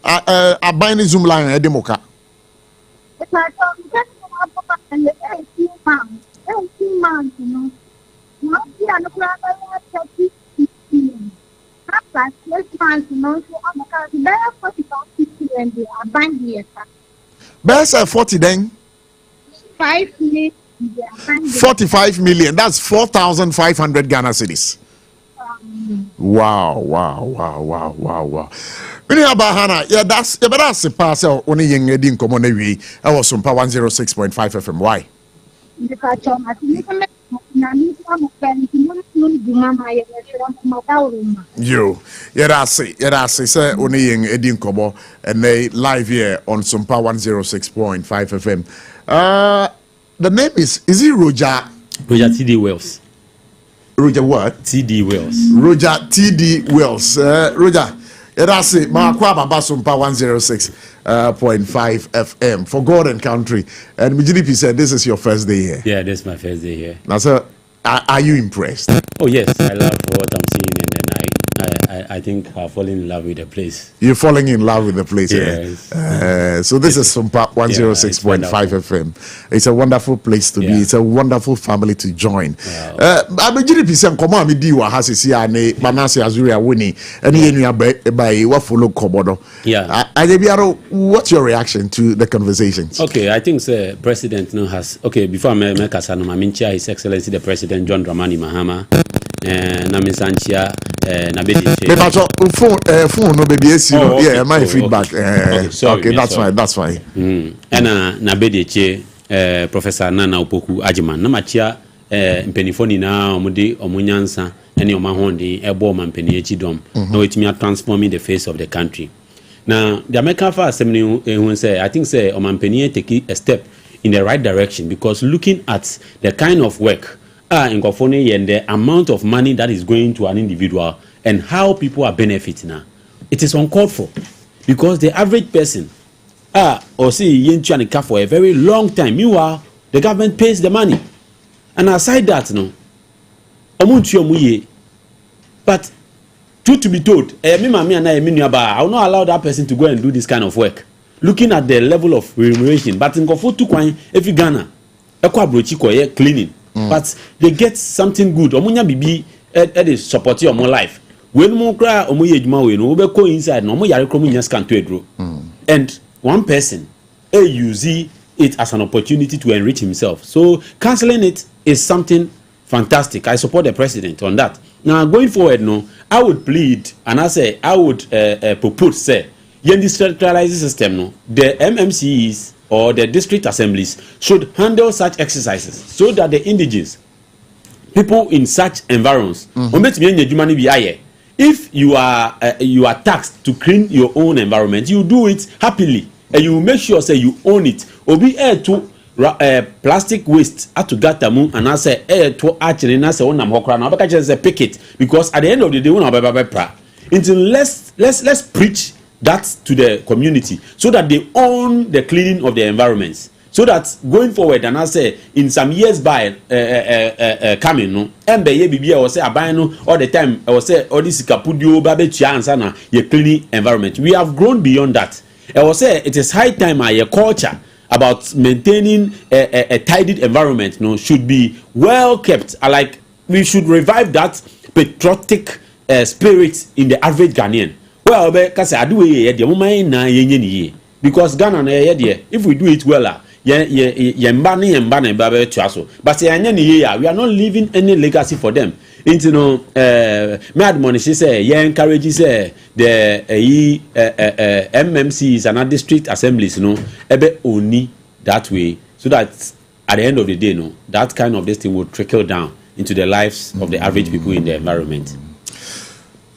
a buying Zoom line at Demoka. It's like, and 18 months, 18 months, you know. Not here, no problem, 15. After 6 months, you know, so I'm going to bear 45 and they are buying here. Best 40 then? 5 million. 45 million. That's 4,500 Ghana cedis. Wow. When you about Hannah, yeah, that's the parcel only young Edin Common. I was SOMPA 106.5 FM. Why? You, yeah, that's it. Say only young Edin Common and they live here on SOMPA 106.5 FM. The name is it Roger? Roger T.D. Wells. Roger what? T.D. Wells. Roger T.D. Wells. Roger, yeah, that's it. SOMPA 106.5 FM for God and country. And Mijinipi said, this is your first day here. Yeah, this is my first day here. Now, sir, are you impressed? Oh, yes. I love what I'm seeing, and then I think I've fallen in love with the place. You're falling in love with the place. Yes. So this is SOMPA 106.5 FM. It's a wonderful place to be. It's a wonderful family to join. Abijinipi say nkomo ami di wa hasisi ane Manase Azuria Wini and you by what follow Kobodo. Yeah. What's your reaction to the conversations? Okay, I think the president has before I make Kasano Mamincha, His Excellency the President John Dramani Mahama. Namisanchia phone no baby yeah my feedback okay that's fine and Nabedeche Professor Nana Opoku Ajiman Namachia mpenifoni na omudi omunyansa ene omahondi ebo mampeni echidom no it me transforming the face of the country. Now the American first assembly say I think say omampeni take a step in the right direction, because looking at the kind of work in Gofone and the amount of money that is going to an individual and how people are benefiting now, it is uncalled for, because the average person or see Yenchuanika for a very long time. Meanwhile, the government pays the money, and aside that, no, but truth to be told, I will not allow that person to go and do this kind of work. Looking at the level of remuneration, but in Gofo tukwan if you Ghana, cleaning. But they get something good. Omunya bibi is supporting your more life. When mo kra omo yejuma we no be ko inside no mo yare kromu nya scan to edro. And one person use it as an opportunity to enrich himself. So cancelling it is something fantastic. I support the president on that. Now going forward, no, I would plead and I would propose say in this centralized system, no, the MMCs or the district assemblies should handle such exercises so that the indigenous people in such environs, if you are taxed to clean your own environment, you do it happily and you make sure say you own it. Obi air to plastic waste at to gatamu and I say air to actually na say onam hokra na baka just pick it, because at the end of the day we until let's preach that to the community so that they own the cleaning of the environments, so that going forward, and I say in some years by coming no MBA BBA or say abano all the time I will say all this kapudio babe chansana your cleaning environment. We have grown beyond that. I will say it is high time our culture about maintaining a tidied environment should be well kept. Like we should revive that patriotic spirit in the average Ghanaian. Well, because I do it, because Ghana, if we do it well, but we are not leaving any legacy for them. Mad money, she say, encourages the MMCs and district assemblies, only that way, so that at the end of the day, that kind of this thing will trickle down into the lives of the average people in the environment.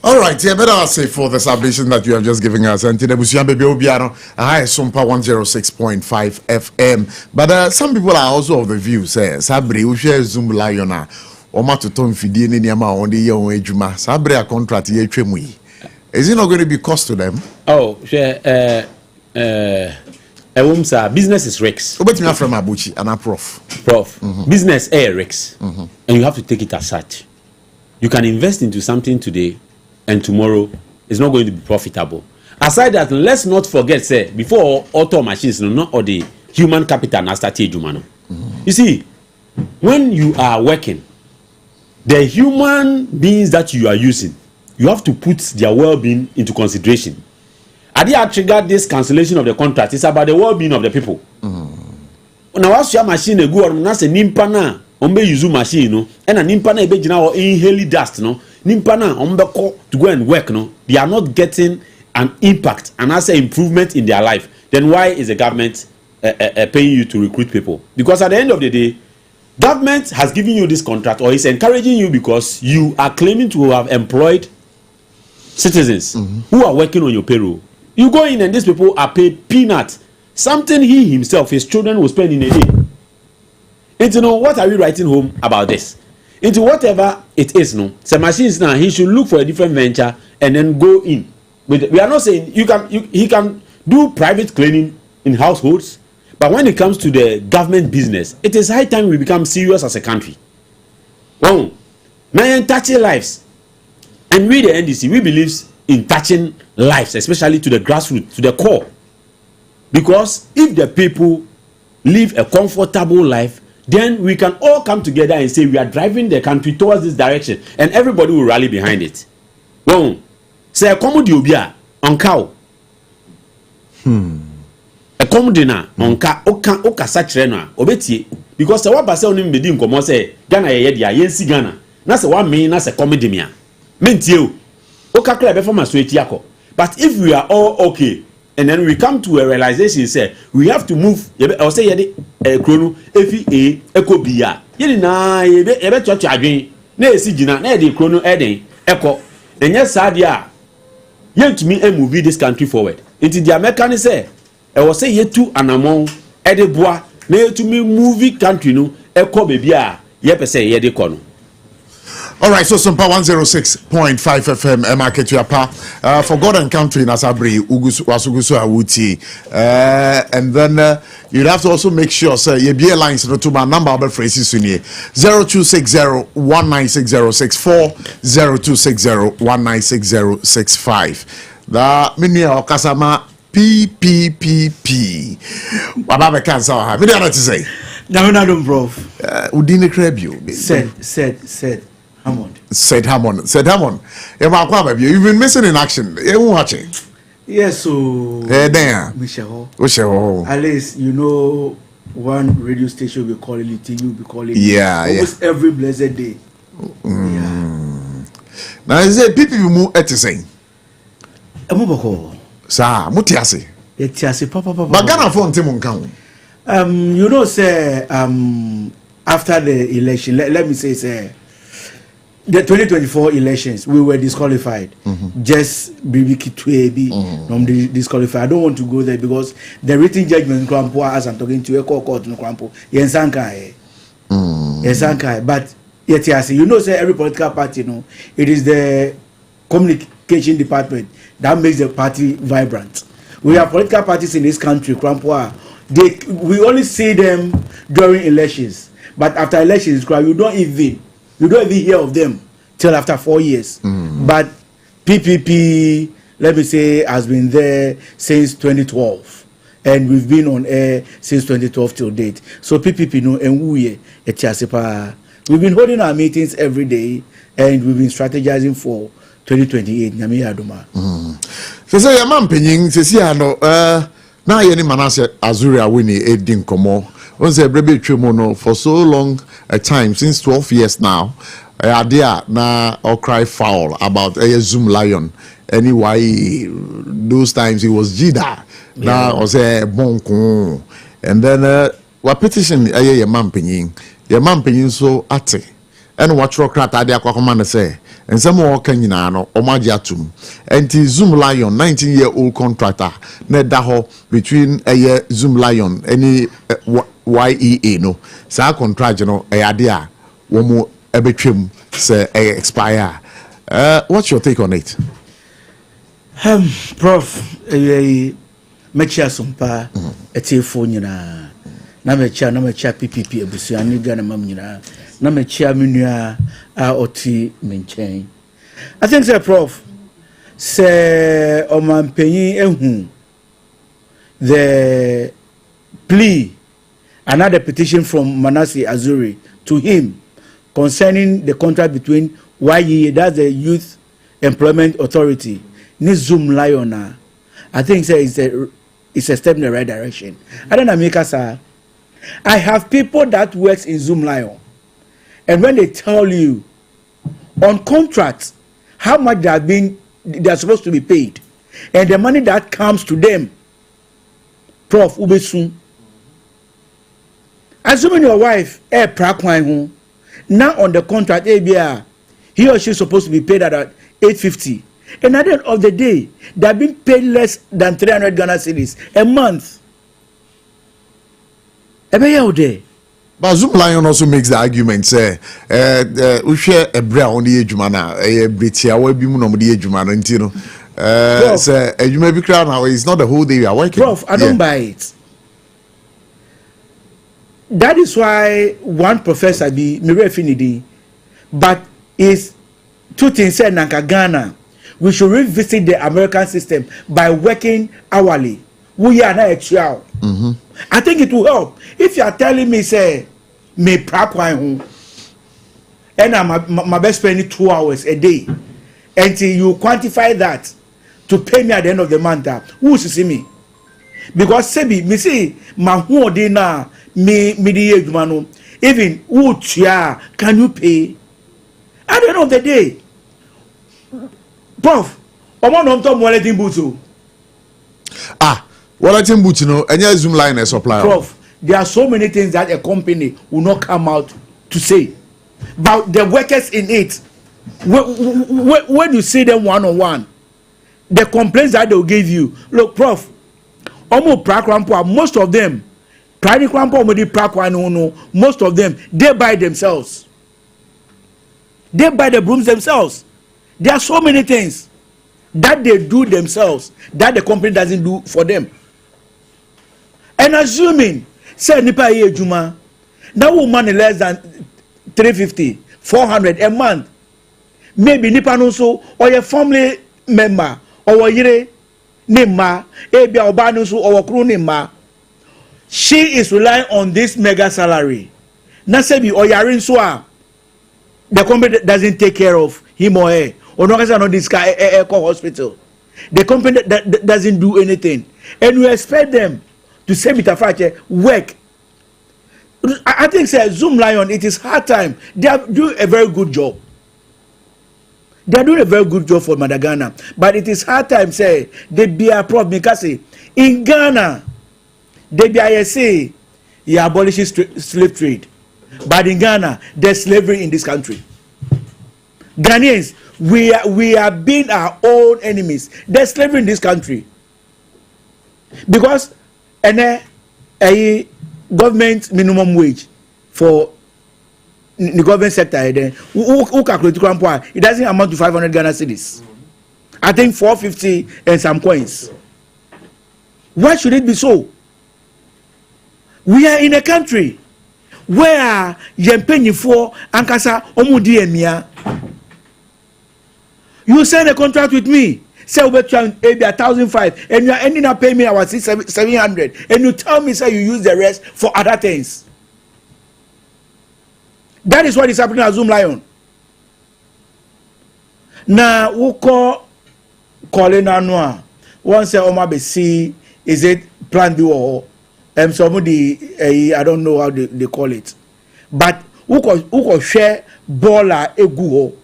All right, yeah, better say for the submission that you have just given us. And today, I SOMPA 106.5 FM. But some people are also of the view, say, Sabri, we share Zoom Liona, or Matuton Fidi, Niama, on the young Ejuma, Sabri, a contract, is it not going to be cost to them? Oh, business is risks. But me from ABOCHIE and a PROF. Business is risks, and you have to take it as such. You can invest into something today, and tomorrow is not going to be profitable. Aside that, let's not forget, say, before auto machines, no, not all the human capital na start ejuma. You see, when you are working, the human beings that you are using, you have to put their well-being into consideration. Adi trigger this cancellation of the contract. It's about the well-being of the people. Now, once your machine go on, na se nimpa na ombe use machine no, and a nimpa na ebe jina or inhale dust no, nimpa na ombe ko to go and work no, they are not getting an impact and as an improvement in their life. Then why is the government paying you to recruit people? Because at the end of the day, government has given you this contract or is encouraging you because you are claiming to have employed citizens who are working on your payroll. You go in and these people are paid peanuts. Something he himself, his children will spend in a day. And you know, what are we writing home about this? Into whatever it is, no. So machines now, he should look for a different venture and then go in. We are not saying he can do private cleaning in households, but when it comes to the government business, it is high time we become serious as a country. Well, now touching lives, and we the NDC, we believe in touching lives, especially to the grassroots, to the core. Because if the people live a comfortable life, then we can all come together and say we are driving the country towards this direction, and everybody will rally behind it. Well, say a commodity obia on cow. A commodity na on ka oka sachre na obeti because the what say onim bedi nkomo say Ghana ye dia yensi Ghana na say one me na say comedy me a mentie o oka kra be form so eti akọ. But if we are all okay and then we come to a realization say we have to move or say yede krono efi ekobia yedi na yebe chocho adwen na esi gina na yede krono eden eko enye saade a yentumi move this country forward. Into the American say I was say yetu anamon ede boa na yetumi move country no eko baby a yepese yede kono. All right, so SOMPA 106.5 FM, market Yapa, for God and country in Asabri, Wasugusu Awuti. And then you'd have to also make sure, sir, your beer lines to my number of phrases in here 0260-196064, 0260-196065. The mini Okasama PPPP. Wababa cancer, have you to say? No, Prof. Udine Krebio. Said. Said Hammond. You've been missing in action. You watching? Yes, so there. Michelle. At least you know one radio station will be calling it, you will be calling it. Almost every blessed day. Now is it people move at the same? Sir, Mutiasi. Etiasi, Papa. But Ghana phone Timon count. You know, say after the election, let me say the 2024 elections, we were disqualified. Just BBK to AB, disqualified. I don't want to go there because the written judgment, Krampo, as I'm talking to a court, no Krampo, Yensankai. But yet, you know, say every political party, it is the communication department that makes the party vibrant. We have political parties in this country, Krampo, we only see them during elections, but after elections, you don't even hear of them till after 4 years. But PPP, let me say, has been there since 2012, and we've been on air since 2012 till date. So PPP we've been holding our meetings every day, and we've been strategizing for 2028. So say your man penning, say now any manase Azuria winning Edin Komo. Once a baby trimono for so long a time, since 12 years now, idea na or cry foul about a Zoom Lion. Anyway, those times it was Jida. Now was a bonko. And then what petition a man penning so ate. And what rock rat idea commander say. And some more Kenyano or Majiatum. And Zoom Lion, 19-year-old contractor, net daho between a year Zoom Lion, any YEA no. Sa contract no idea womo ebetwem say expire. What's your take on it? Prof, mechia SOMPA etefo nyina. Na mechia PPP ebusuani Ghana mam nyina. Na mechia menua a oti menchen. I think say Prof, say Omanpenyi Ehu the plea, another petition from Manasseh Azuri to him concerning the contract between YE, that's the Youth Employment Authority, ni Zoom Lion. I think it's a step in the right direction. I don't know, Mika, sir. I have people that works in Zoom Lion, and when they tell you on contracts how much they are supposed to be paid, and the money that comes to them, Prof. Ubesun. Assuming your wife prakwine now on the contract ABR, he or she is supposed to be paid at 850. And at the end of the day, they are being paid less than 300 Ghana cedis a month. But Zoom Lion also makes the argument say, we share a bra on the ejumana, a Britia, we be on the ejumana, you know. Say, you may be crowned now. It's not the whole day you are working. Prof, I don't buy it. That is why one professor be Mirefinidi, but is two things said Nanka Ghana. We should revisit the American system by working hourly. We are not a child. I think it will help. If you are telling me, say, me prep wine, and I'm my best spending 2 hours a day, until you quantify that to pay me at the end of the month, who will see me? Because Sebi, me see, my whole day now, me the age, even who can you pay? At the end of the day, Prof, I'm not walleting boots. Walleting boots, you know, and your Zoom line is supply. Prof, there are so many things that a company will not come out to say. But the workers in it, when you see them one-on-one, the complaints that they'll give you, look, Prof, most of them, most of them, they buy themselves. They buy the brooms themselves. There are so many things that they do themselves that the company doesn't do for them. And assuming, say, Nipa Ye Juma, that woman is less than 350, 400 a month. Maybe Nipa no so, or your family member, or yere Nima, Ebia Obanusu, or crew Nima. She is relying on this mega salary. Nasebi or Yarin Soa, the company doesn't take care of him or her. Or not on this guy hospital. The company that doesn't do anything. And we expect them to say work. I think say Zoom Lion, it is hard time. They are doing a very good job. They are doing a very good job for Ghana. But it is hard time say they be a problem because in Ghana, they be a say you abolish slave trade. But in Ghana, there's slavery in this country. Ghanaians, we are being our own enemies. There's slavery in this country. Because a government minimum wage for the government sector, then who calculate it doesn't amount to 500 Ghana cedis. I think 450 and some coins. Why should it be so? We are in a country where you're paying for Ankasa Omudi Emia. You sign a contract with me, say we maybe 1,500, and you are ending up paying me our 700, and you tell me say you use the rest for other things. That is what is happening at Zoom Lion. Now we call Anua. One say Oma be see, is it plan B or somebody I don't know how they call it, but who could share baller egu.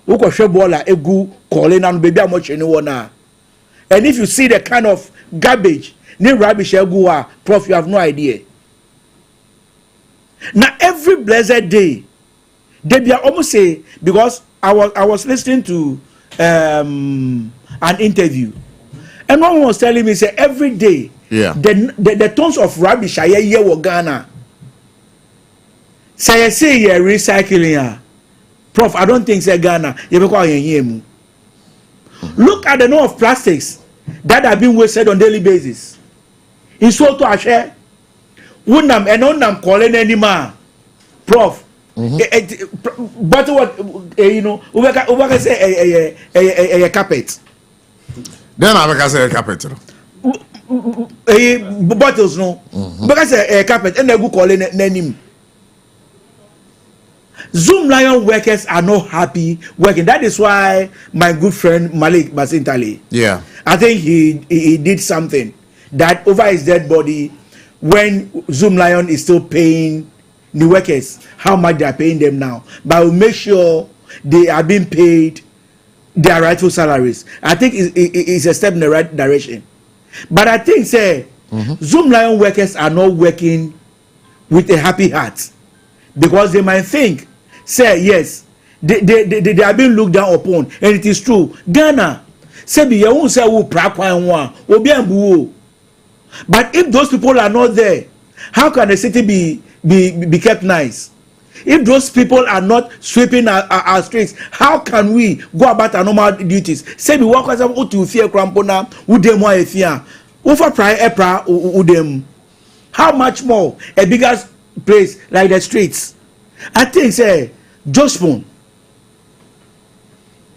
Who could share baller egu calling and baby how much anyone now. And if you see the kind of garbage, ne rubbish egu Prof, you have no idea. Now every blessed day, they be almost say, because I was listening to an interview, and one was telling me say every day, the tons of rubbish I hear in Ghana. Say you're recycling. Prof, I don't think say Ghana. Look at the number of plastics that are being wasted on daily basis. In so to share, unam calling any man, Prof. But what you know, we say a carpet. Then I can say a carpet. Bottles no, because a carpet and they go calling it name. Zoom Lion workers are not happy working. That is why my good friend Malik Basintali, Yeah, I think he did something that over his dead body when Zoom Lion is still paying the workers how much they are paying them now, but will make sure they are being paid their rightful salaries. I think it's a step in the right direction. But I think say Zoom Lion workers are not working with a happy heart because they might think say yes they are being looked down upon, and it is true. Ghana say be you won't say who prakwan one obi ambu. But if those people are not there, how can the city be kept nice? If those people are not sweeping our streets, how can we go about our normal duties? Say we work as a to fear crampona udem wa efia over prior epra udem. How much more a bigger place like the streets? I think say Jospon,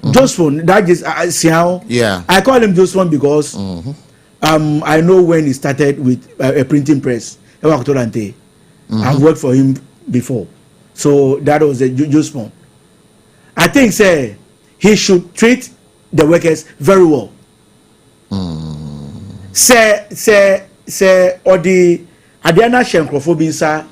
that is Siao. yeah. I call him Jospon because I know when he started with a printing press. I've worked for him before, so that was a Jospon. I think say he should treat the workers very well. Say or the Adiana Shenkrofobinsa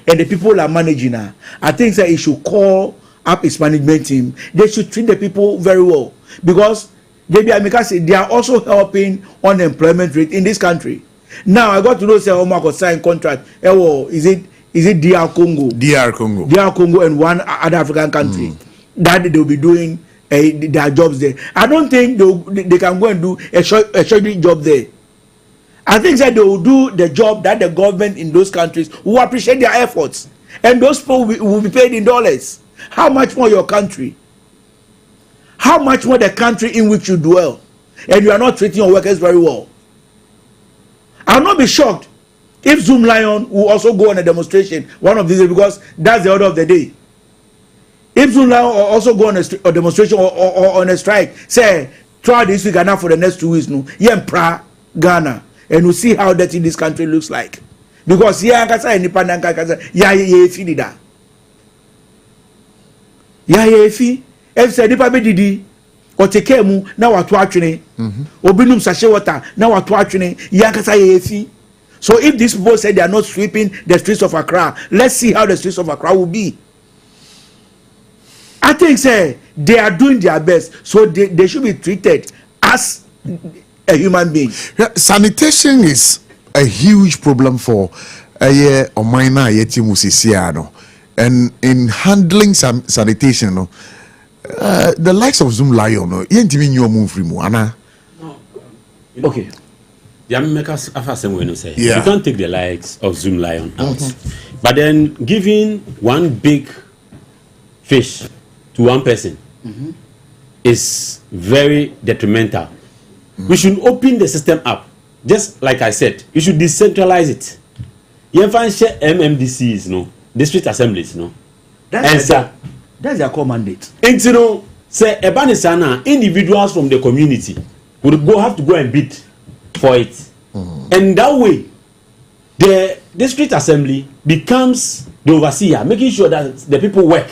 and the people are managing her. I think that he should call up his management team. They should treat the people very well because they are also helping unemployment rate in this country. Now I got to know say Omar could sign contract. Is it DR Congo? DR Congo. DR Congo and one other African country that they will be doing their jobs there. I don't think they can go and do a short job there. I think that they will do the job that the government in those countries will appreciate their efforts, and those people will be paid in dollars. How much more your country? How much more the country in which you dwell, and you are not treating your workers very well? I'll not be shocked if Zoom Lion will also go on a demonstration one of these days, because that's the order of the day. If Zoom Lion will also go on a demonstration or on a strike, say try this week and now for the next 2 weeks, no, Yempra Ghana, and we'll see how dirty this country looks like. Because if say nipa be didi o take mu na wato atwene obinum sachet water na wato atwene yankasa yefi. So if these people say they are not sweeping the streets of Accra, let's see how the streets of Accra will be. I think say they are doing their best, so they should be treated as a human being. Yeah, sanitation is a huge problem for a minor yeti. And in handling sanitation, the likes of Zoom Lion, okay. You can't take the likes of Zoom Lion out. But then giving one big fish to one person is very detrimental. We should open the system up. Just like I said, you should decentralize it. You find share MMDCs, no, district assemblies, no. That's their core mandate. And you know, say Ebanisana, individuals from the community would have to go and bid for it. And that way, the district assembly becomes the overseer, making sure that the people work.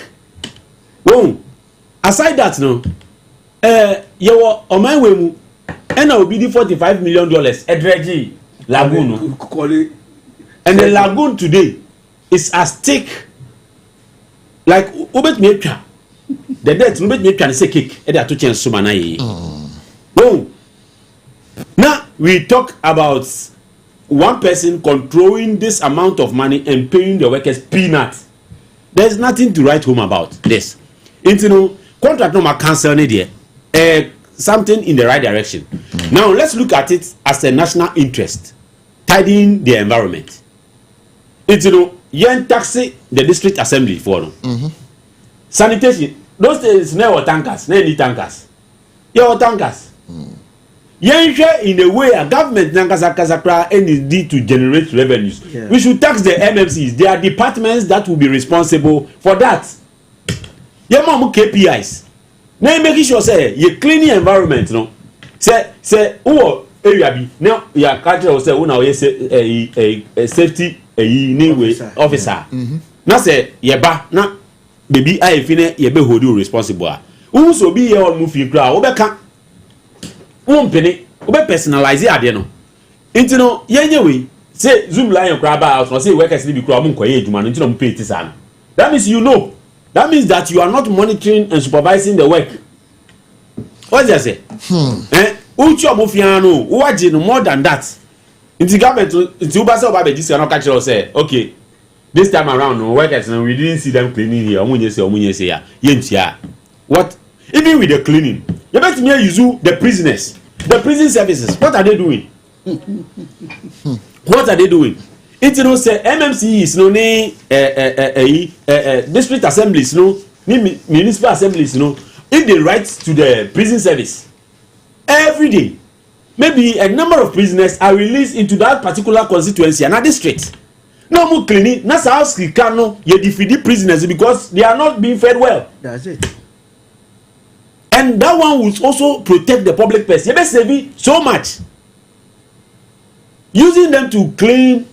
Well, aside that, no, you were on my way, and I will be the $45 million at Reggie Lagoon. And the lagoon today is as thick like Ubet Metra. The debt Ubet Metra is a cake at the Tuchen Sumanae. Boom. Now we talk about one person controlling this amount of money and paying the workers peanuts. There's nothing to write home about this. Into no contract no cancel there. Something in the right direction. Now let's look at it as a national interest, tidying the environment. It's yen taxi the district assembly for them. Sanitation, those days never tankers, any tankers. Your tankers. in a way a government nankasakasakra any need to generate revenues. Yeah. We should tax the MMCs. There are departments that will be responsible for that. Yamamu KPIs. Now making sure say you clean the environment, no. Say area be now your culture say una we say a safety officer. Now say yeba na baby I fine ye be hold you responsible. Who so be here on move kra obeka umpene obe personalize ade no. Nti no yenye we say zoom line kra ba house no say workers be kra mo nkoye adwuma no nti no mo pay it sana. That means you know. That means that you are not monitoring and supervising the work. What does it say? Uchi omofiano, uwaji no more than that. Inti government, inti ubasa oba beji say no catch us say, okay, this time around, no workers, no, we didn't see them cleaning here. Omunye say ya. Yentia. What? Even with the cleaning, you bet me use the prisoners, the prison services. What are they doing? What are they doing? It no say MMC is no district assemblies no municipal assemblies no if they write to the prison service every day maybe a number of prisoners are released into that particular constituency and district no more cleaning na sa house can no you defeat prisoners because they are not being fed well. That's it. And that one will also protect the public purse. You better save so much using them to clean,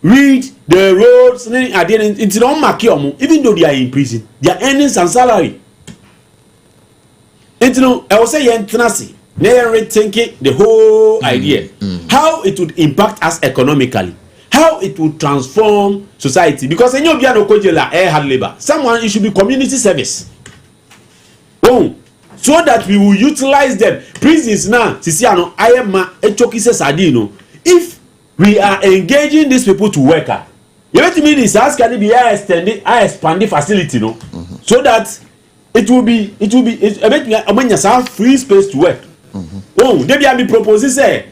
read the roads, it's not market even though they are in prison, they are earning some salary. And you know, I will say never thinking the whole idea, how it would impact us economically, how it would transform society. Because in your piano hard labor, someone it should be community service. Oh, so that we will utilize them. Prisons now, Sisiano, I am a chokise sadino. If we are engaging these people to work at. You know to me this house can be I expand the facility, no, so that it will be a free space to work. Oh, they be proposing say,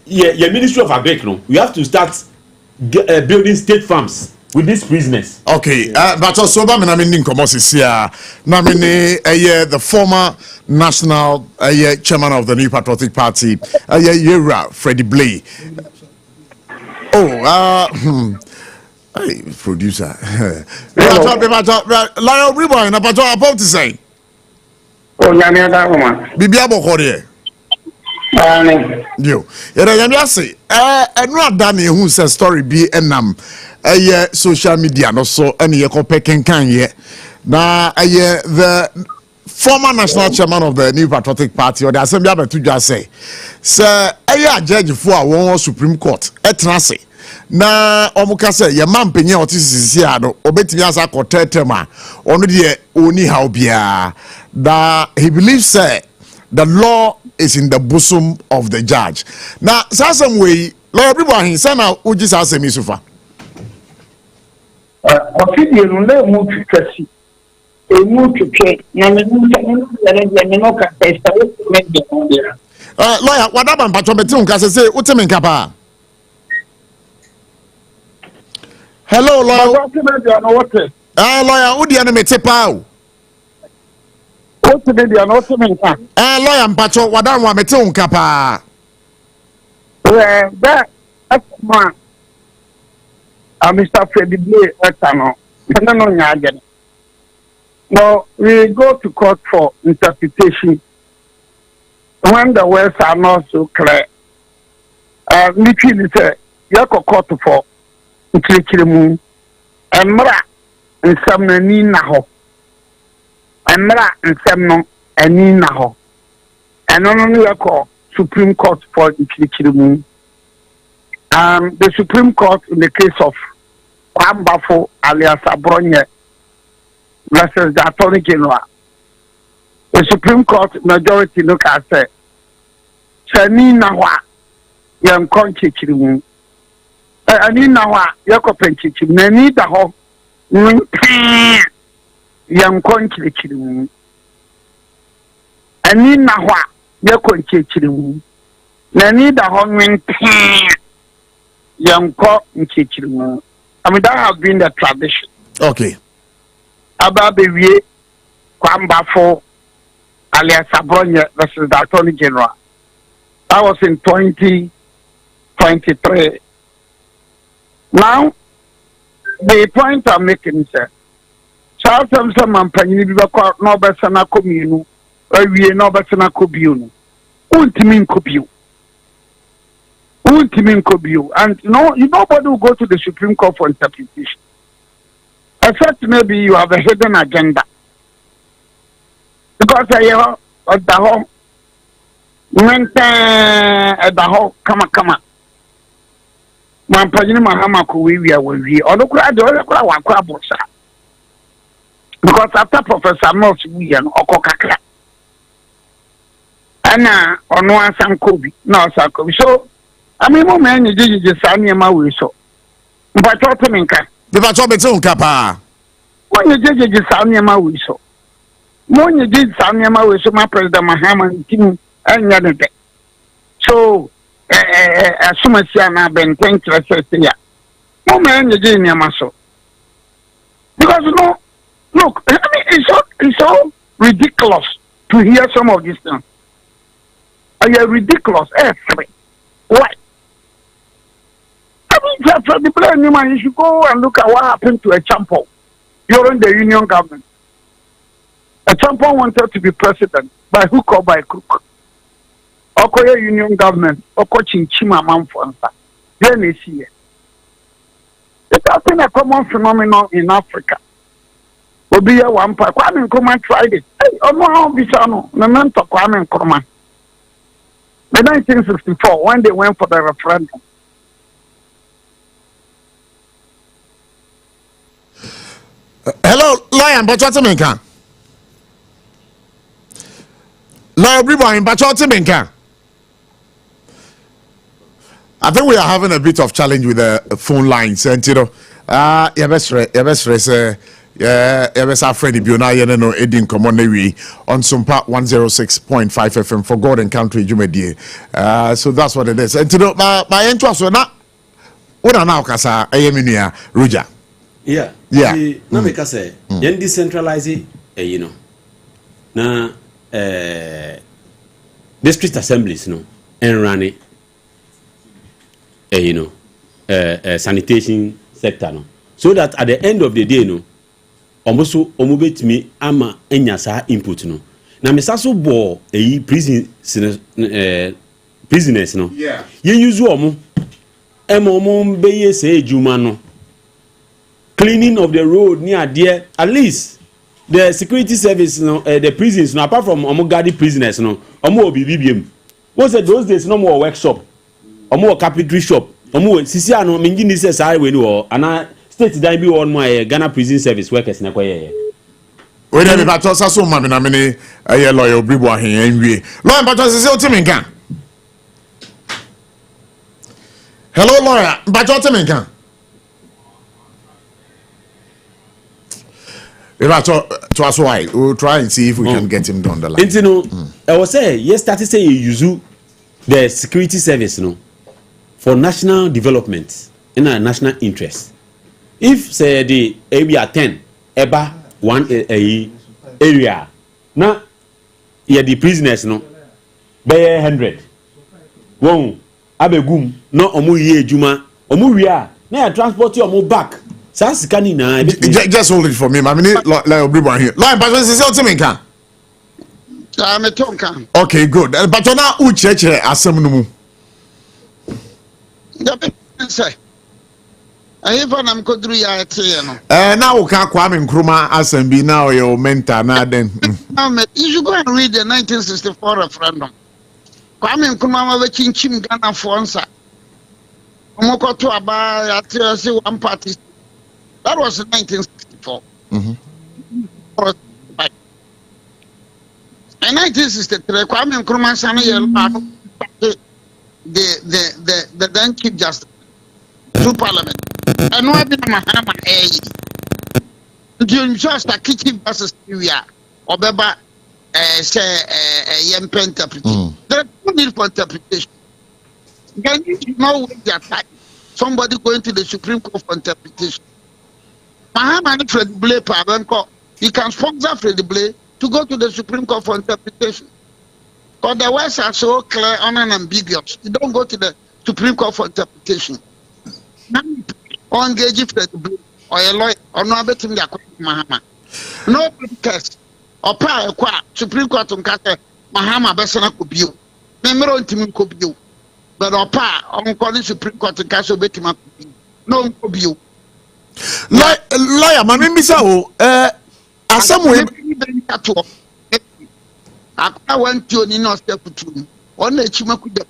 yeah, Ministry of Agriculture, no, we have to start building state farms with these prisoners. Okay, but also I mean here. The former national chairman of the New Patriotic Party, Freddie Blay. Hey, producer. Lion Reborn, about to say. Oh, Yamia, Bibi Abochie. Yo, Yamia say, and not Danny who says story be enam. Social media no so any peking can ye. Now, the former national chairman of the New Patriotic Party or the Assembly of to just say, sir, judge for one Supreme Court, etnase. Na omuka say ye man penye otisi no obetimi asa kotetema onu de oni how bia that he believes say the law is in the bosom of the judge. Na some way lawyer everybody sana uji sa asemi sufa ofidi no le mu twetwasi emu twetwe na me no ka testa we me de lawyer wadaba mpacho beti unka say utemi nka pa. Hello, lawyer. Lawyer, who do you me tip out? What's the media? Not me. Lawyer, Mpacho, what I want me to unkapa. That's man. Mr. Freddie Blay, no, we go to court for interpretation when the words are not so clear. Literally, say, you go court for. Nkirikirimu emra nsam na ni na ho emra nsam no ani na ho eno no yakọ Supreme Court for nkirikirimu. The Supreme Court in the case of Kwambafo alias Abronye versus the Attorney General, the Supreme Court majority look at say chani na ho yan nkirikirimu ani na wa yakopenchichi nani da ho yankon kirikiri ani na ho yakon kirikiri nani da ho yankon kirikiri. I mean that has been the tradition. Okay. Ababewie Kwambafo alias Abronye versus the Attorney General. That was in 2023. Now, the point I'm making is that some company be called no better na communal, or we no better na cobuno. Ultimate cobu. And no, nobody will go to the Supreme Court for interpretation. Except maybe you have a hidden agenda. Because I have the whole went at the whole come. Mampanyini mahama kuwi we onokura de onokura wakwa bosa because after Professor Moss we an okokakra ana ono asankobi na asankobi so ami mo man jiji sanyema we so mpacho temenka de ba cho beti unka pa mo jiji sanyema we so mo jiji sanyema we so ma president mahama timu anya de so assumption na ben interest ya no man you give me maso because look I mean it's so ridiculous to hear some of these things. Are you ridiculous? Why? I mean, for the blame you should go and look at what happened to a champion during the union government. A champion wanted to be president by hook or by crook. Okoye union government, Okochinchima Manfonsa. Then they see it. It's been a common phenomenon in Africa. Obi ya wampa. Kwame Nkrumah tried it. Hey, Omo Bisano, Memento Kwame Nkrumah. In 1964, when they went for the referendum. Hello, Lion, but what's a menka? Lord Rewind, but what's a menka? I think we are having a bit of challenge with the phone lines, and you know, yeah, best Freddie Biona, no, Edin Commonery on SOMPA 106.5 FM for God and Country, Jumedi. So that's what it is. And you know, my interest was not what are now, Casa, Ayeminia, Ruja. Yeah. No, because then decentralize it, you know. Now, district assemblies, no, and run it. You know, sanitation sector, no. So that at the end of the day, no, almost omubet me ama enyasa input, no. Na mesaso bo prisoners, no. Yeah. You use omo beye say juma, no. Cleaning of the road near there, at least the security service, no, the prisons, no, apart from omogadi prisoners, no, omo BBM. What's it those days? No more workshop. Omo carpentry shop omo sisi ano mingi ni se sai we ni o ana state dan bi on my Ghana prison service workers na koye we dey ba to so ma me na me ni lawyer obribo ahen anwie lawyer ba to sisi o ti me nkan hello lawyer ba to ti me nkan if I to us why we'll try and see if we can get him down the line. You know, I was say yes started say you use the security service, no, for national development in a national interest. If say the area 10 eba one area now yeah the prisoners, no, be 100 won abegum no omu ye juma omu wia na transport you omu back sasikani na just hold it for me my minute like obribo here line but say o me nkan okay, good. But you now who church asem no mu. Say. I even am kodru ya tie no. Now we can Kwame Nkrumah asem bi now your mentor na then. You should go and read the 1964 referendum. Kwame Nkrumah wa chinchim Ghana for nsa. Omoko to aba ya tie say one party. That was in 1964. In 1963, Kwame Nkrumah sana the then Chief Justice through Parliament. And no have been Mahama to just a Chief Justice area or Beba say Yempe interpretation. There is no need for interpretation. Then you know when they attack somebody going to the Supreme Court for interpretation. Mahama and Fred Blay, you can sponsor Fred Blay to go to the Supreme Court for interpretation. Because the words are so clear and unambiguous. You don't go to the Supreme Court for interpretation. Or engage if the blue or a lawyer or no betting the Mahama. Nobody cares. Or power Supreme Court on Kata Mahama Bessana could be you. Member on Tim could be you. But or power on calling Supreme Court and Castle Bettima could be no could be you. Lawyer, my name is as some way. I went to an step to on the Chimaku de.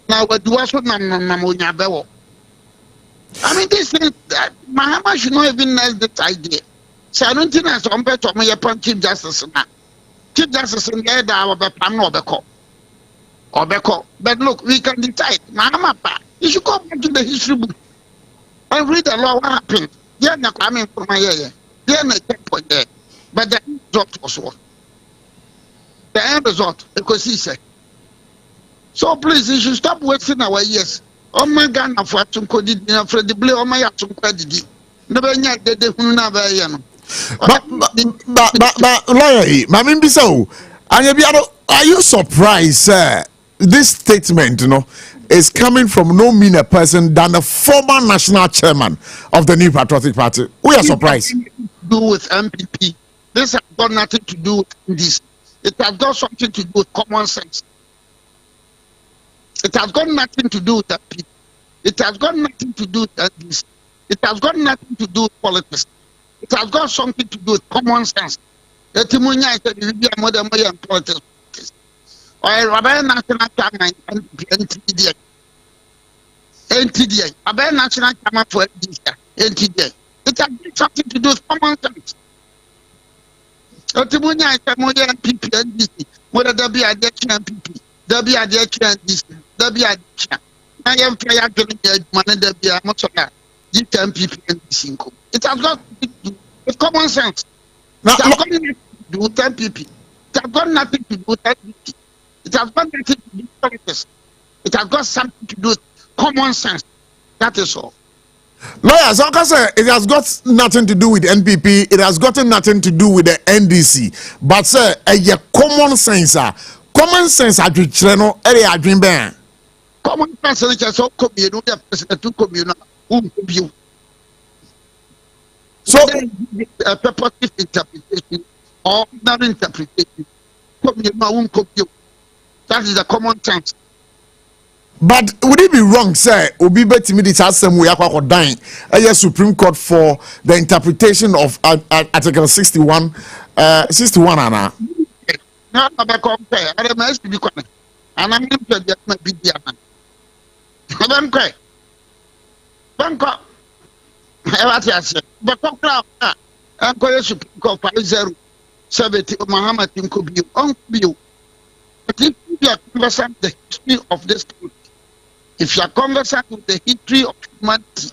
Now, what do I say? Namonia Bewo. I mean, this is Mahama should not even know this idea. So I don't think that's on better my Chief Justice now. Chief Justice in there, our Bepam or Beko. But look, we can decide. Mahama, you should go back to the history book and read the law. What happened? They're not coming from my area. They're not point there. But the result was what? The end result, because he said. So please, you should stop wasting our years. Oh my God, I'm for to code it. I'm for the blue. Oh my God, to credit. Never yet did the Hunava. But lawyer, Mammy Bissau, are you surprised, sir? This statement, is coming from no meaner person than the former national chairman of the New Patriotic Party. We are surprised. Do with MPP. This has got nothing to do with this. It has got something to do with common sense. It has got nothing to do with that people. It has got nothing to do with this. It has got nothing to do with politics. It has got something to do with common sense. The Timonia is a more than politics. Or a national chairman NTDA. NTDA. A national chairman for NTDA. It has got something to do with common sense. The Timonia is a more than NPP and DC. Whether there be a NPP. There be a NDC. There be a I am fair getting money there be a much of that. GMP and DC. It has got to do with common sense. It has got nothing to do with MPP. It has got nothing to do with NDC. It has got nothing to do with politics. It has got something to do with common sense. That is all. Lawyers, it has got nothing to do with NPP. It has gotten nothing to do with the NDC. But sir, common sense, common sense. I dream ban. Common sense is so communal. The communal view. So a purposive interpretation or not interpretation. That is the common sense. But would it be wrong, sir? Obi betimi this asem we akwa dying a Supreme Court for the interpretation of Article 61 ana. No, I compare. I must be correct. And I'm going to get my video. I'm quite. Bangkok. I said, but I'm going to Supreme Court 570 Muhammad Tinkubu on view. But if you are conversant the history of this country, if you are conversant with the history of humanity,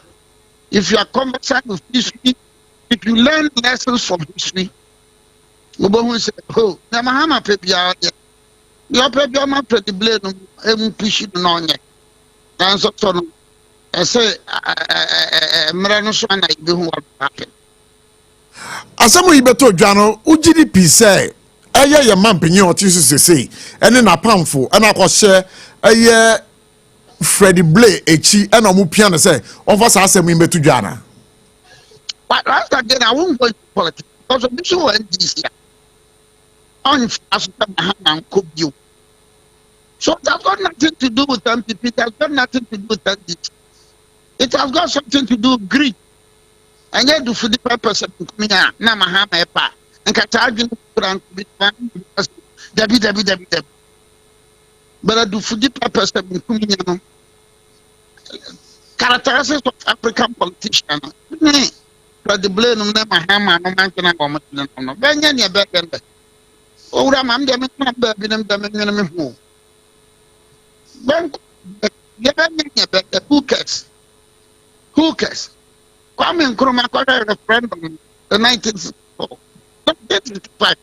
if you are conversant with history, if you learn lessons from history, you will say, oh, the Mahama Pepia, your Pepia, my pretty blade, and pushing on it. And so, I say, Maranoswana, you know what happened. As some we better, Jano, UGDP say, a man pinyo to say, and then a poundful, and I was share a year. Freddie Blay, Echi, and Omupiana say, of us as a member to Jana. But last again, I won't go to politics because of this one this year. On African could you. So that's got nothing to do with MPP, it has got nothing to do with that. It has got something to do with greed. And yet, for the purpose of coming out, Namahama, and Katarjin, Debbie. But I do for the purpose of becoming characteristics of African politicians. The blame of them, Mahama, no man can go much. No, Benyan, you're better than that. Oh, I'm the man, who cares? Come in Kromaka referendum, the 1965.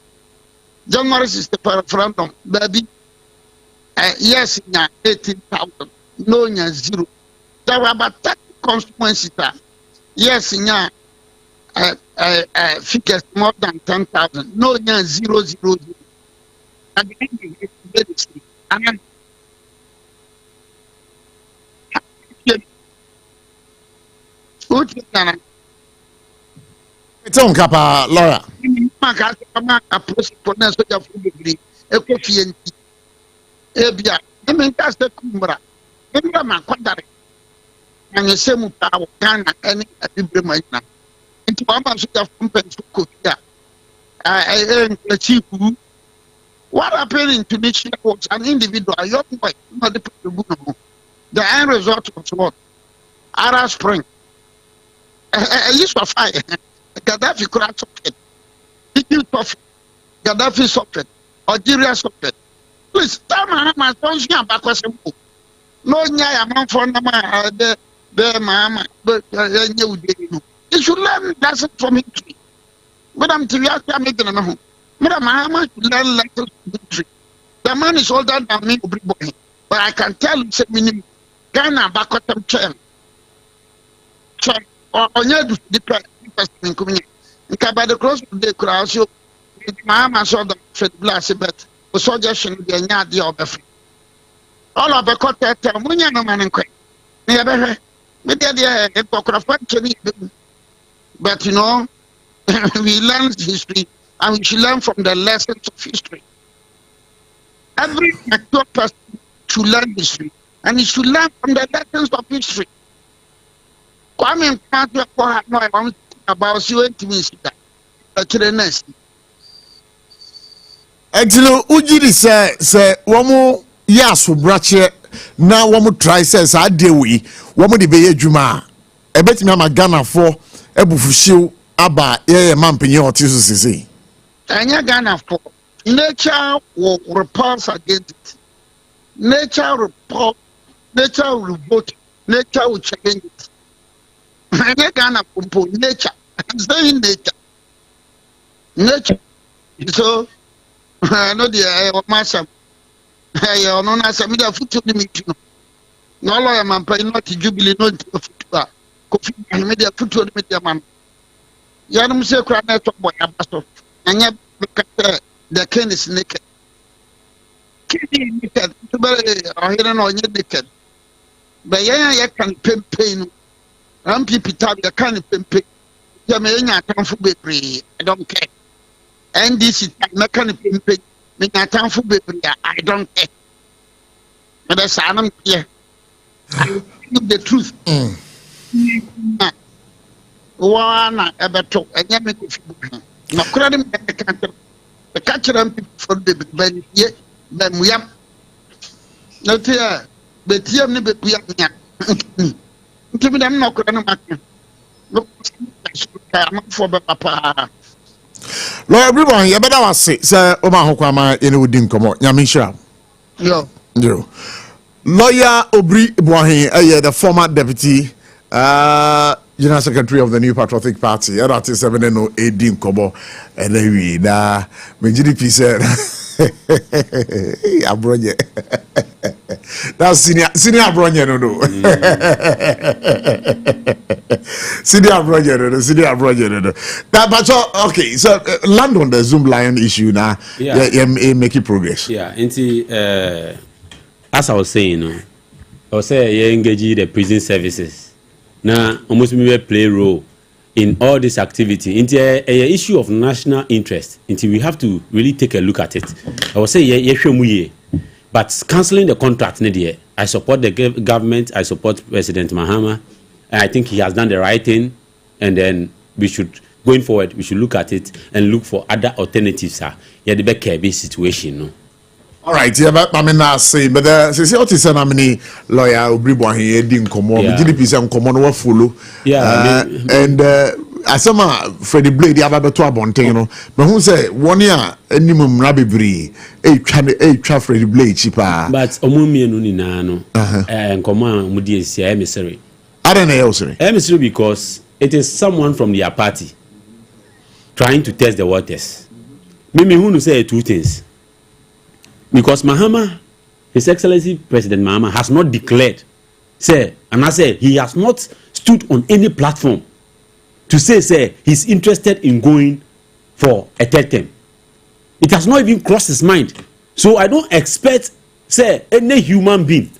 John Morris is the referendum, baby. Yes, 18,000. No, 0. There were about 30 constituencies. Yes, figures more than 10,000. No, 0. at the end of it, and then It's on Kappa, Laura. a process for next degree, a coffee ebia eme nka se kumra emra ma kwadare anya se mu pa wo Ghana ene abibre ma nyina nti wa ma so ya fumpen so kofia chief what happened in Tunisia was an individual young boy not the end result was what Arab Spring a list of fire Gaddafi could suffered Gaddafi suffered Algeria suffered. Please, my don't you back was no, yeah, I'm for the mamma, but you should learn lessons from history. Madam Tiviaka making a home. Madam Mama should learn lessons from history. The man is older than me, but I can tell you, say, minimum Ghana back at them chair. Or you the person coming in. By the cross of the cross, you, Mama saw the fed glass, but suggestion be nya de obefe all of the quarter munya no man nkwe me ebehwe me de ekokrofa cheni but you know we learn history and we should learn from the lessons of history. Every mature person should learn history and he should learn from the lessons of history. Kwame Nkrumah ko ha no I want about you to me that Actually, Ujiri say womu yaso brache na womu try says adewi womu de beye dwuma e betimi ama Ghana for ebufuhyew aba ye mampenye otiso sisi anya Ghana for nature will repulse against it. Nature repulse, nature will revolt, nature will challenge it. Anya Ghana for nature, I'm saying nature so no dear master I no na se me da futu ni me tino no lawyer man pay not jubilee no futu a kofi me da futu ni me da man ya no se kra na to boy abaso anya the king is naked king naked to be ahira no nya naked but ya can pay no am people tab ya can pay ya me nya atamfo bebre I don't care. And this is mechanic me na time for baby I don't care. But that's I'm here. I the truth. One about and make no credit the catcher people for the ben ye ben we have not here but here never we have give me them no credit look for papa. Lord, everyone, you better was say, Oma Hokwama, you know, didn't come out. Yamisha. Yo. Lawyer Obri Bwahi, the former deputy, General Secretary of the New Patriotic Party, that is 708 Kobo, and then we, GDP said, Abronya. That's senior Abronya, no. Senior Abronya. But okay, so land on the Zoom Lion issue now. Yeah, making progress. Yeah, and as I was saying, I was saying you engage the prison services. Now, almost we play a role in all this activity. It's an issue of national interest. Until we have to really take a look at it. I was saying but cancelling the contract, I support the government. I support President Mahama. I think he has done the right thing, and then we should, going forward, we should look at it and look for other alternatives. Yeah, the back situation. No. All right, yeah, but I mean, I say, but say what is an many lawyer Obribwa here didn't come on. GDP say come on what follow. Yeah, and asama Freddie Blade the about to abonten, you know. But who say 1 year minimum rabibri try Freddie Blade cheaper. But omumi no ni na no. And come on mudi esi emissary. I don't know, sir. Emissary because it is someone from their party trying to test the waters. Mimi who say two things. Because Mahama, His Excellency President Mahama, has not declared, and I say he has not stood on any platform to say he's interested in going for a third term. It has not even crossed his mind. So I don't expect, say, any human being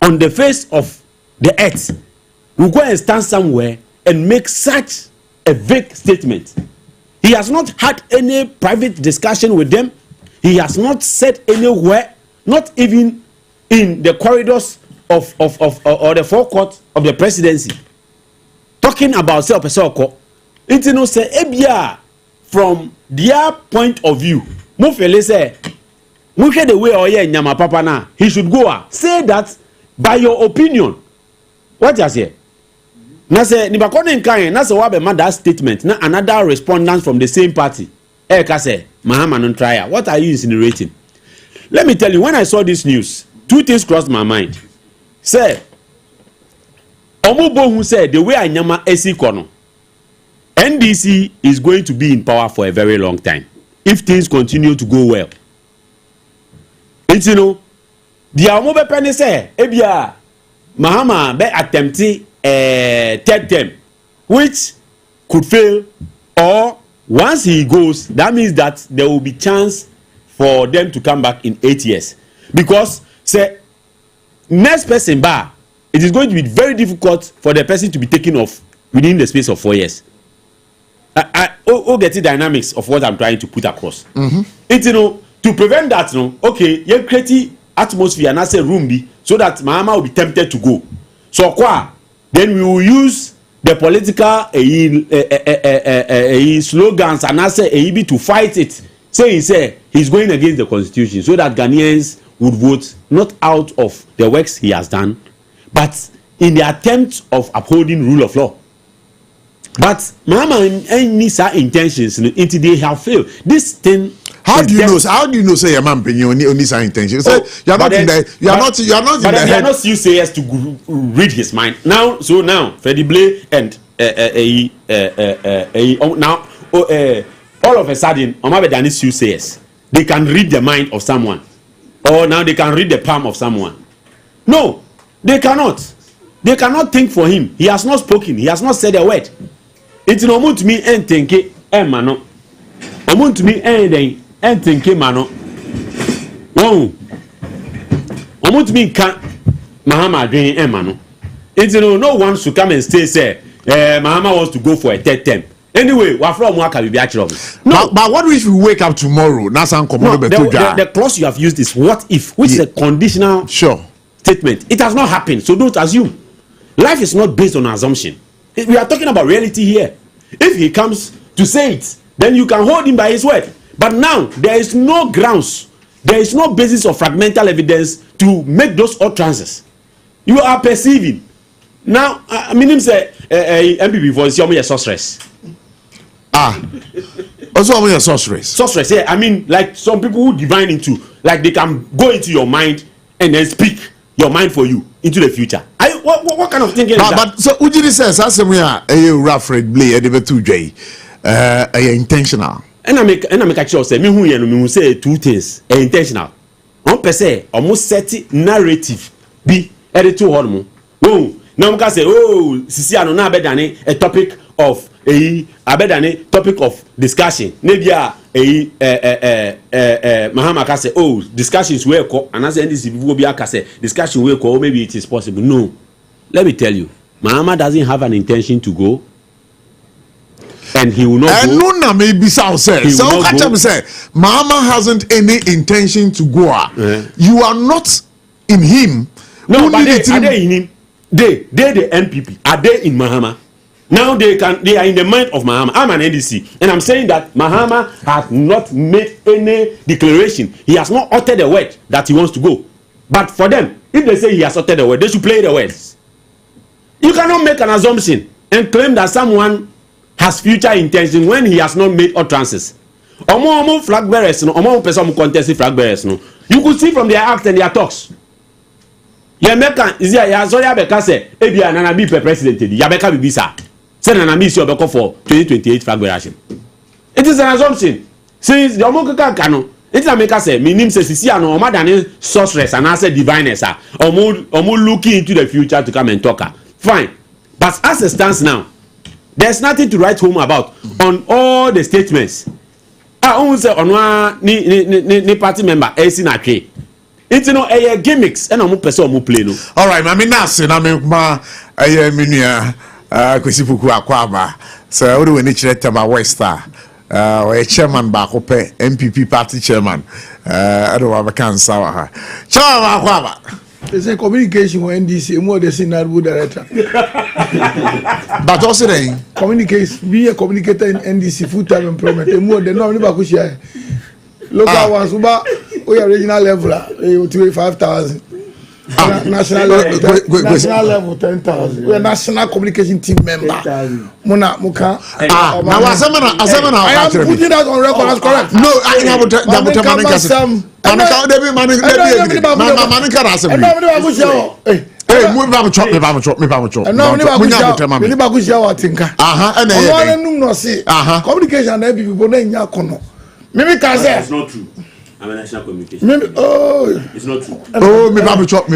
on the face of the earth will go and stand somewhere and make such a vague statement. He has not had any private discussion with them. He has not said anywhere, not even in the corridors of or the forecourt of the presidency, talking about self Pesoko. It's no say ebia from their point of view. Mo fele say, mo the way oye nyama papa na he should go. Say that by your opinion. What you say? Na say ni bakone nkan na say wa be that statement na another respondent from the same party. Ka say Mahama non trial. What are you insinuating? Let me tell you, when I saw this news, two things crossed my mind. Say Omobo who said the way Anyama Esi Kono, NDC is going to be in power for a very long time if things continue to go well. It's you know, the Omobe Penny say, Ebia Mahama be attempting a third term, which could fail, or once he goes, that means that there will be chance for them to come back in 8 years. Because say next person bar, it is going to be very difficult for the person to be taken off within the space of 4 years. I get the dynamics of what I'm trying to put across. It's you know, to prevent that, you know, okay, you create atmosphere and I say room be so that Mahama will be tempted to go. So then we will use the political slogans and I say to fight it. Say he's going against the constitution so that Ghanaians would vote not out of the works he has done, but in the attempt of upholding rule of law. But Mama any such intentions until they have failed. This thing. How do you know? How do you know? Say your man only such intentions. Say you are not in the. You are not. You are not in the head. They are not used to read his mind now. So now Freddie Blay and now all of a sudden Omabedani soothsayers, they can read the mind of someone, or now they can read the palm of someone. No, they cannot. They cannot think for him. He has not spoken. He has not said a word. It's no more to me and think mano. Omun to me and think mano. Oh, omun to me can't Mahama doing mano. It's no one should come and say Mahama wants to go for a third term. Anyway, we're from Waka be actually. No, but what if we wake up tomorrow? The clause you have used is what if, which is a conditional statement. It has not happened, so don't assume. Life is not based on assumption. We are talking about reality here. If he comes to say it, then you can hold him by his word. But now there is no grounds, there is no basis of fragmental evidence to make those utterances. You are perceiving. Now, I mean, him say MPP for your sorceress. Also a sorceress. Sorceress, yeah. I mean, like some people who divine into, like they can go into your mind and then speak your mind for you into the future. What kind of thinking is that? But so Ujiri says, as we are a Fred Blay, a debate 2J, intentional. And I make a choice. Me who say two things. Intentional. On per se, almost set narrative. Be edited to hormone. Oh, now we can say, oh, Sisi ano na bedane a topic of topic of discussion. Maybe Mahama can say, oh, discussions will go, and as NDC will be a say discussion will go, maybe it is possible. No, let me tell you, Mahama doesn't have an intention to go, and he will not go. And no, maybe so say. So catch him say, Mahama hasn't any intention to go. You are not in him. No, but are they in him? They the NPP. Are they in Mahama? Now they are in the mind of Mahama. I'm an NDC, and I'm saying that Mahama has not made any declaration. He has not uttered a word that he wants to go. But for them, if they say he has uttered a word, they should play the words. You cannot make an assumption and claim that someone has future intention when he has not made utterances. Omo flag bearers, no, omo person contest flag bearers, no. You could see from their acts and their talks. Yameka is ya sorry Abeka say, Ebia Nana be president. Yabeka be bisa. Say Nana be si Obeko for 2028 flag bearation. It is an assumption. Since the Omo Kano, it's America say, me name says Sisi ano Oma than sorceress and I say diviners are Omo looking into the future to come and talk. Fine. But as it stands now, there's nothing to write home about on all the statements. on say ono ni party member esi na twe it no gimmicks and omo pese omo play no. All right, I mean na me ma menua Kwesi Poku akwaba so we ni kire tema Wester we chairman ba ko pe MPP party chairman ado wa vacancy wa ha chairman akwaba. There's a communication with NDC, more the senior director. But also then Communication, be a communicator in NDC full-time employment. More than normally bakushia. Local ones, we are regional level, 5,000. National level 10,000. We are national communication team member. Muna muka. Now Azamana I am putting that on record as correct. No, I have to Hey, me ba chop. And now we communication and people na kono. Maybe It's not true. I'm a national communication. It's not true. Oh, me ba chop.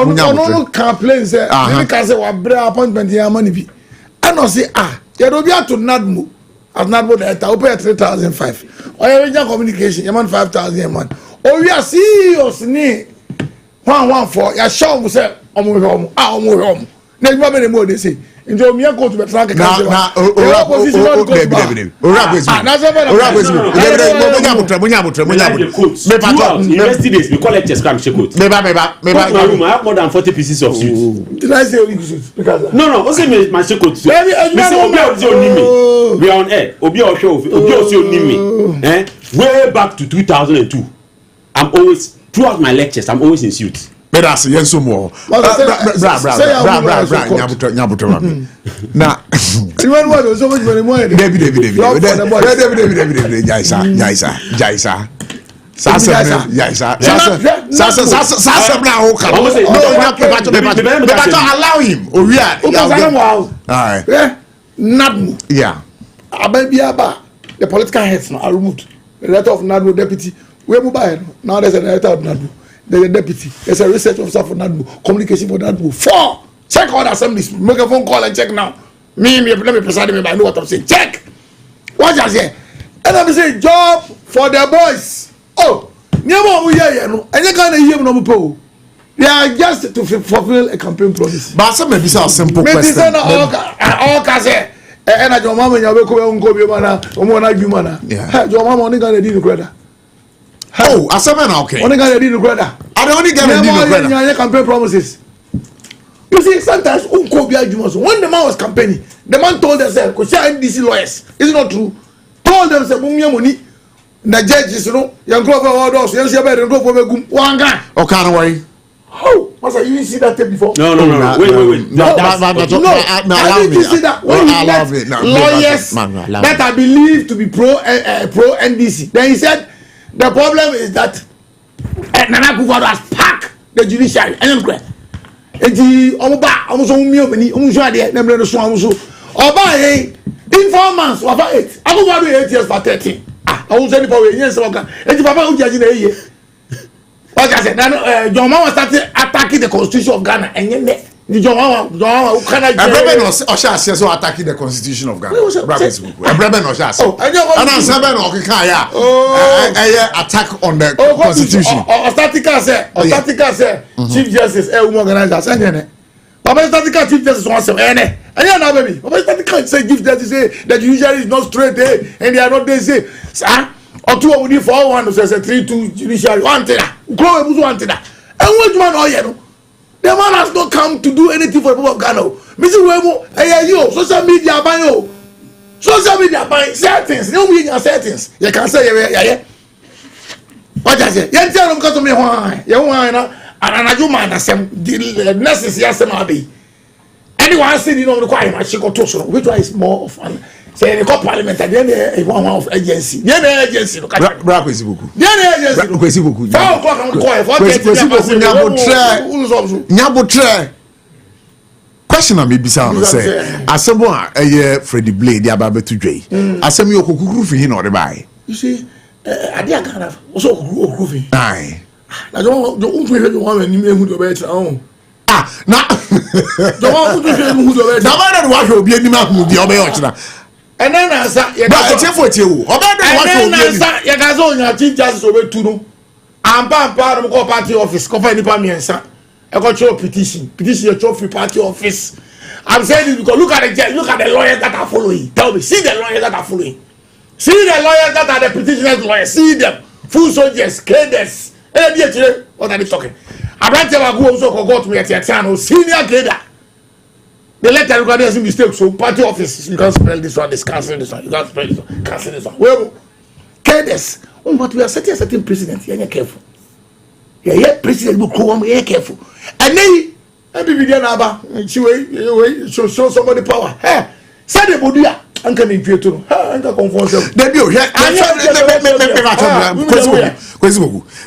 No complain say maybe can say wa bra appointment ya money bi. And no say you do be to Nadmo. At Nadmo the I pay 3,500. Or regional communication, you man 5,000 a month. Oh, we are serious ni. 114 ya show me say omo home. Na you be more they say. Njo mi go to the track can say. Na investigates we collect a scam check out. I have more than 40 pieces of suit. Did I say we because No, say me my check out. We are on air. Obi o show me. Way back to 2002. I'm always throughout my lectures I'm always in suit. But that's yes some more. Bra. Na. Even what so much money. David. Jaisa. Sasa allow him. Oh yeah. Nadmo. Yeah. Ababiaba. The political heads now are removed. The letter of Nadmo deputy. We mobile. Now there's a letter of Nadmo. There's a deputy. There's a research officer for Nadmo. Communication for Nadmo. 4. Check all the assemblies. Make a phone call and check now. Let me preside me. I know what I'm saying. Check. What I say? And I'm saying job for the boys. Oh, never we hear no. And you can't hear no po. They are just to fulfill a campaign promise. But some maybe a simple question. All say. And I don't mama you go on go be mana. Omo na bi mana. Yeah. Your mama only gonna do credit. Oh, Asamana okay. Only gonna do credit. I don't only gonna do credit. Campaign promises. You see, sometimes when the man was campaigning, the man told themselves, because NDC lawyers, it's not true. Told themselves, money. The judges, you know, young girl all those, young shepherd, and go for a gum, one guy. Oh, can't worry. Oh, Master, you didn't see that tape before? No. Wait. No, I didn't see that. When he met lawyers that I believe to be pro NDC, then he said, the problem is that Nana Akufo-Addo has packed the judiciary. Eti omuba omuso mi omani omuso ade na mre no so omuso oba hey informants wa fa 8 Akufo-Addo 8 years for 13 omuso ni for we yen se oga eti papa ujaji na eye oga say na John Mahama started attacking the constitution of Ghana enye ne the John Mahama ukana je Ebrebe no Osha so attacking the constitution of Ghana Ebrebe no Osha and Ansebe no okika ya attack on the constitution Ostatika say chief justice woman organizer say Papa Statica chief justice wants to and na baby Papa Statica say chief justice say that judiciary is not straight and they are not they say sir or two of the 4-1 say 3-2 judiciary one thing grow e muso one thing and what man oh no the man has not come to do anything for the people of Ghana Mr. Wemo you social media ban settings no we settings you can say yeah what I say you tell them because me why you na anaju man asem the necessary asem abi anyone say you know require my shiko to so which one is more of an say the parliament at the end one of agency no bra Kwesi Poku Kwesi Poku 4 o'clock on call for nyabotre question am be say asem a Freddie Blade ya ba betu dwei asem yo kokukuru fi hin na ode bai you see adia Ghana also kokukuru fi ai na don't play the one ni me hu do better na don't hu do better na ba na wa hwe obi anim ahu bi obe yo kira and then answer you guys on your chief justice over to know. I'm part of the party office, cover any pamiansa. I got your petition your trophy party office. I'm saying this because look at the lawyers that are following. Tell me, see the lawyers that are following. See the lawyers that are the petitioners' lawyers. See them. Full soldiers, cadets. What are they talking? I write them who also got me at Yatiano, senior cadet. The letter regarding mistakes. So party office, you can't spell this one, cancel this one, you can't spell this one, cancel this one. Well, cadets. Oh, but we are setting a certain precedent. You're careful. Yeah, president will come. You're careful. And then, be there now. Show somebody power. Hey, say the body. I'm coming to you. I'm going to confess. Debut.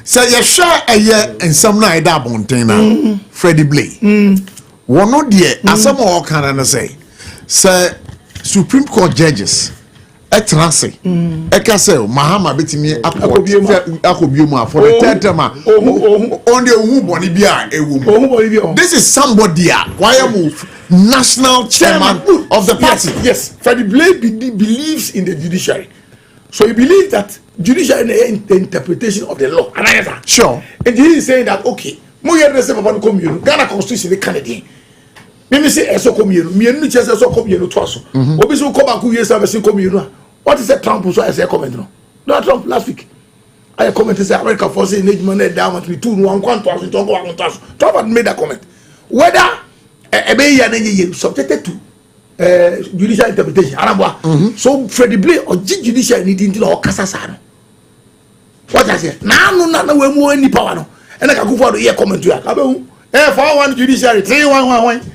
Say you share a year and some night that mountain. Freddie Blay. One no dear. As some more can say. Say Supreme Court judges. Etrasi. Ekase Mahama betimi akobioma for the third time. Only who boni bia ewu. This is somebody why move national chairman of the party. Yes. Freddie Blay believes in the judiciary. So he believes that judiciary is the interpretation of the law. Sure. And he is saying that okay, Ghana Constitution is Canadian. Mimi say eso komienu mienu chese eso komienu twaso obi so ko ba ku yesa be sin komienu. What is a Trump so I say comment no Trump last week I comment say America for say engagement na down to 2 1 kwanto to go kwanto. Trump had made that comment whether ebe ya na ye subjected to judicial interpretation arabwa. So Freddie Blay or judicial need into o kasa sa no. What I say na we mu any power no e na ka ku for do comment to ya ka be hu 4-1 judiciary 3-1-1.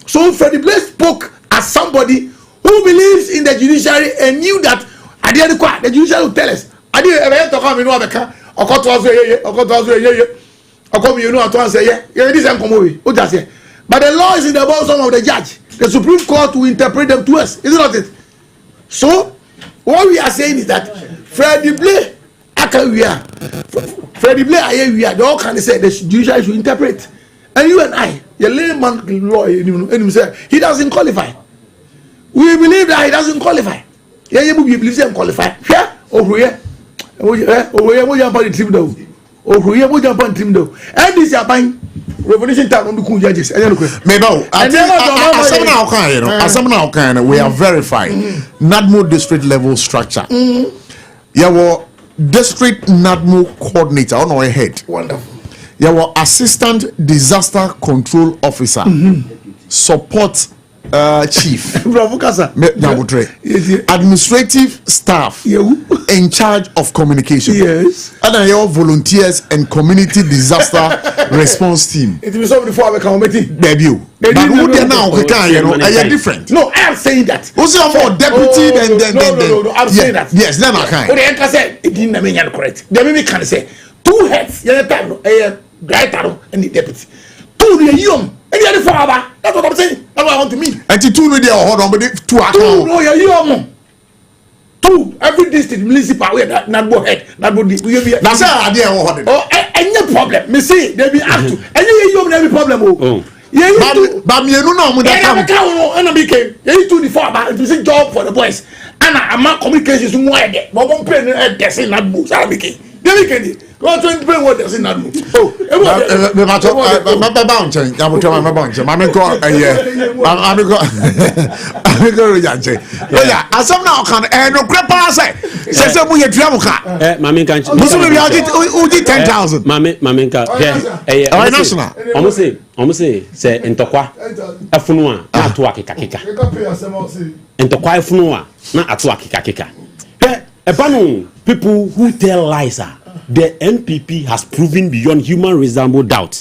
So Freddie Blay spoke as somebody who believes in the judiciary and knew that at the end of the judiciary will tell us. I didn't ever talk about me no America. But the law is in the bosom of the judge. The Supreme Court will interpret them to us. Is it not it? So what we are saying is that Freddie Blay, we are. They all can say the judiciary should interpret. And you and I, your layman lawyer, and himself, he doesn't qualify. We believe that he doesn't qualify. Yeah, you believe he doesn't qualify. Yeah, over here, we jump on the team though. Over here, we jump on the team though. And this is a buying revolution time on the cool judges. Maybe we are verified. NADMO district level structure. Yeah, well, district NADMO coordinator on our head. Wonderful. There were assistant disaster control officer, support chief, administrative staff in charge of communication. Yes. And then your volunteers and community disaster response team. It will solve before I come meeting. Debut. But who they now are different. No, I am saying that. Who's your more deputy than No, I'm saying that. Yes, then I can. What the anchor said, it didn't mean correct. The baby can say 2 heads, director and the deputy. 2 young and the other father. That's what I'm saying. That's what I want to mean. And 2 no there hold on, but 2 are 2 no young. 2 every district municipal we that not go head, not go deep. That's how I dare hold it. Oh, any problem. Me see, they be asked to. And you young every problem. Oh. Yeah, but me no know that come. And I became. You do the father. It's a job for the boys. And I'm not communications more there. But one pen and that's in that book. I became. They became. Go to the what does in that move. Oh, people who tell lies the NPP has proven beyond human reasonable doubt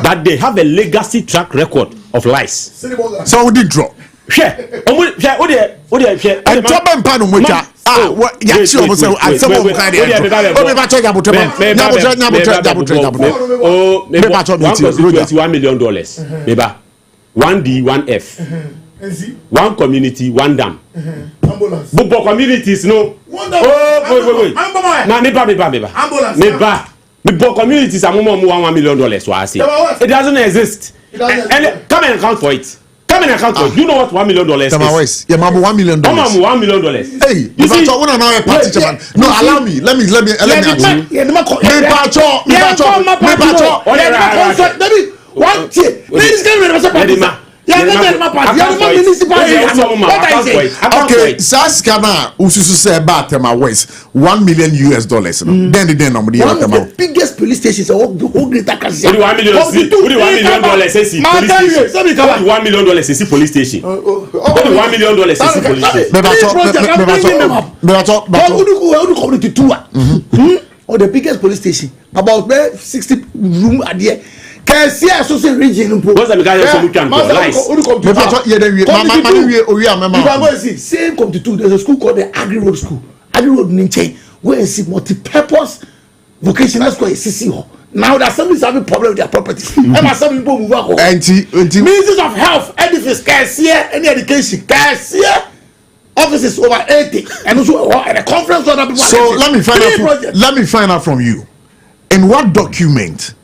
that they have a legacy track record of lies. So we did draw. $1 million. 1D, 1F. 1 community, 1 dam. But communities, no. Wait. Now, me communities are more $1 million. So I say it doesn't exist. And come and account for it. Come How many accounts? Do you know what $1 million is? Tema West. Yeah, mama $1 million. $1 million. Hey, you see, when I'm a party chairman. No, allow me. Let me ask you. Okay, Saskana ususu say about Tema West $1 million. Then the biggest police stations the whole greater country. $1 million is $1 million is police station. $1 million is police station. Or the biggest police station about 60 room at the Kessia Associate Region. What's the same come to two. There's a school called the Agri Road School. Agri Road Ninche, where you see multi-purpose vocational school CC. Now that some is having problem with their property. And some people move out. Ministers of Health, edifice, Kessia, any education, Kessia. Offices over 80 and also at a conference on people. So let me find out from you. In what document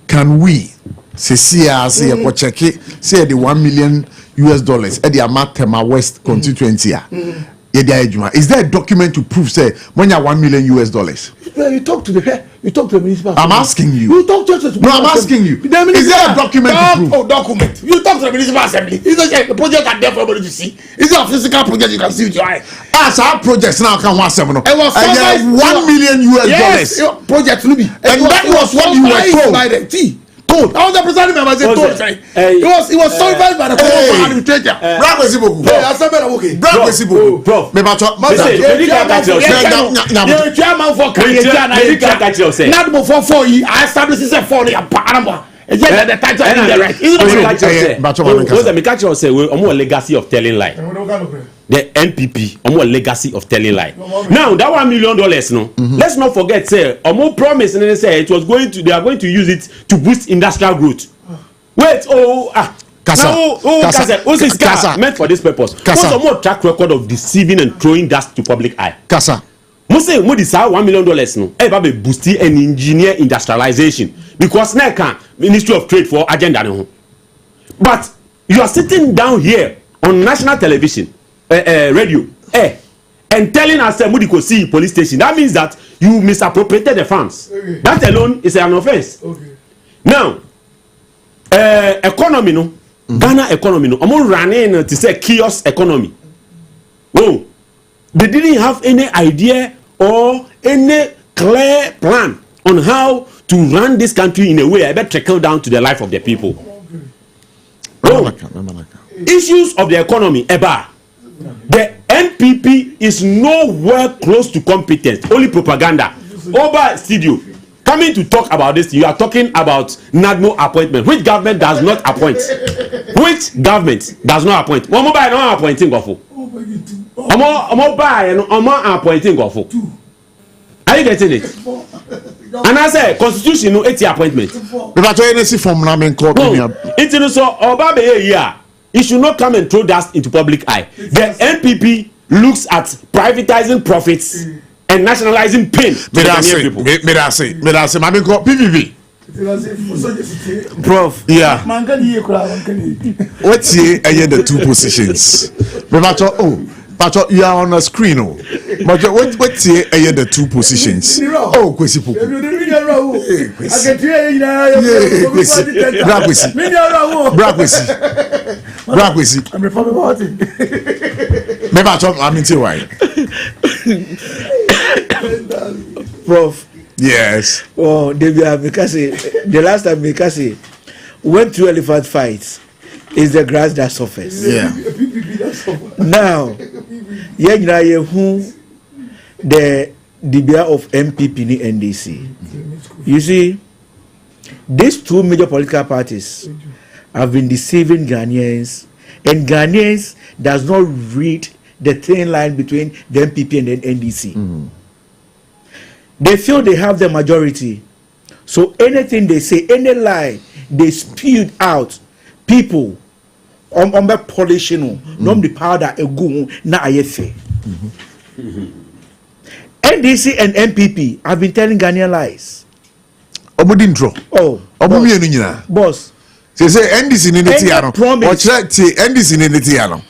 can we say check it, say the $1 million at the amount Tema West constituency? Is there a document to prove say when you are $1 million? You talk to the municipal. I'm asking you. You talk to the No, I'm asking you. Is there a document to prove? Oh, document. You talk to the municipal assembly. Is the project are there for everybody to see? Is it a physical project you can see with your eye? As our projects now can one seven. It was $1 million. Yes, project Ruby. And that was what you were told. By the T. Told. I was the president member. Told. It was certified by the administrator. Prof. Not before 4 years. I established this for the Panama. The title legacy of telling lie. The NPP, legacy of telling lie. Now that $1 million, no. Let's not forget, say, promise and they say they are going to use it to boost industrial growth. Wait, Kasa meant for this purpose. What's more track record of deceiving and throwing dust to public eye? Kasa. Most say $1 million no. Ever boosting and engineer industrialization because now Ministry of Trade for agenda no. But you are sitting down here on national television, radio, and telling us that Mudi see police station. That means that you misappropriated the funds. Okay. That alone is an offense. Okay. Now, economy no, Ghana economy no. I'm running to say kiosk economy. Oh, they didn't have any idea or any clear plan on how to run this country in a way that trickle down to the life of the people. Oh, issues of the economy, the NPP is nowhere close to competence. Only propaganda. Over studio coming to talk about this, you are talking about NADMO appointment. Which government does not appoint? Which government does not appoint? One mobile no appointing Gofo. Mobile appointing Gofo. Are you getting it? And I say constitution no 80 appointment. It's so Obabe here. It should not come and throw dust into public eye. The NPP looks at privatizing profits and nationalizing pain to the people. PVV. Prof. Yeah. What's here? The two positions. But you are on a screen. But what's here? The two positions. Oh, Kwesi Puku. Brakwesi. I'm reforming about it. Maybe I mean, why? Prof. Yes. Oh, the last time Mikasi went to elephant fights is the grass that suffers. Yeah. Now, who the DBA of MPP and NDC. You see, these two major political parties have been deceiving Ghanaians, and Ghanaians does not read the thin line between the MPP and the NDC. Mm-hmm. They feel they have the majority, so anything they say, any lie they spewed out, people on the polishing, not the powder a go na ayefe. NDC and MPP have been telling Ghanaian lies. Obudintro. Oh, Obumienu nyina. Boss. say NDC ni neti ano o chere ti NDC ni neti ano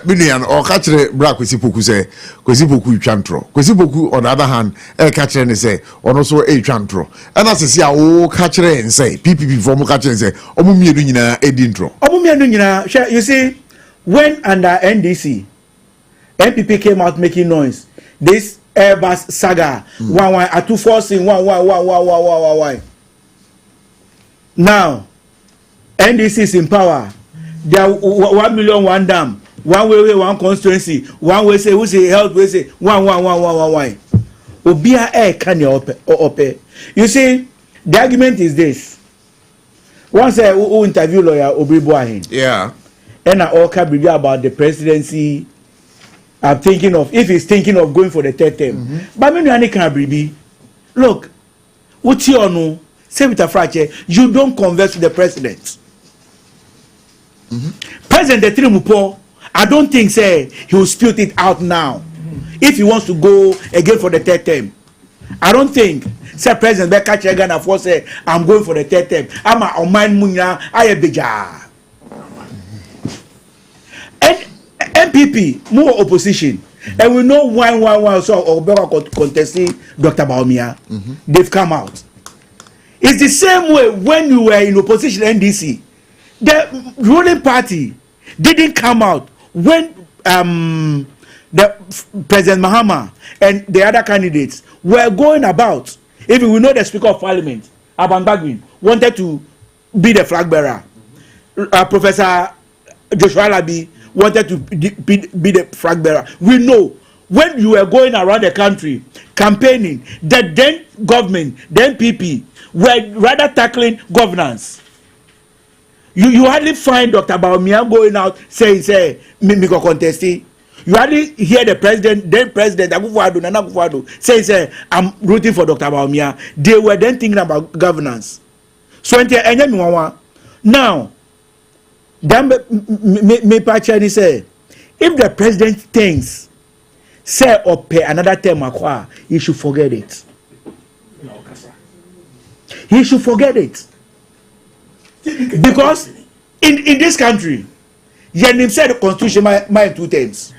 binian o ka chere bra Kwesi Poku say Kwesi Poku twantro Kwesi Poku on the other hand ka chere ne say ono so twantro and as say o ka chere en say PPP form ka chere say omo mienu nyina edintro omo mienu nyina you see when under NDC NPP came out making noise this Airbus saga one at 240 one now NDC is in power. There are 1 million one dam, one way one constituency, one way say we say health we say one. Obia air can you ope. You see, the argument is this. Once I interview lawyer Obriboahin. Yeah. And I all can be about the presidency. I'm thinking of if he's thinking of going for the third term. But me no can be. Look, what you know, say with a fracture, you don't converse with the president. President Trimupo, I don't think say he will spit it out now. If he wants to go again for the third term, I don't think say President Beka Chegana for say I'm going for the third term. I'm a Oman Munya Ayabija. And MPP more opposition, and we know one so Obama contesting Dr. Baumia. They've come out. It's the same way when you were in opposition NDC. The ruling party didn't come out when the President Mahama and the other candidates were going about. Even we know the Speaker of Parliament, Aban Bagwin, wanted to be the flag bearer. Professor Joshua Labi wanted to be the flag bearer. We know when you were going around the country campaigning, the then government, the NPP, were rather tackling governance. You hardly find Dr. Baumia going out saying, me go contesting. You hardly hear the president, then President Nana Akufo-Addo saying, I'm rooting for Dr. Baumia. They were then thinking about governance. So now, then me patchani say, if the president thinks, say or pay another term, he should forget it. He should forget it. Because in this country, Yenim said the constitution mind 2 terms.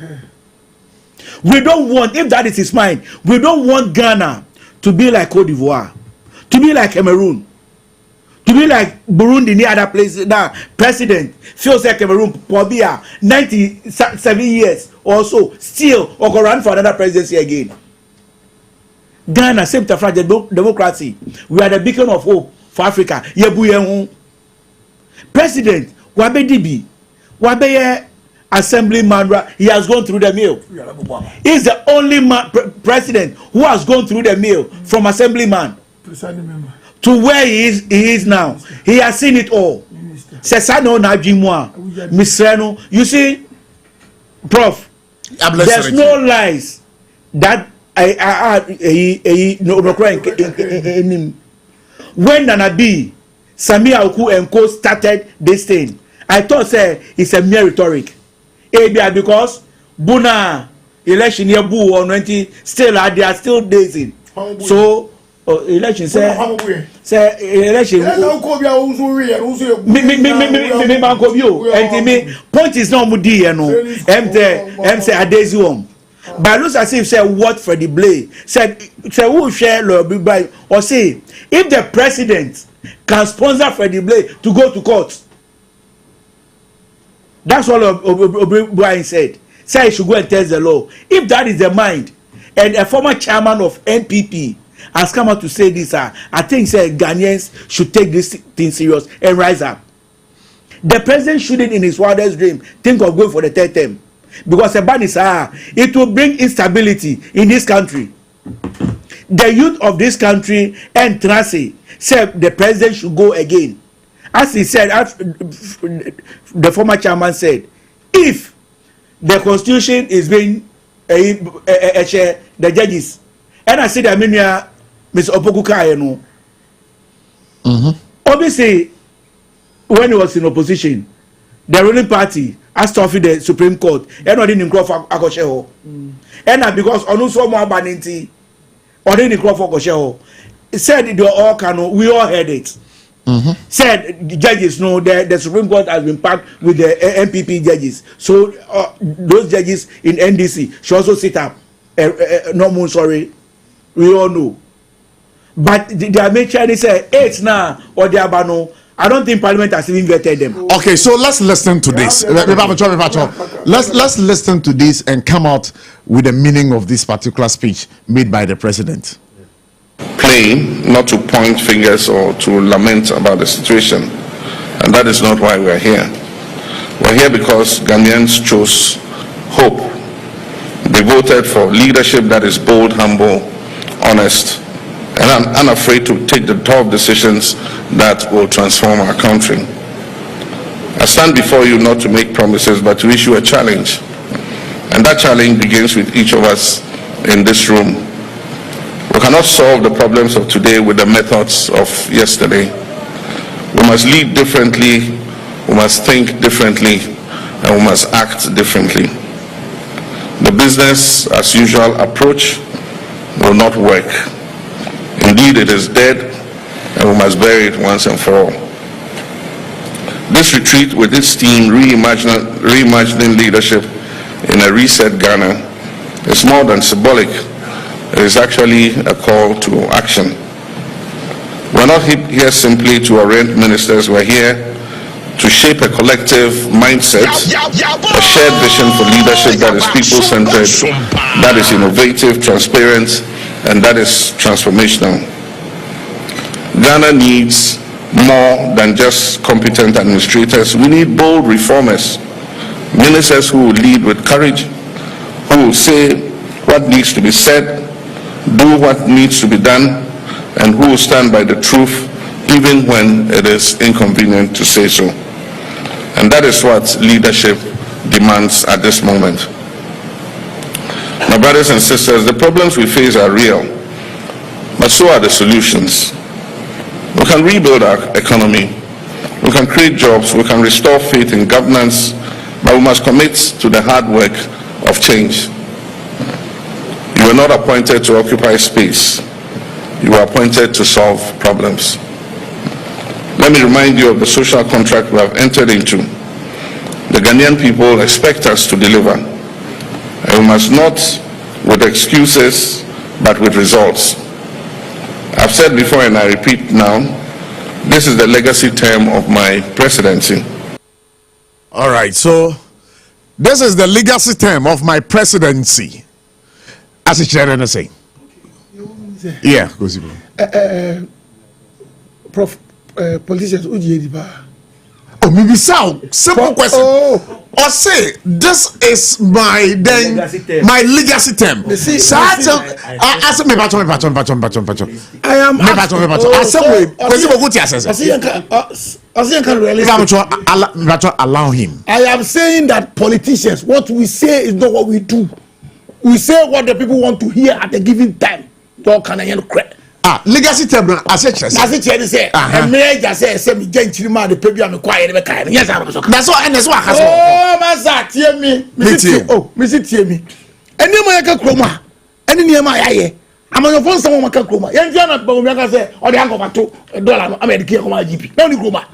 We don't want, if that is his mind, we don't want Ghana to be like Cote d'Ivoire, to be like Cameroon, to be like Burundi, any other place. Now, president feels like Cameroon, Pobia, 97 years or so, still, or go run for another presidency again. Ghana, same to democracy. We are the beacon of hope for Africa. President Wabedibi, Wabeye assemblyman, he has gone through the mill. He's the only president who has gone through the mill from assemblyman to where he is now. He has seen it all. Sesano Najimwa, Misreno. You see, Prof, there's no lies that when Nanabi, Samia Oku and Co started this thing, I thought it's a mere rhetoric. Because Buna election year boo or 20 still they are still daising. So election say election me point is not mudi say adesium. But looks as if say what for the blade said who share lobby by or say if the president can sponsor Freddie Blade to go to court. That's what O'Brien said. Say he should go and test the law. If that is the mind, and a former chairman of NPP has come out to say this, I think Ghanaians should take this thing serious and rise up. The president shouldn't in his wildest dream think of going for the third term. Because it will bring instability in this country. The youth of this country and Tracy said the president should go again. As he said, as the former chairman said, if the constitution is being the judges, and I said, I mean, Mr. Opokuka, obviously, when he was in opposition, the ruling party asked to offer the Supreme Court, and I didn't call for Akosheho. And because Onuso Mwabaninti, or didn't call for Akosheho, said they all can, we all heard it. Said the judges know the Supreme Court has been packed with the MPP judges. So those judges in NDC should also sit up. No more sorry, we all know. But they are making sure they say 8 now or they are bano. I don't think Parliament has even vetted them. Okay, so let's listen to this. Let's listen to this and come out with the meaning of this particular speech made by the president. Plain, not to point fingers or to lament about the situation, and that is not why we are here. We're here because Ghanaians chose hope. They voted for leadership that is bold, humble, honest, and unafraid to take the tough decisions that will transform our country. I stand before you not to make promises, but to issue a challenge. And that challenge begins with each of us in this room. We cannot solve the problems of today with the methods of yesterday. We must lead differently, we must think differently, and we must act differently. The business as usual approach will not work. Indeed, it is dead, and we must bury it once and for all. This retreat with its team reimagining leadership in a reset Ghana is more than symbolic. It is actually a call to action. We're not here simply to orient ministers. We're here to shape a collective mindset, a shared vision for leadership that is people-centered, that is innovative, transparent, and that is transformational. Ghana needs more than just competent administrators. We need bold reformers, ministers who will lead with courage, who will say what needs to be said, do what needs to be done, and who will stand by the truth even when it is inconvenient to say so. And that is what leadership demands at this moment. My brothers and sisters, the problems we face are real, but so are the solutions. We can rebuild our economy, we can create jobs, we can restore faith in governance, but we must commit to the hard work of change. You were not appointed to occupy space, you were appointed to solve problems. Let me remind you of the social contract we have entered into. The Ghanaian people expect us to deliver, and we must not with excuses, but with results. I've said before and I repeat now, this is the legacy term of my presidency. All right, so this is the legacy term of my presidency. As a chairman say. Yeah, go see. Prof, politicians, oh, maybe so. Simple question. Or say this is my legacy term. I allow him. I am saying that politicians, what we say is not what we do. We say what the people want to hear at a given time. Legacy term as a chess. As a chess say, and me just say me gentle man the pebble am quiet me kind. Yes, that's what and that's what has. Oh, masa tie me. Me see me. Eni mo yaka kroma. Eni niema yaye. Amanyo fon samo maka kroma. Yen dia na ba mo yaka say o de anko mato dollar no America ko ma GP. Na oni kroma.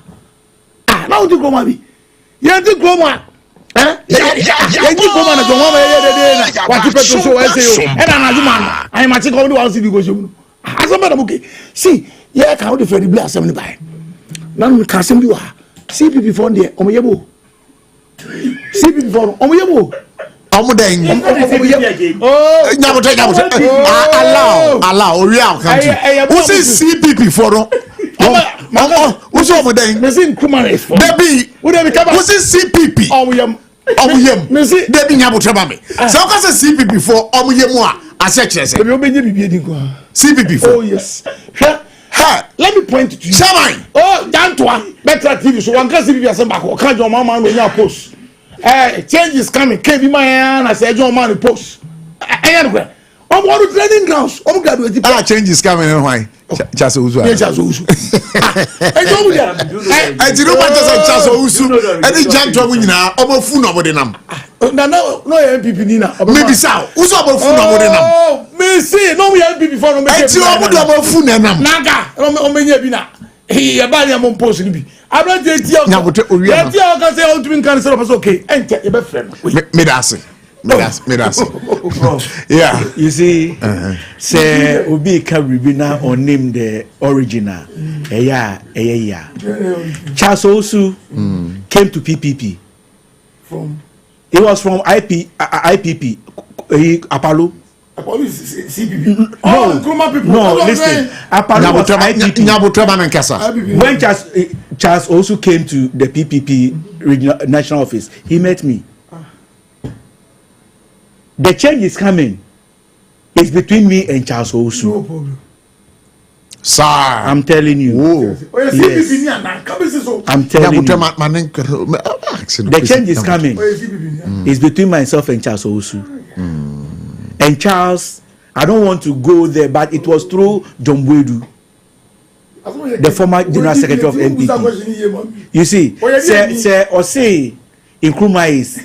Na oni kroma bi. Yen di kroma. Yen di kroma na jonwa ma ye na. Wa ti peto so wa say o. E na na juma. Ai ma ti ko ni wa si bi go so. Okay. See, yeah, can the friendly assembly by. Now we can assembly wa. CPP for there. Omoyebo. CPP for Omoyebo. Omodeng. Allow. We are country. Who says CPP for no? Who's Omodeng? Mesin Kumare for. Debbie. Who says CPP? Omuyem. Debbie Nyabu Trebame. So how can CPP for Omuyemwa? CPP for. Oh yes. Let me point to you. Shaman. Oh, Dantua. Better TV. So one can CPP as back. Can't your mama no your post. Change is coming. Can't be my hand. I said your man post. Anyway, I'm going to training grounds. I'm graduating. Change is coming. Why? Chaso Usu. Chaso Usu. I don't know. I didn't want to say Chaso Usu. And the jump to win now. I'm a fool over the name. No MPP Nina. Maybe so. Who's about food over the name? Oh, me see. No, we MPP for me. I see about food and Naga. Omenya bina. He about him post be. I don't think you can say all to me can say okay. Enter your friend. Me that's yeah. You see, say Obi Karibina or name the original. Yeah. Charles Osu came to PPP. He was from IPP. Apollo. Apollo is CPP. No, listen. Apollo was IPP. When Charles Osu came to the PPP regional national office, he met me. The change is coming. It's between me and Charles Osu. No problem. Sir, I'm telling you. Yes. I'm telling you. The change is coming. It's between myself and Charles Osu. And Charles, I don't want to go there, but it was through John Bwedu, the former general secretary of NPP. You see, say Nkrumah is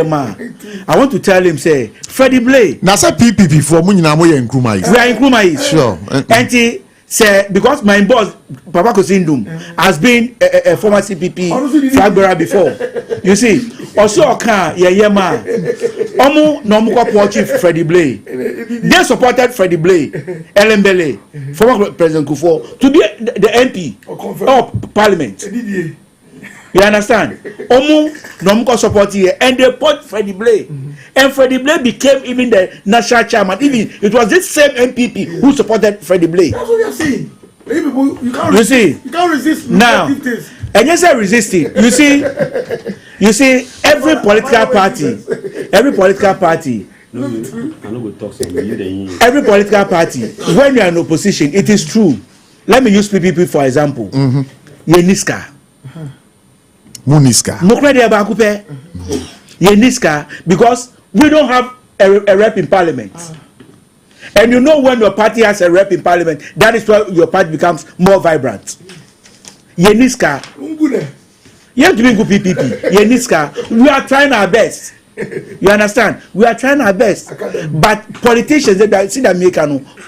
ma. I want to tell him, say, Freddie Blay. Now, say PPP for Nkrumah is. We are Nkrumah is. Sure. And he say, because my boss, Papa Kosindum, has been a former CPP flag bearer before. You see, also ma. Omu no chief Freddie Blay. They supported Freddie Blay, Ellen Bele, former President Kufuor, to be the MP of Parliament. You understand? Omu no support here, and they put Freddie Blay. And Freddie Blay became even the national chairman. Even it was this same MPP who supported Freddie Blay. That's what we are saying. You can't resist now. And yes, I resisting. You see, every political party, every political party, when you are in opposition, it is true. Let me use PPP for example. Yeniska. Muniska. Yeniska, because we don't have a rep in parliament. And you know when your party has a rep in parliament, that is why your party becomes more vibrant. Yeniska. You have to be good PPP. Yeniska. We are trying our best. You understand? We are trying our best. But politicians, see that make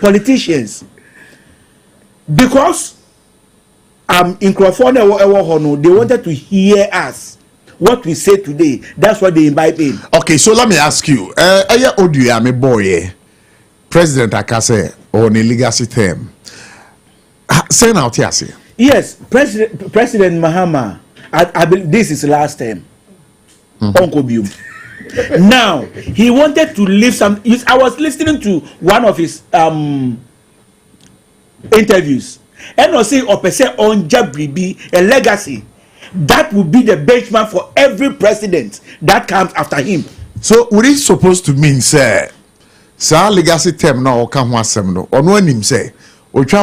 politicians, because in California, they wanted to hear us. What we say today, that's what they invite in. Okay, so let me ask you. Me boy, President Akase on a legacy term. Say now, Tiasi. Yes, President Mahama. I believe this is the last term. Uncle Bium. Now he wanted to leave some. I was listening to one of his interviews, and was saying, "Opese on Jabribi, a legacy that will be the benchmark for every president that comes after him." So, what is supposed to mean, sir? Sir, legacy term now come one sem no. Or no him say, yes,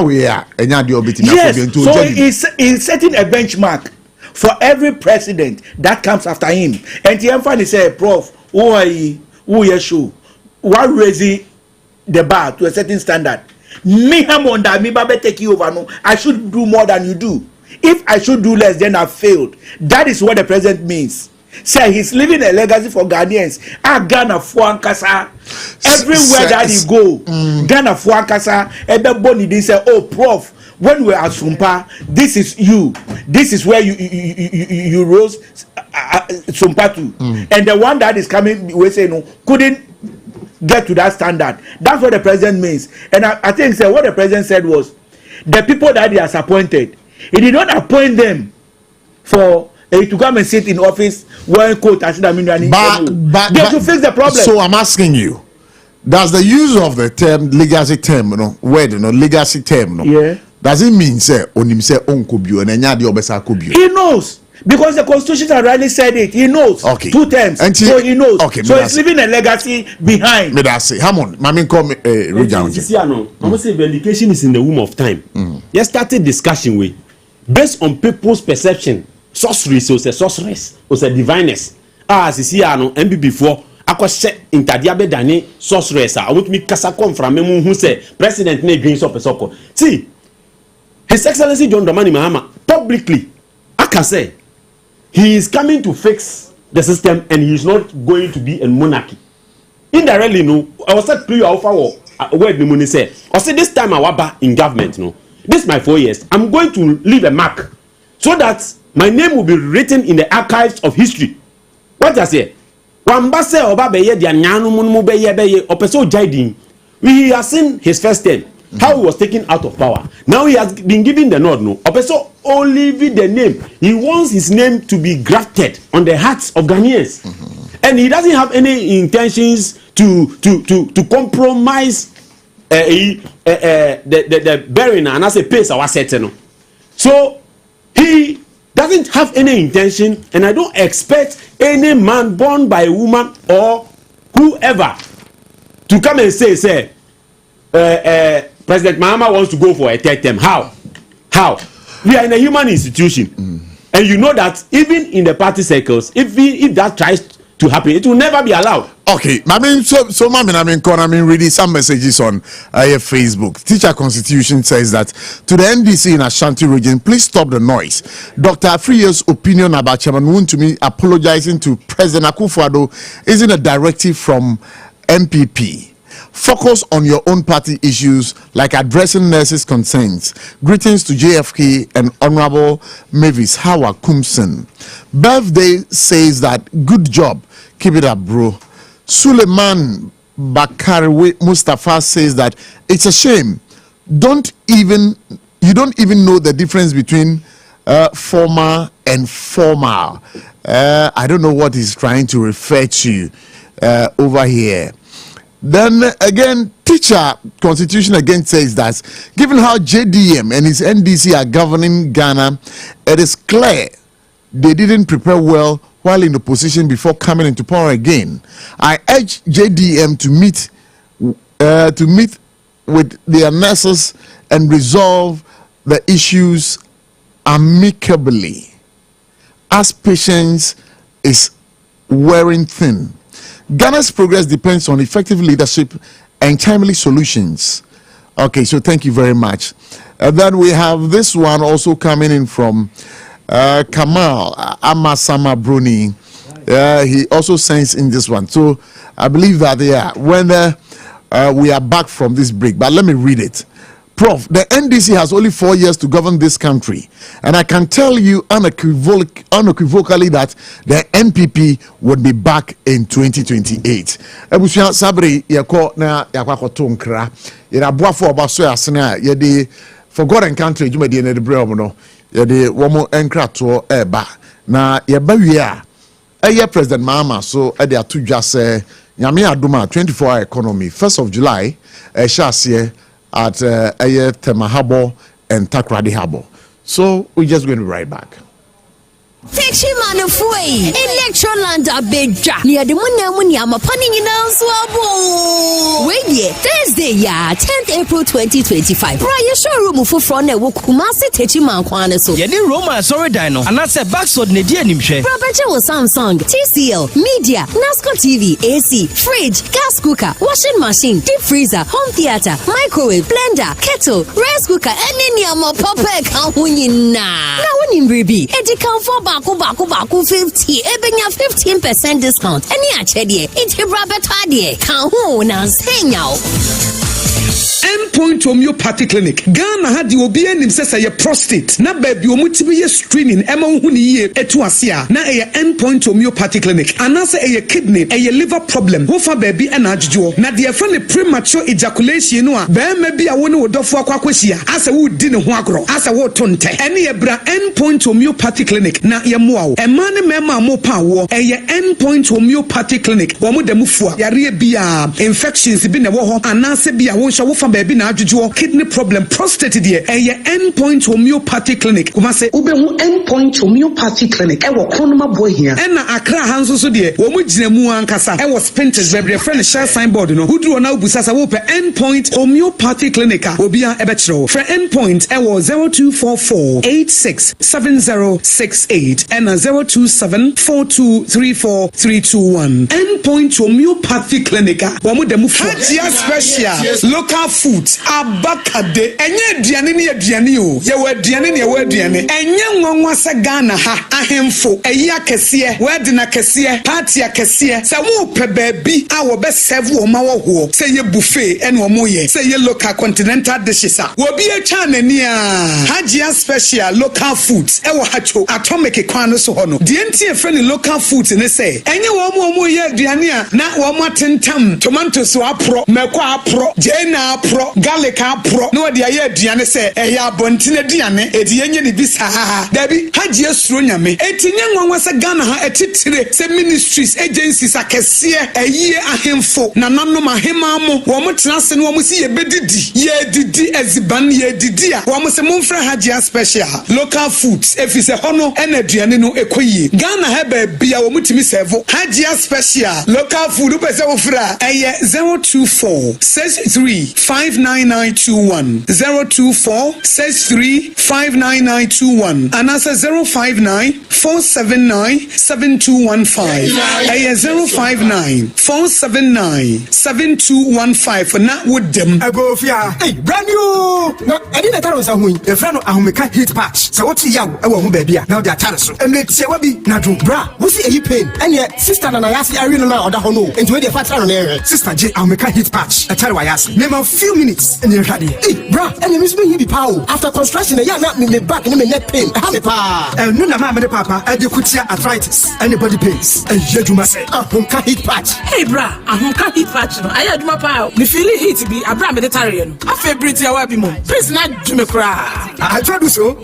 so he's setting a benchmark for every president that comes after him. And the emphasis say, Prof, who you show? Why raising the bar to a certain standard? Me hamonda, me babe take you over. No, I should do more than you do. If I should do less, then I've failed. That is what the president means. Say he's leaving a legacy for Ghanaians. Ghana Fuankasa. Everywhere that he go, Ghana Fuankasa. Everybody they say, "Oh, Prof, when we were at SOMPA, this is you. This is where you rose SOMPA to." And the one that is coming, we say no, couldn't get to that standard. That's what the president means. And I think what the president said was, the people that he has appointed, he did not appoint them for to come and sit in office wearing coat as but to fix the problem. So I'm asking you, does the use of the term legacy term, legacy term, yeah, does it mean say onim say onkobio and enya de obesa kobio? He knows, because the constitution has already said it. He knows. Okay. 2 terms. And so he knows. Okay. So he's leaving a legacy behind. Me that say, come on, Mami come I'm say vindication is in the womb of time. Let's start a discussion with, based on people's perception. Sorcery, so say sorceress, or say divineness. Sisiano, MB before, I could say in Tadiabe Dani, sorceress. I want me Kasa come from me who say President may green up a soko. See, His Excellency John Dramani Mahama, publicly, I can say, he is coming to fix the system and he is not going to be a monarchy. Indirectly, no, I was said, play alpha war, word the money say, I say this time I was in government, no. this my 4 years, I'm going to leave a mark so that my name will be written in the archives of history. What I say? Wambase oba beye dia nyanu munmu beye opeso jaidin. We have seen his first term, how he was taken out of power. Now he has been given the nod. No, opeso only with the name. He wants his name to be grafted on the hearts of Ghanaians, and he doesn't have any intentions to compromise the bearing and as a pace our setting. So he doesn't have any intention, and I don't expect any man born by a woman or whoever to come and say President Mahama wants to go for a third term. How? We are in a human institution, and you know that even in the party circles, if that tries to happen, it will never be allowed. Okay, I mean, reading some messages on Facebook. Teacher Constitution says that to the NDC in Ashanti region, please stop the noise. Dr. Afriya's opinion about Chairman Wontumi apologizing to President Akufo-Addo isn't a directive from MPP. Focus on your own party issues like addressing nurses' concerns. Greetings to JFK and Honorable Mavis Hawa Kumson. Birthday says that good job, keep it up, bro. Suleiman Bakari Mustafa says that it's a shame. You don't even know the difference between former and formal. I don't know what he's trying to refer to over here. Then again, Teacher Constitution again says that given how JDM and his NDC are governing Ghana, it is clear they didn't prepare well while in opposition before coming into power again. I urge JDM to meet with their nurses and resolve the issues amicably, as patience is wearing thin. Ghana's progress depends on effective leadership and timely solutions. Okay, so thank you very much. And then we have this one also coming in from Kamal Amasama Bruni. He also sends in this one. So I believe that when we are back from this break, but let me read it. Prof, the NDC has only 4 years to govern this country, and I can tell you unequivocally that the NPP would be back in 2028. Ebusia Sabri yako na yakwa tonkra ira boafo obaso asene a yede forgotten country juma de ne de brem no yede womo enkrato eba na yeba wie a eye President Mahama so e de atudwa se nyame adoma 24-hour economy 1st of July shase at Temahabo and Takrady Habo. So we're just going to be right back. Take him on a way. Electroland a big jack. Near the money I'm a punning in Swabo. Wait, Thursday, 10th April 2025. Prior showroom for front and Kumasi Techiman Kwanaso. Yedi Roma, sorry, Dino. And that's a backsword Nidia Nimshe. Property was Samsung, TCL, Media, NASCO TV, AC, fridge, gas cooker, washing machine, deep freezer, home theater, microwave, blender, kettle, rice cooker, and any more papa kahunina. Now, when in Bribi, Edicam for Baku 50, Ebenya 15% discount. Any achedie, it's a rabbit idea. Kahuna, say now. Endpoint Homeopathy Clinic. Ghana had the OBN himself a prostate. Na baby omutibi screening. Emma huni ye etuasia. Na a Endpoint Homeopathy Clinic. Anasa a kidney, a liver problem. Hofa baby and ajjo. Na the friendly premature ejaculation noa. Be maybe a one would offer kwakweshia. As a wood dinner huagro. As a wood tonte. Any ebra Endpoint Homeopathy Clinic. Na ya muau. A man mema mo power. A Endpoint Homeopathy Clinic. Wamu demufua. Yari bia infections been a woho. Anase bia wonsha wofa baby na ajuju kidney problem prostate die Endpoint Homeopathy Clinic kuma se ubehu Endpoint Homeopathy Clinic e wo kronoma boy here e na Accra hanso so die wo mu gina mu ankasa e wo Spintex baby friend share signboard no uduro na ubusasa wo pe Endpoint Homeopathy Clinic obia e be kiro for Endpoint e wo 0244867068 and 0274234321 Endpoint Homeopathy Clinic wo mu demu for special local foods abakade enye aduane ne aduane o ye wa aduane ne wa aduane enye nwanwa se Ghana ha ahemfo eyi akese word na kese party akese se wo pe baabi a wo be serve wo ma wo ho se ye buffet ene wo ye se ye local continental dishes a wo bi e twa nani a hajia special local foods e wo hacho atomic kwan no so ho no de entie fe ne local foods ne se enye wo ye aduane a na wo matentam tomatoes apro meko apro jena apro garlic apro no de aye aduane se eya abontine aduane edi yenye ne bisa dabi hajia suro nyame etinye nwanwa se Ghana ha etitire se ministries agencies akese eyi ahemfo na nanom ahema mo wo motena se no wo si ye bedidi ye didi eziban ye didi a wo se momfra hajia special local foods efise hono ena aduane no ekoyie Ghana ha ba bia wo mutimi serve hajia special local food pese wo fra eye 02463599921 02463599921 and answer 05947972115 eye 05947972115 for na with them agofia hey brand new no edi na taro sa hu e fra no ahomeka heat patch so what yaw e wo ho ba bia now they are tare so emletie wa bi na do bra wo si eyi pain ene sister na yasi ari no na oda ho no enti we dey fatra no na ere sister J ahomeka heat patch e tare wa yasi name a few minutes ene hwade hey bra ene miss me be power after construction ya na me back ne me neck pain ha me pa no na ma me de papa e de kutia arthritis anybody pains e yeduma say ahomeka heat patch hey bra ahomeka heat patch no aye aduma pa me feel heat bi abra me de tare no afebrity awa bi mo please na jume kra I try do so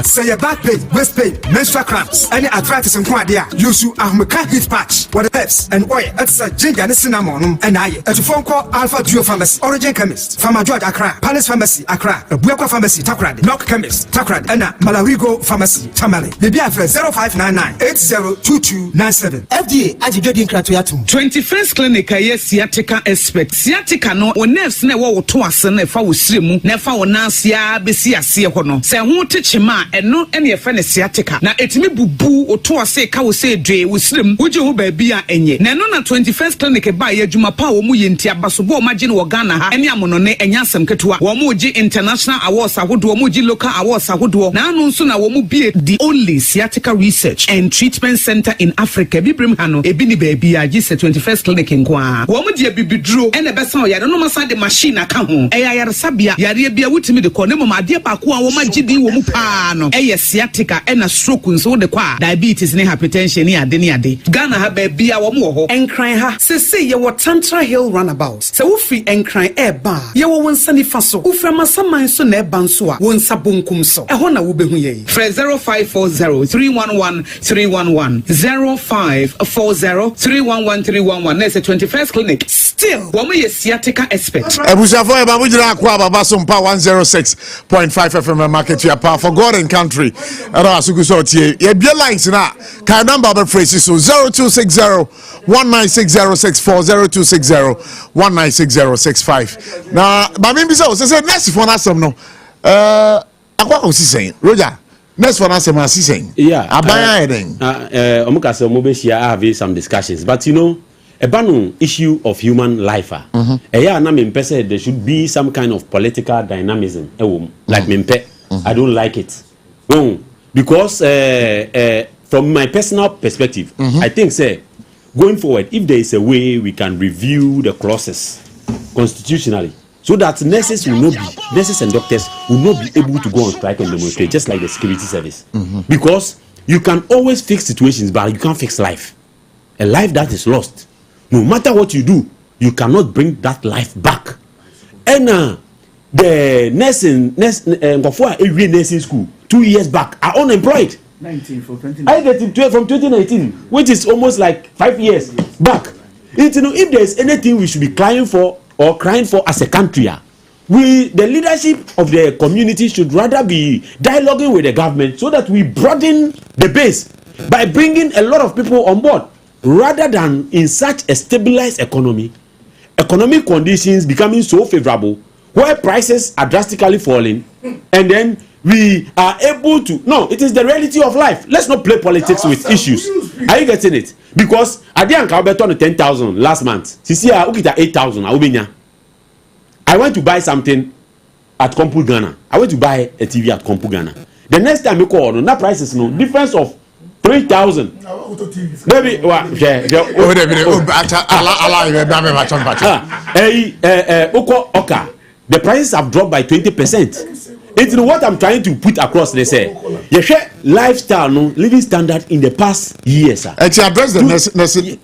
say your back pain waist pain menstrual cramps any arthritis and quadia use ahomeka heat patch what the herbs and oil it's a ginger and cinnamon and aye at phone call Alpha Duo Pharmacy Origin Chemist Pharma George Accra Palace Pharmacy Accra Buakwa Pharmacy Takrade Knock Chemist Takrade and Malarigo Pharmacy Tamale maybe after 0599802297 FDA ajidodi nkratoyatum 21st clinic aye sciatica expert sciatica no o nerves na wo to ase na fa wo siremu na fa wo nansia besi ase ho no se ho techema eno ene ye fa ne sciatica na etimi bubu o to ase ka wo se dwe wo siremu wo je ho ba bi a enye na no na 21st clinic ba ye adwuma pa wo mu ye nti abaso bo ma je ne wo Ghana ha ene amono ne enya asem ketewa wo mu je international awards ahodo wo mu je local awards ahodo na anu nso na wo mu bi the only sciatica research and treatment center in Africa bibrim ha no ebi ni ba bi a je 21st clinic nkwa wo mu je bibiduro ene besa o yare no masa de machine aka ho eya yare sabia yare bia wutimi de ko ne mo ade ba ko a wo ma gidi wo mu pa no eye sciatica ena stroke nso de kwa diabetes ne hypertension ne ade Ghana ha ba bia wo mu ho enkran ha se ye wo Tantra Hill runabout se wo free enkran eba ye wo wonsani fa so wo fra masaman so na eba nso a wo nsa bonkum so e ho na wo behu ye 0540311311 0540311311 na se 21st clinic still wo mo ye sciatica expert Ebusafo eba mo jira akwa baba SOMPA 106.5 FM market ya pa for God and country era asugu so tie ye bia lines na ka number be phrase so 0260-196064 na ba me bi say next for na some no akwa ko si sen Roger next for na some na si sen yeah abaya eden omuka say omo be share have some discussions but you know a banu issue of human life yeah na me say there should be some kind of political dynamism like me I don't like it because from my personal perspective I think say going forward if there is a way we can review the clauses constitutionally so that nurses and doctors will not be able to go on strike and demonstrate just like the security service because you can always fix situations but you can't fix life. A life that is lost, no matter what you do, you cannot bring that life back. And the nursing school 2 years back are unemployed. 19 for 2019. I get it from 2019, which is almost like 5 years back. If there is anything we should be crying for as a country, the leadership of the community should rather be dialoguing with the government so that we broaden the base by bringing a lot of people on board, rather than in such a stabilized economic conditions becoming so favorable, where prices are drastically falling, and then we are able to it is the reality of life. Let's not play politics with issues. Are you getting it? Because I didn't count on 10,000 last month. Sisi ukita 8,000 ubenya. I went to buy something at Kompu Ghana. I went to buy a TV at Kompu Ghana. The next time you call, no prices, no difference of 3,000. Maybe what? The prices have dropped by 20%. It's what I'm trying to put across. They say, you share lifestyle, no living standard in the past years. Sir. And to address the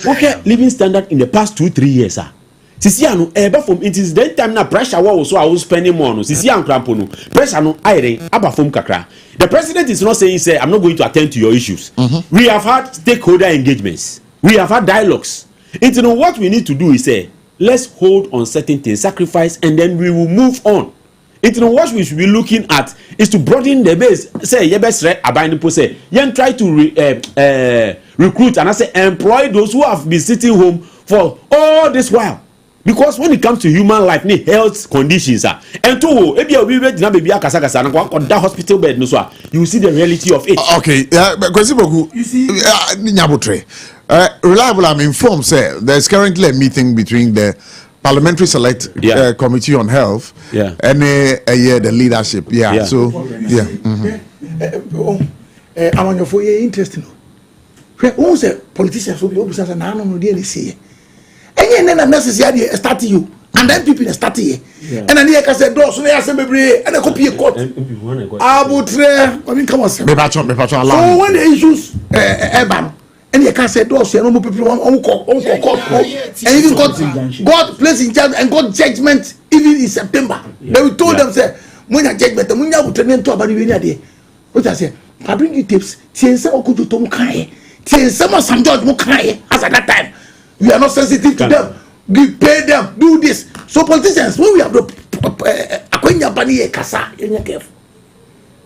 okay, living standard in the past 2-3 years. Sir. Sisiano, from it is that time na pressure was so I was spending more. No, Sisian Crampono, pressure no iron, abafum kakra. The president is not saying, say, I'm not going to attend to your issues. We have had stakeholder engagements, we have had dialogues. It's what we need to do is say, let's hold on certain things, sacrifice, and then we will move on. It's what we should be looking at is to broaden the base. Say, you best abandon say, you try to recruit and I say employ those who have been sitting home for all this while. Because when it comes to human life, health conditions, and to baby that hospital bed, you see the reality of it. Okay, you see, reliable. I'm informed, sir. There's currently a meeting between the Parliamentary Select Committee on Health and the leadership. So I'm on your 4 year interesting. Who's a politician? So we say na no dey see. And then necessary start you, and then people start here. And then you can say door, so they are saying and a copy of court. Abutre, I mean, come on, so when the issues ban, and you can say doors, no more people on court, and even God placed in charge and God judgment even in September. They will told them say, when a judgment, when you would turn to about the day. What I say, I bring you tips. See, some could do Tom Kai. See, some judge Mukai as at that time. We are not sensitive to them. We pay them. Do this. So politicians, when we have the Akwenya Bani Kasa, you're careful.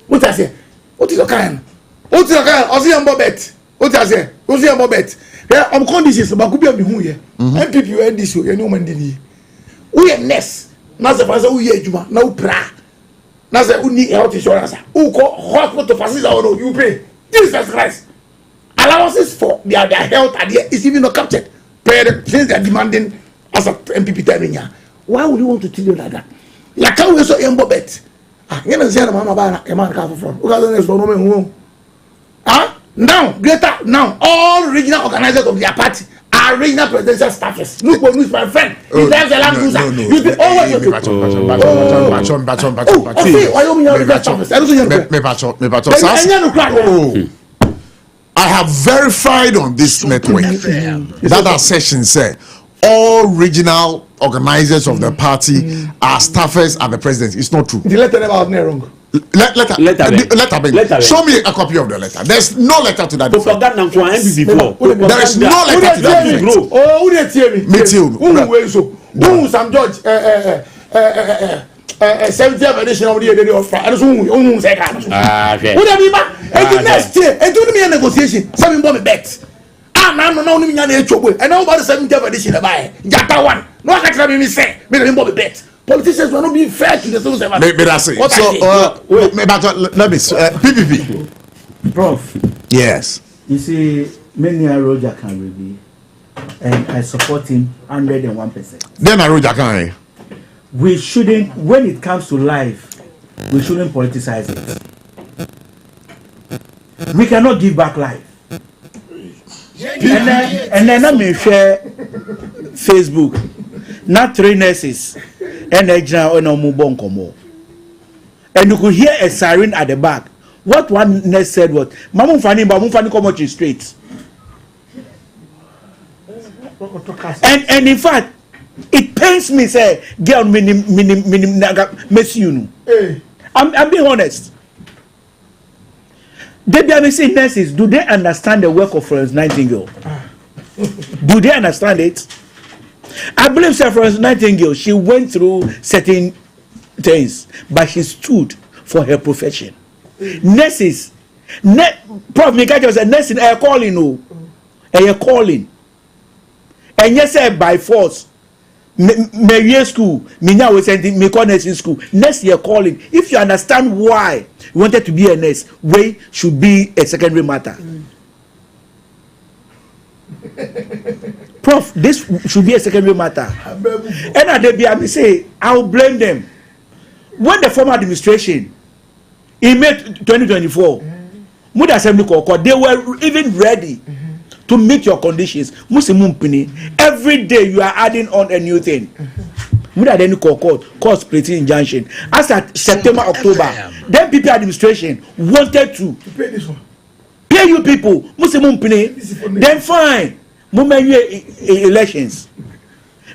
What I say? What is your kind? What is your kind? Ozian Bobet. What I say? Ozian Bobet. Yeah, I'm conditions. But could be a who here. MPP and this you know man did. We are nest. Now the person who here Juma. Now pra. Now the who need health insurance. Who call hospital facilities? You pay. Jesus Christ. Allowances for their health idea is even not captured. Since they are demanding as a MPP telling why would you want to tell you like that? You can't wait so young Bobet. You know, say, Mama Bana, a man come from. Now, greater, now, all regional organizers of their party are regional presidential staffers. Look what news, my friend. He lives a land user. You be always your I have verified on this network that our session said all regional organizers of the party are staffers at the president. It's not true. The letter about wrong. Letter. Show me a copy of the letter. There's no letter to that. There is no letter to that. Oh, who did hear me? Me too. Who some judge 70th edition of the day of Friday. Who say that? Who that be back? And the next year, and do me a negotiation. Some bomb bet. No, me na chobo. And now about the 70th edition buy. Jata one. No, I can't me say. Me bomb bet. Politicians will not be fair to the civil servants. Maybe that's it. So, let me PPP. Prof. Yes. You see, many Roger can review, and I support him 101%. Then Roger can. We shouldn't, when it comes to life, we shouldn't politicize it. We cannot give back life. And then I may share Facebook. Not 3 nurses and and you could hear a siren at the back. What one nurse said was, Mamu Fani come out straight. And in fact, it pains me say, girl, miss you. I'm being honest. They be saying nurses, do they understand the work of Florence Nightingale? Do they understand it? I believe Florence Nightingale, she went through certain things, but she stood for her profession. Nurses, Prof. Mikael was a nurse in a calling, a calling. And yes, by force, me school, me now we send me nursing school. Next year calling. If you understand why you wanted to be a nurse, way should be a secondary matter. Prof, this should be a secondary matter. And at the BIA say, I will blame them. When the former administration in May 2024, Muda Assembly Court, they were even ready to meet your conditions. Every day you are adding on a new thing. Muda then court splitting injunction. As at September, October, then PP administration wanted to pay you people. Then fine. Moment you elections.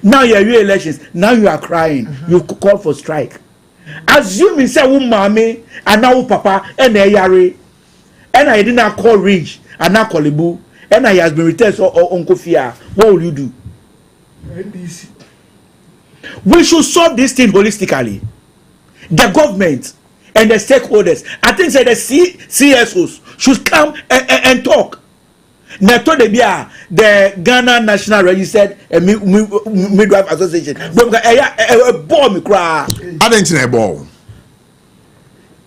Now you are elections. Now you are crying. You call for strike. Assuming say mommy and now papa and yare and I did not call Ridge and now call Ibu and I has been returned or Uncle Fia. What will you do? We should solve this thing holistically. The government and the stakeholders. I think say the CSOs should come and talk. Neto de bia the Ghana National Registered Midwife Association. Ball me cry. I don't know ball.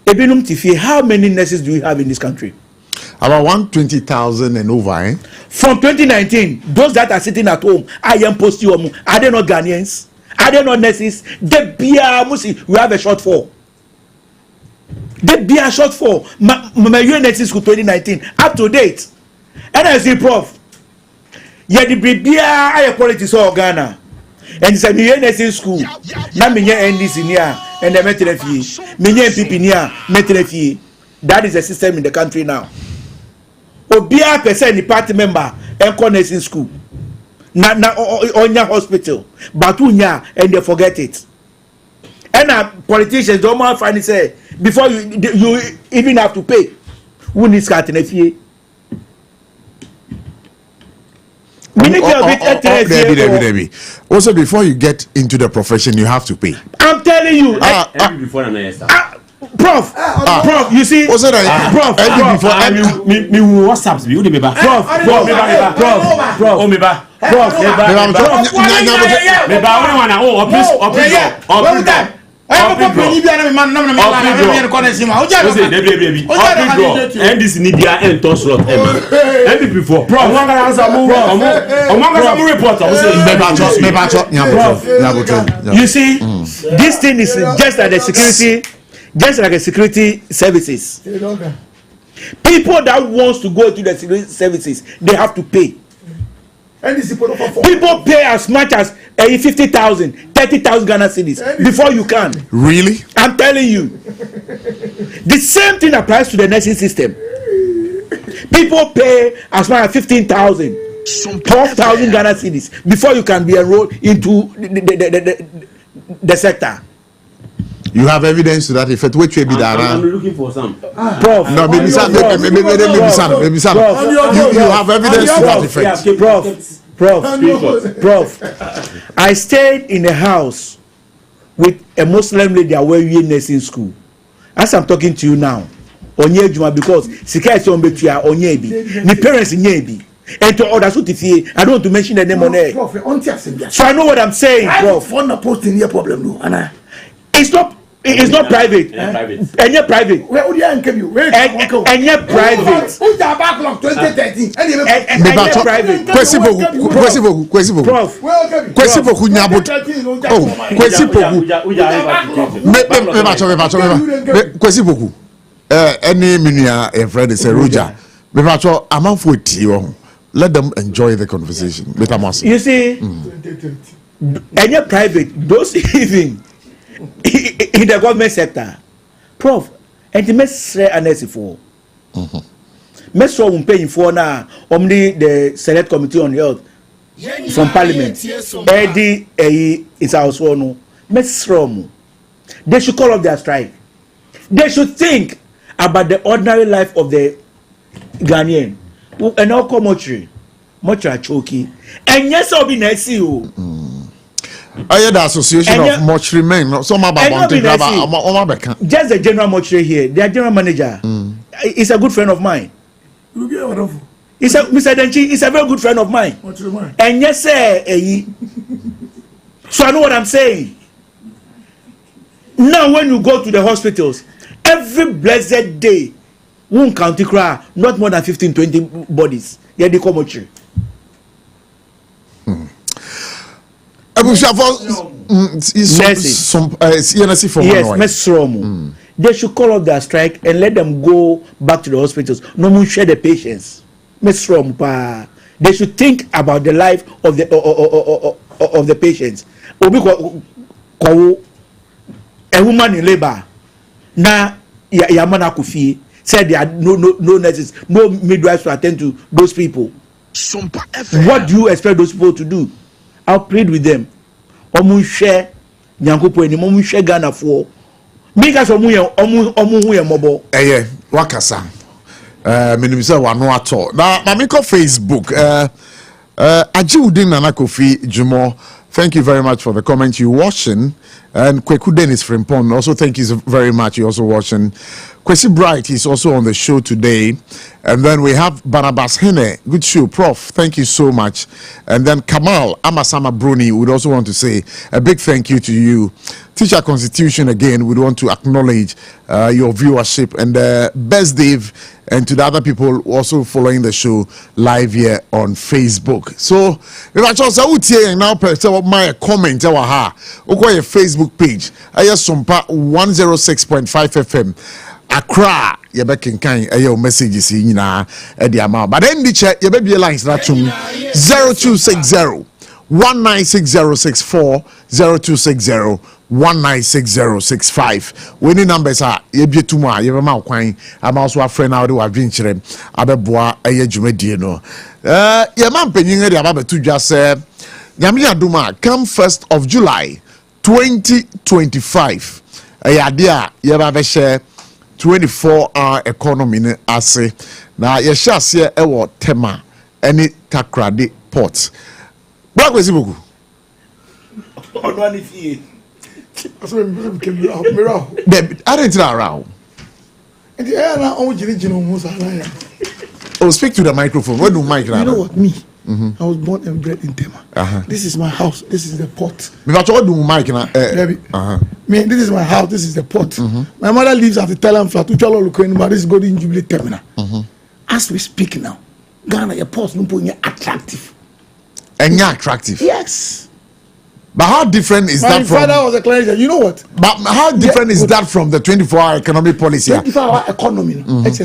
Ebinum Tifi, how many nurses do we have in this country? About 120,000 and over. Eh? From 2019, those that are sitting at home, I am posting. Are they not Ghanaians? Are they not nurses? The bia musi, we have a shortfall. The bia shortfall. My nurses school 2019 up to date. And I say, Prof, yeah, the Bibia higher quality so Ghana. And it's a new nursing school. Now, me NDC near and the metrefi. Me PP near metrefi. That is the system in the country now. Obia percent the party member and nursing school. Na on your hospital. But unya and they forget it. And politicians don't mind find say before you even have to pay. Who needs carton? Also, before you get into the profession, you have to pay. I'm telling you. Prof, you see. Also, Prof, me WhatsApps me. And this Nidia and Toslot. And before. You see, this thing is just like a security services. People that wants to go to the security services, they have to pay. People pay as much as 50,000, 30,000 Ghana cedis before you can. Really? I'm telling you. The same thing applies to the nursing system. People pay as much as 15,000, 12,000 Ghana cedis before you can be enrolled into the sector. You have evidence to that effect. Which way be that? I'm looking for some. Prof. No, maybe some. You have evidence to that effect. Prof. I stayed in a house with a Muslim lady at where we in nursing school. As I'm talking to you now, onye juma because security on betua onye bi. My parents nye bi. And to others who tifie, I don't want to mention the name on there. So I know what I'm saying, Prof. It's not private. And you're private. Where would you you? And you're private. Who's that backlog 2013? And you're private. Prof. Kwesi boku. Any minia a friend is a Roja. I'm for it. Let them enjoy the conversation. You see, and you're private. Those even in the government sector, Prof, and the mestre anesi for. Mestre won't pay for now. Only the Select Committee on Health from Parliament. Eddie is our son. Mestre, they should call off their strike. They should think about the ordinary life of the Ghanaian. And now come mortuary choky. And yes, I'll be nice you. I had the association of mortuary men. Some about just the general mortuary here, their general manager is a good friend of mine. He's Mr. Denchi is a very good friend of mine. And yes, sir. So I know what I'm saying. Now, when you go to the hospitals, every blessed day, one county cry, not more than 15-20 bodies. Yeah, they come mortuary. They should call off their strike and let them go back to the hospitals. No one share the patients. They should think about the life of the patients. A woman in labor now Yamana Kufi said there are no nurses, no midwives to attend to those people. What do you expect those people to do? I'll plead with them. Omu share Nyankopo and Omu share Ghana for make us omu mobo. Wakasa. Minimisa wano ato. Na mamiko Facebook. Ajiudin Nana Kofi Jumo. Thank you very much for the comment you're watching. And Kweku Dennis Frimpon, also thank you very much. You're also watching. Kwesi Bright is also on the show today. And then we have Barabas Hene. Good show, Prof. Thank you so much. And then Kamal Amasama Bruni would also want to say a big thank you to you. Teacher Constitution, again, would want to acknowledge your viewership. And Best Dave and to the other people also following the show live here on Facebook. So, if I just now my comment, your Facebook page, I SOMPA 106.5 FM. Accra, you be kinkan your messages in na the amount. But then the check, you be lines that 0260 1960064 0260 1960065. When the numbers are you be too much, you be my kwan. I'm also a friend out of adventure. Abeboa aye dwumadi no. Your man penyin e about to just say Nyame aduma come 1st of July 2025. Aye dia you be share 24-hour economy ne ase na ye shase e wo tema any takrade port bra kwesi boku ono ani fie aso me ke mi around aren't around and the air na on jiri mo sa la ya. Oh, speak to the microphone. Where do mic now? You know what, me I was born and bred in Tema. This is my house. This is the port. Me do mic now. Me, this is my house. This is the port. My mother lives at the Thailand flat. This is Golden Jubilee Terminal. As we speak now, Ghana, your port no attractive. And you're attractive. Yes. But how different is that from? My father was a client. You know what? But how different is that from the 24-hour economic policy? 24-hour economy. It's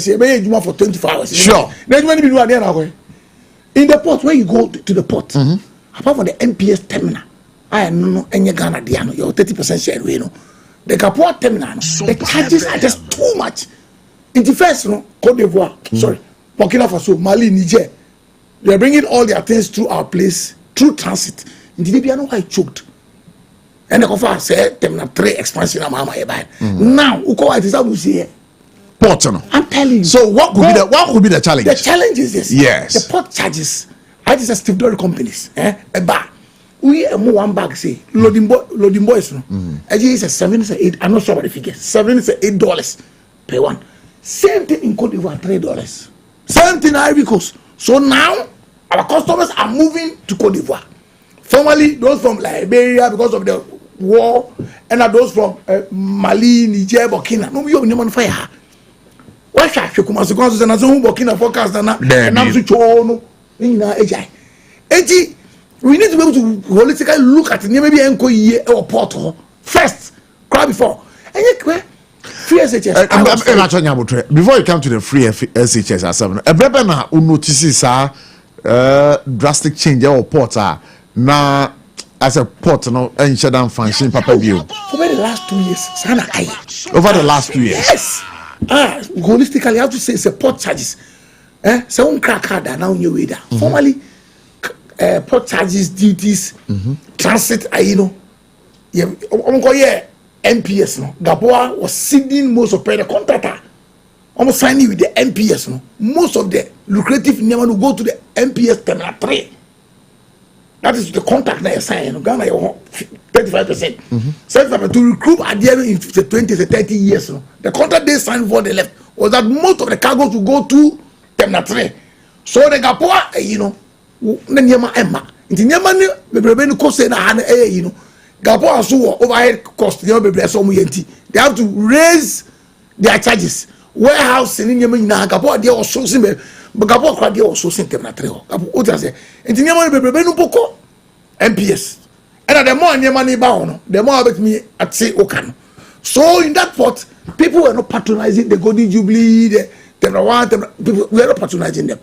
for 24 hours. Sure. Then when you do in the port, when you go to the port, apart from the NPS terminal, I know any Ghana Diano, your 30% share, you know. The Kapua terminal, the charges are just too much. In the first, Cote d'Ivoire, Burkina Faso, Mali, Niger, they are bringing all their things through our place, through transit. In the Libya, I choked. And the Kofa said, Terminal 3 expansion, now, Uko, I deserve to port, I'm telling you. So what could be the challenge? The challenge is this. Yes. The port charges. I just Steve Dory companies. A bar. We one bag say loading boys. Is a 7 is 8. I'm not sure about the figure. 7 is $8 per one. Same thing in Cote d'Ivoire, $3. Same thing in Ivory Coast. So now our customers are moving to Cote d'Ivoire. Formerly those from Liberia because of the war, and those from Mali, Niger, Burkina. No, we have on fire. Why shall you come as a consequence? And as a Burkina forecast, and I'm to show we need to be able to holistically look at maybe NKO or Porto first, cry before. And yet, free SHS. Before you come to the free SHS, a baby na notices drastic change or porter na as a port no and shut down function papa view. Over the last 2 years, over the last 2 years. Yes. Holistically, I have to say it's a port charges. So on crack card now new way there. Formerly, port charges, duties, transit. NPS no. Gaboa was seeding most of the contractor. Almost signing with the NPS no. Most of the lucrative never will go to the NPS terminal 3. That is the contract that you sign. Ghana, 35%. So to recruit at the end in 20 to 30 years, the contract they signed before they left was that most of the cargoes will go to Terminal 3. So the Gapoa, Nanyama Emma. In the Yaman, the Brabenu cost Gapoa so overhead cost, they have to raise their charges. Warehouse in Yaman, Gapoa, they are so similar. But Gapoa, they are so similar. What does it? In the Yaman, the Brabenu Poco, MPS. And the more money bound, the more about me at say okay. So in that pot, people were not patronizing the Golden Jubilee, the people were not patronizing them.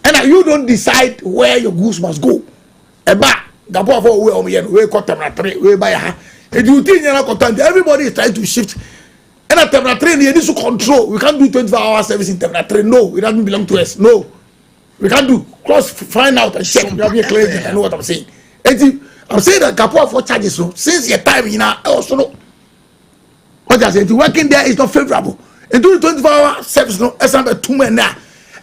And you don't decide where your goods must go. We cut them we buy her. And you think you're not content. Everybody is trying to shift. And at Terminal 3, you need to control. We can't do 24-hour service in Terminal 3. No, it doesn't belong to us. No. We can't do cross, find out and check. You know what I'm saying. I'm saying that Kapua for charges. So since your time, you know, also know. What I say, working there is not favorable. And doing 24-hour service, no, as I'm a 2 men now.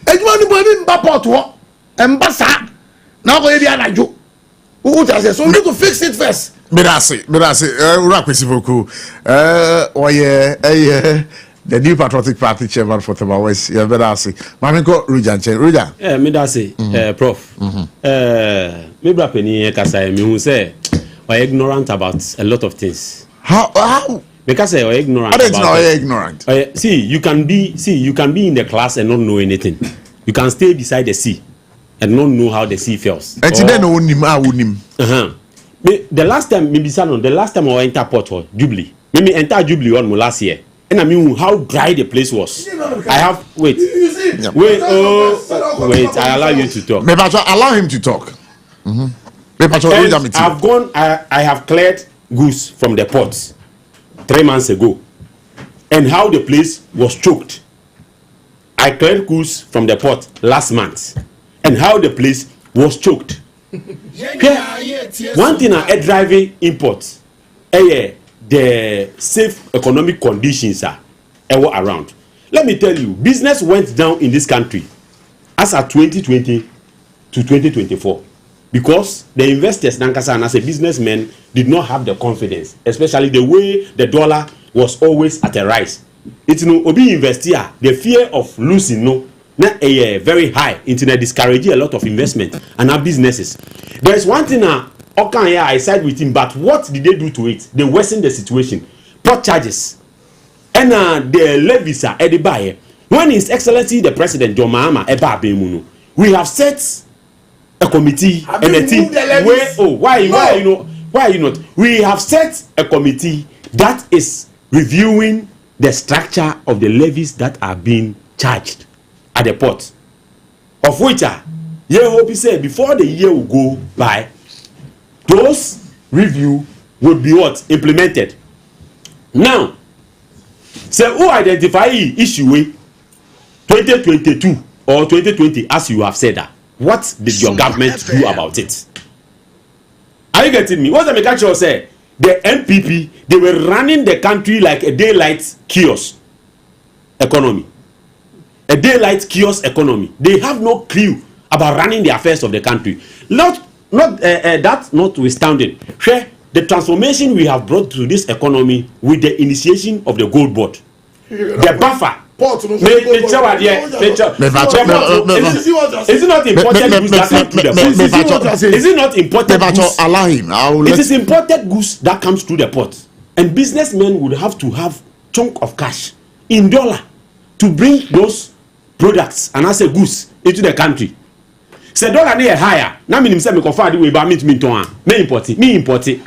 And you want to go in Baport to and Bassa. Now go here and I do. What I say, so we need to fix it first. Medasi, Rapisi Boku. The new Patriotic Party chairman for Tamawas, Medasi. Mamiko Rujan, Rujan. Medasi, Prof. Maybe Penny Kasai, who say, or ignorant about a lot of things. How? Because you're ignorant. Ignorant. See, you can be in the class and not know anything. You can stay beside the sea and not know how the sea feels. And then the last time, the last time I entered Port Jubilee, maybe enter Jubilee on last year, and I mean how dry the place was. I have wait. I allow you to talk. Maybe allow him to talk. I've gone. I have cleared goods from the ports 3 months ago, and how the place was choked. I cleared goods from the port last month, and how the place was choked. One thing I driving imports, the safe economic conditions are around. Let me tell you, business went down in this country as at 2020 to 2024 because the investors, Nankasa and as a businessman, did not have the confidence, especially the way the dollar was always at a rise. It's no obi investor, the fear of losing no. Very high internet discouraging a lot of investment and our businesses. There is one thing I side with him, but what did they do to it? They worsened the situation. Port charges and the levies are at the buyer. When His Excellency the President John Mahama we have set a committee and a team. Why you not? We have set a committee that is reviewing the structure of the levies that are being charged at the port, of which hope he said before the year will go by, those review would be implemented. Now, so who identify issue 2022 or 2020 as you have said that? What did your government do about it? Are you getting me? What the mechanic say? The NPP, they were running the country like a daylight kiosk economy. A daylight kiosk economy. They have no clue about running the affairs of the country. That notwithstanding, the transformation we have brought to this economy with the initiation of the gold board, the buffer. Is it not imported goods that come through the port? Is it not imported goods? Allow him. It is imported goods that comes through the port, and businessmen would have to have chunk of cash in dollar to bring those products and as a goods into the country. Say dollar near higher. Now me say me confirm the way by me import it.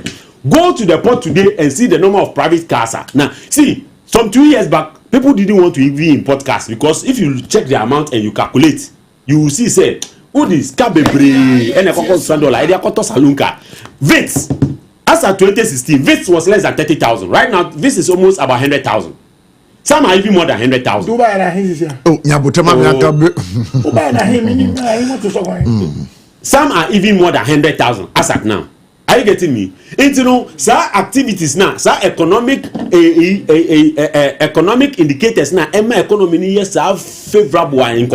Go to the port today and see the number of private cars. Now see, some 2 years back, people didn't want to even import cars because if you check the amount and you calculate, you will see say who this cabebre and a $100 they are called salunka. VITs as at 2016, VITs was less than 30,000. Right now, this is almost about 100,000. Some are even more than 100,000. Some are even more than 100,000 as at now. Are you getting me? And activities now, economic economic indicators now, economy is favorable and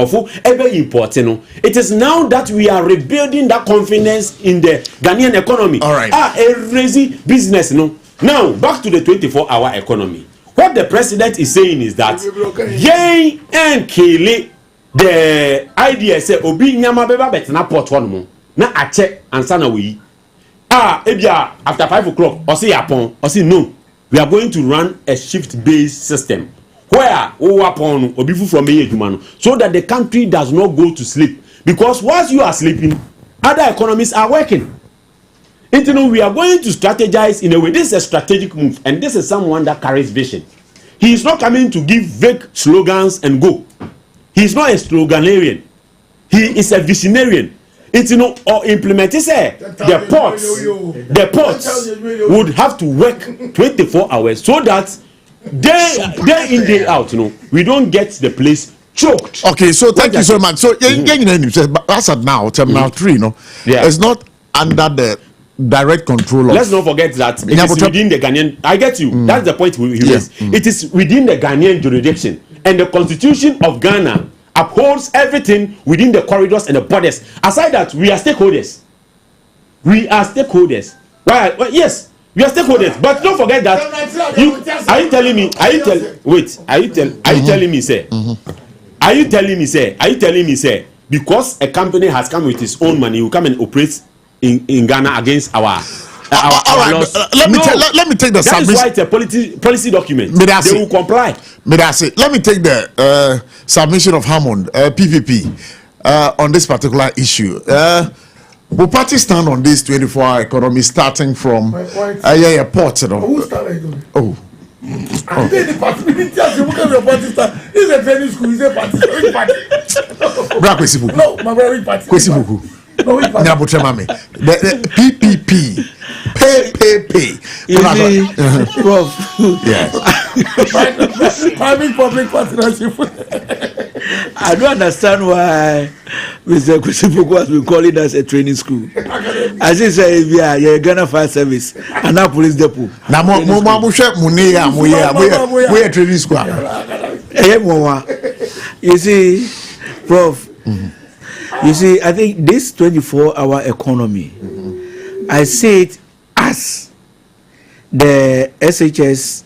ever important. It is now that we are rebuilding that confidence in the Ghanaian economy. All right. A crazy business, no. Now back to the 24-hour economy. What the president is saying is that yay and Kili, the idea say obi nyama beba betena port one na ache ansana we after 5 o'clock or say upon or say no, we are going to run a shift based system where upon obifu from Ejumano so that the country does not go to sleep, because once you are sleeping other economies are working. You know, we are going to strategize in a way. This is a strategic move, and this is someone that carries vision. He is not coming to give vague slogans and go. He is not a sloganarian. He is a visionarian. It's, you know, or implement it. The ports would have to work 24 hours so that day in, day out, you know, we don't get the place choked. Okay, so thank you so much. So as at now, Terminal 3, no, it's not under the direct control of. Let's not forget that it is within the Ghanaian. I get you. That's the point we raised. It is within the Ghanaian jurisdiction, and the Constitution of Ghana upholds everything within the corridors and the borders. Aside that, we are stakeholders. We are stakeholders. Why? Well, yes, we are stakeholders. But don't forget that. Are you telling me? Are you telling me, sir? Are you telling me, sir? Because a company has come with its own money, you come and operate in Ghana against our laws. Let me take the submission. That is why it's a policy document. They will comply. Let me take the submission of Hammond, PPP, on this particular issue. Will party stand on this 24-hour economy starting from port? You know? Who started? Oh. It's a training school. It's a party. No, my very party. The PPP, pay. Prof. Yes. Private public partnership. I don't understand why Mr. Kwesipuku has been calling us a training school. As he said, we are Ghana Fire Service and our police depot. Now, we are training school. You see, Prof. You see, I think this 24-hour economy, I see it as the SHS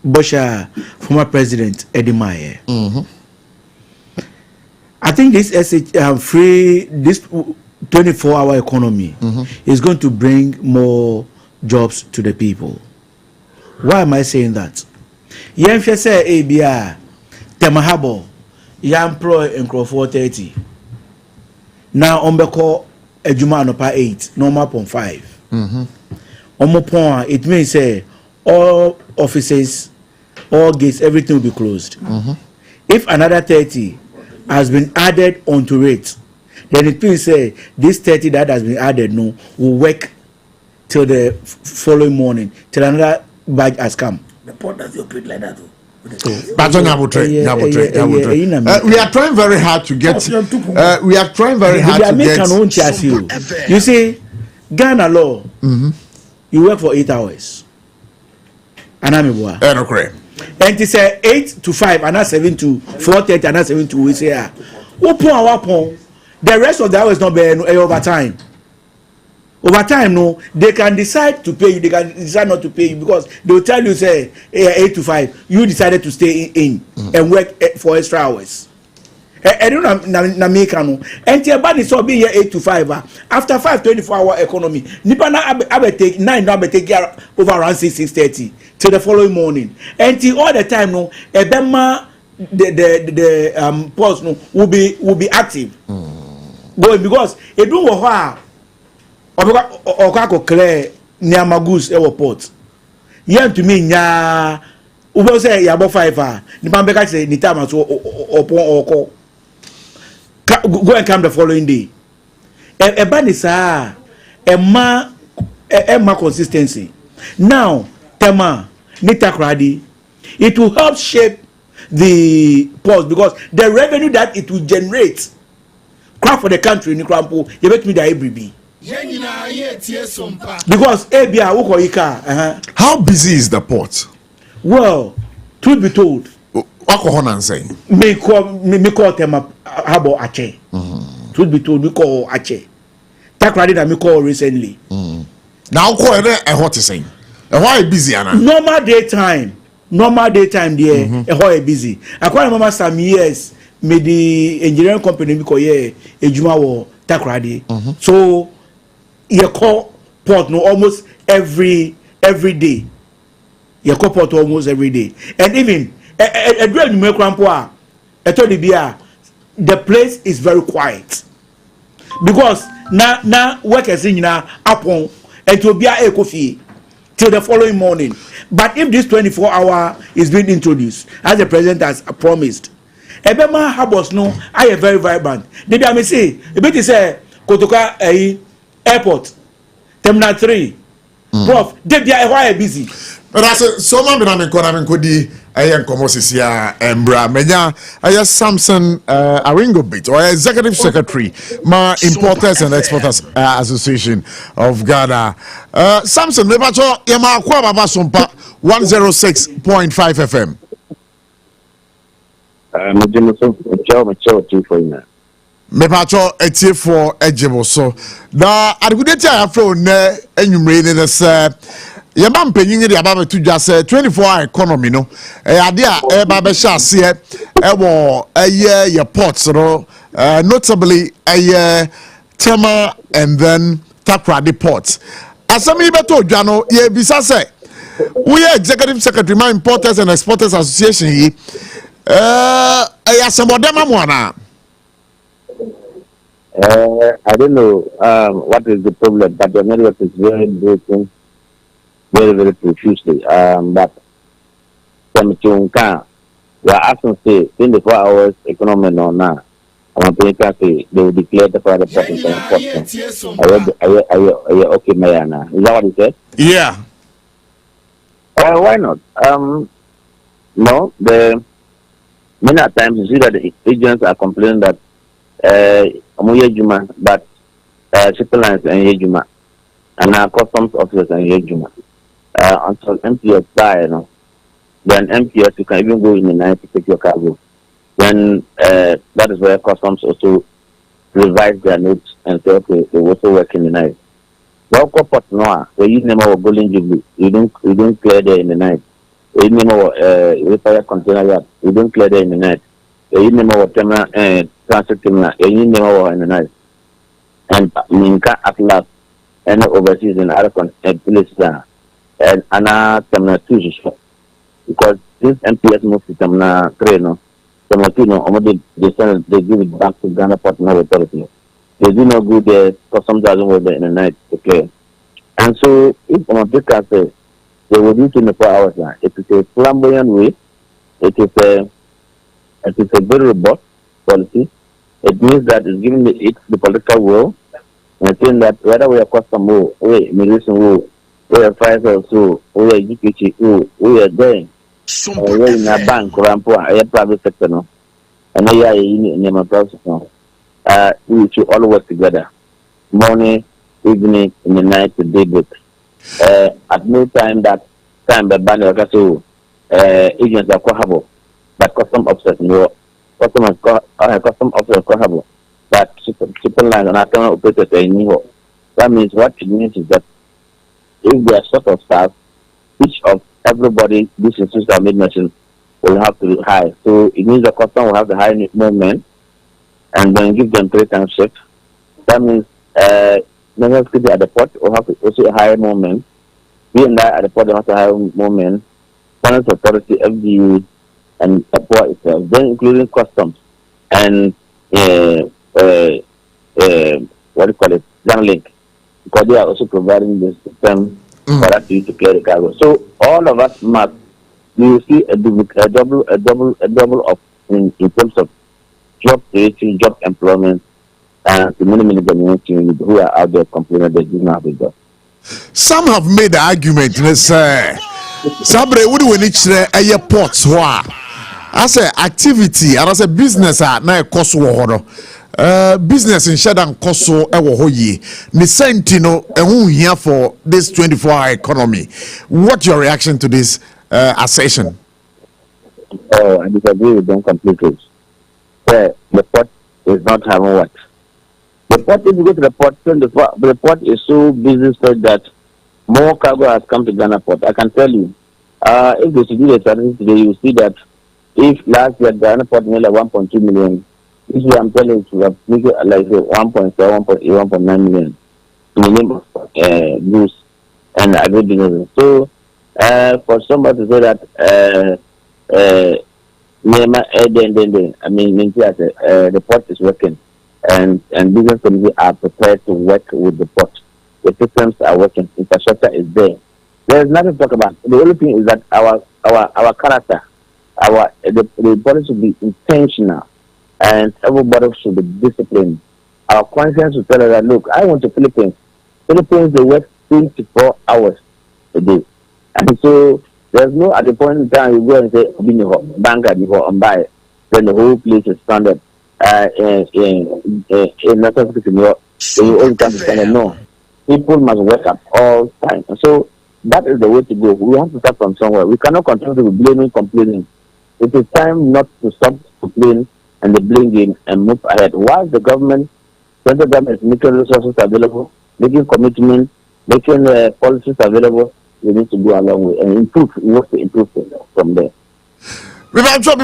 Bosha former president Eddie Maye. I think this this 24-hour economy is going to bring more jobs to the people. Why am I saying that? Yemfe say ABR Temahabo Yampro and Crawford 30. Now Ombeko Ejuma Anopa 8, normal upon 5. Omopon, it means say all offices, all gates, everything will be closed. If another 30 has been added onto it, then it means say this 30 that has been added will work till the following morning, till another badge has come. The port does operate like that. We are trying very hard to get. You see, Ghana law. You work for 8 hours. And I'm a and it's 8 to 5, and not 7 to 4:30, and not 7 to we say the rest of the hours not be overtime. Overtime, no, they can decide to pay you, they can decide not to pay you, because they will tell you, say, 8 to 5, you decided to stay in and work for extra hours. I don't know, and everybody saw be here 8 to 5. After 24-hour economy, Nipana I take 9, now take over around 6:30 till the following morning. And all the time, no, Ebema the post no will be active. Going because it don't work. Okako clear near Magus airport. Yen to me nya ubo say ya bo 5 ni pambeka say ni time so opon oko go and come the following day. Eba ni sa ma consistency. Now tema ni takradi, it will help shape the pause, because the revenue that it will generate crap for the country in Krampo you bet me the ABB. Because how busy is the port? Well, truth be told, me call them about Aceh. Truth be told, we call Aceh. Takradi that me call recently. Now call it a hot saying. Why busy, Anna? Normal daytime there, a busy. I call mama some years. Me the engineering company because ejuma wo Takradi. So you call port no almost every day. You call port almost every day. And even the place is very quiet. Because now workers in upon it will be a coffee till the following morning. But if this 24-hour is being introduced, as the president has promised, Ebema Habos no, I am very vibrant. Maybe I may say, a bit is a Kotoka airport, Terminal 3, Prof. They are busy. But I said, so much Kodi, I am Comosisia and Bra Menya, I am Samson Aringo Bit, or Executive Secretary, my Importers and Exporters Association of Ghana. Samson, Mebacho, Yama Kwaba SOMPA 106.5 FM. Mepacho etie for ejebo so da adugudeti afro ne enwumre ne se ye ba mpanyin de aba betu dwa se 24-hour economy no ade a e ba be sha se e wo ye ports no notably Tema and then Takrady ports asami beto dwa no ye bisa se we executive secretary my Importers and Exporters Association yi asemodema mwana. I don't know what is the problem, but the network is very broken, very profusely. But we are asking say 24 hours economy no now. I'm going to say they will declare the private property important. Are you okay, Mayana? Is that what he said? Yeah. Why not? No, many times you see that the agents are complaining that but shipping lines and Yejuma and our customs officers and Yejuma until MPS die, then MPS you can even go in the night to take your cargo. Then that is where customs also revise their notes and say okay, they also work in the night. Well, corporate no, they use name of Golden Jubilee. You don't clear there in the night. They use name of repair container yard. You don't clear there in the night. They use name of terminal transit terminal. They use name of in the night. And Minka at last and overseas in other places and another terminal 2 because this MPS moves to terminal 3 no. Terminal 2 no, they give it back to Ghana Port Authority. They do not go there, customs doesn't work there in the night, okay. And so, if on a say they will do 24 hours now, it is a flamboyant way, it is a very robust policy. It means that it's giving the political will, and saying that whether we are custom will, we immigration will, we are price also, we are GPG, we are there, we are in a bank, or a private sector, no, and we are in a private sector. We should all work together, morning, evening, in the night, to daybreak. At no time that time the band so agents are cohable, but custom officers no custom officers cohable, but shipping lines and internal operators are new. That means what it means is that if they are short of staff, each of everybody this institution made mention will have to be high. So it means the custom will have the high movement and then give them 3 times shift. That means national security at the port will have to also a higher moment. We and I at the port will have to higher moment. Finance authority, FDU, and the port itself, then including customs and what do you call it, Zanlink, because they are also providing the system for us to use to clear the cargo. So all of us must, you will see a double of in terms of job creation, job employment, and the many community who are out there complaining they do not have a job. Some have made the argument, let's say, Sabre, would we need a ports? As a activity, and as a business, na cost business in Shadan Koso Ewohoyi, Nisentino, and here for this 24-hour economy. What's your reaction to this assertion? Oh, I disagree with them completely. The port is not having what? The port, if you go to the port, the port is so busy so that more cargo has come to Ghana Port. I can tell you, if they should do the statistics today, you see that if last year Ghana Port made like 1.2 million, this year I'm telling you, we have made like 1.7, 1.9 million in the name of goods and agribusiness. So, for somebody to say that, I mean, the port is working, and business community are prepared to work with the port. the systems are working, infrastructure is there. There is nothing to talk about. The only thing is that our character, the body should be intentional, and everybody should be disciplined. Our conscience will tell us that, look, I went to Philippines. Philippines, they work 24 hours a day. And so there's no, at the point in time you go and say, bank at and buy it, then the whole place is standard. In you only come to standard. No. People must work at all times. And so that is the way to go. We have to start from somewhere. We cannot continue to be blaming, complaining. It is time not to stop complaining and the blame game and move ahead. While the government, central government is making resources available, making commitments, making policies available, we need to go a long way and improve. We have to improve from there. Before I jump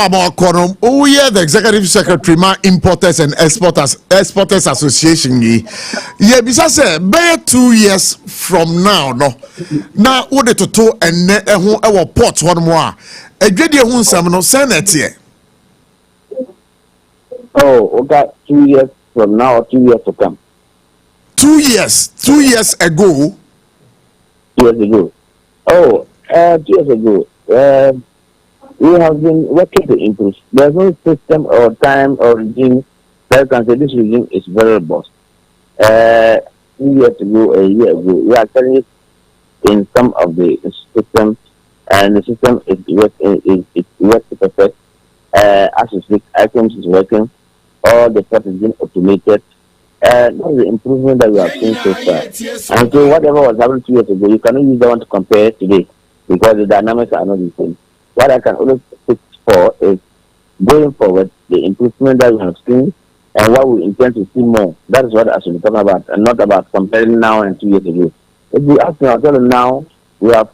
about Konom, the executive secretary, my Importers and Exporters Association, yeah, because say 2 years from now, no, now what the to and our port one more. A good year, one no Senate here. Oh, okay, 2 years from now or 2 years to come. 2 years, 2 years ago. 2 years ago. Oh, 2 years ago. We have been working to improve. There's no system or time or regime that can say this regime is very robust. 2 years ago, a year ago, we are telling it in some of the systems, and the system is working perfect. As we speak, items is working. All the stuff is being automated. That's the improvement that we have seen so far. And so whatever was happening 2 years ago, you cannot use that one to compare today because the dynamics are not the same. What I can always speak for is going forward, the improvement that we have seen and what we intend to see more. That is what I should be talking about, and not about comparing now and 2 years ago. If we ask ourselves now, we have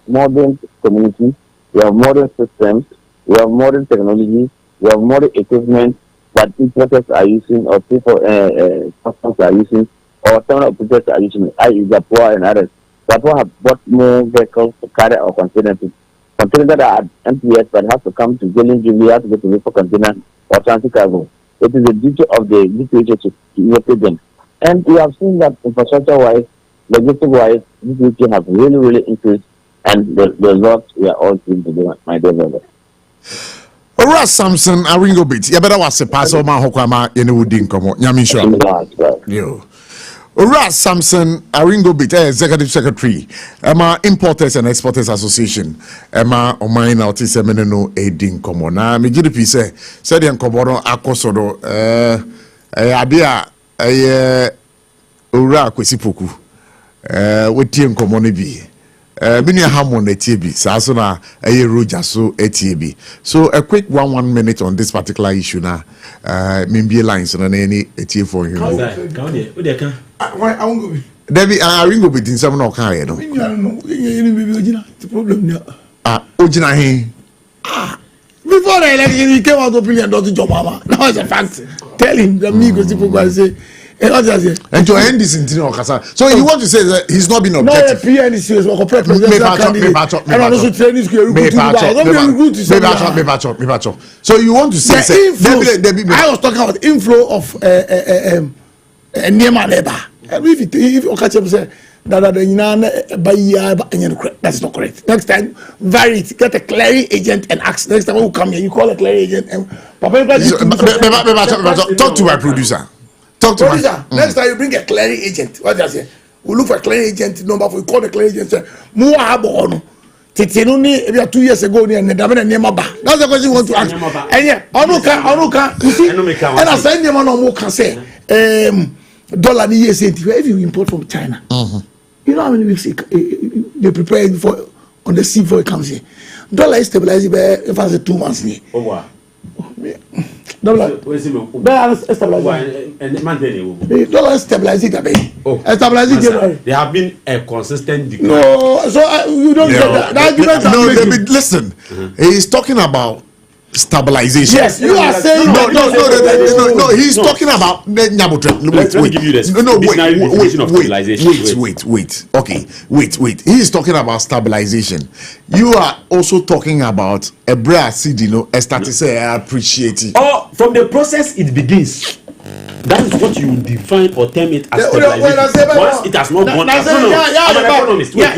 modern communities, we have modern systems, we have modern technology, we have modern equipment that importers are using, or people customers are using, or some operators are using, i.e. Japan and others. Japan have bought more vehicles to carry our containers. Containers that are at MPS but have to come to Jilin Jubilee, have to go to for container or transit cargo. It is the duty of the DPH to locate them. And we have seen that infrastructure-wise, logistic-wise, DPH have really increased, and the results we are all seeing to do, my dear brother. Ora Samson Aringo bit. You better was a pass on my hokama in the wooding come on. Yamisha. Yo. Ora Samson Aringo bit, Executive Secretary, Emma Importers and Exporters Association, Emma Omine Autis Emeneno Aiding Comona. Me GDP said the Encobono Akosodo, Adia, Ura Quisipuku, with Tien Comonibi. Many Hamon ATB, Sasona, a Ruja so ATB. So a quick 1 minute on this particular issue now. Maybe lines on any ATB for you. I won't go. Debbie, I ring up with some no car. No, the problem now. Ojina. Before I let you came out of opinion, not to job, mama. Now it's a fact. Tell him the me because people can say. And to end this in Okasa. So you want to say that he's not been objective? No, PNC is what So you want to say I was talking about inflow of Nema labor. If Okacham say that's not correct. Next time, vary it. Get a clearing agent and ask. Next time when you come here, you call a clearing agent and talk to my producer. Talk to producer. Next time you bring a clearing agent. What does it? We look for a clearing agent number. We call the clearing agent. Say, "Mua abono." Titinuni, maybe 2 years ago, near Nedamena Nemaba. That's the question you want to ask. And yeah, Onuka. You see, and I say Nemana no can say, dollar ni yes, if you import from China, you know how many weeks they prepare for on the sea before it comes here. Dollar is stabilizing by if I say 2 months. Oh wow. Dollar stabilizing There have been a consistent decline. No, so you don't get that. The argument listen, he's talking about stabilization. Yes, you are saying no. He's talking about wait. Okay, wait. He is talking about stabilization. You are also talking about a brass seed, start to say I appreciate it. Oh, from the process it begins. That is what you define or term it as stabilization. Once it has not gone up. I'm an economist. Wait.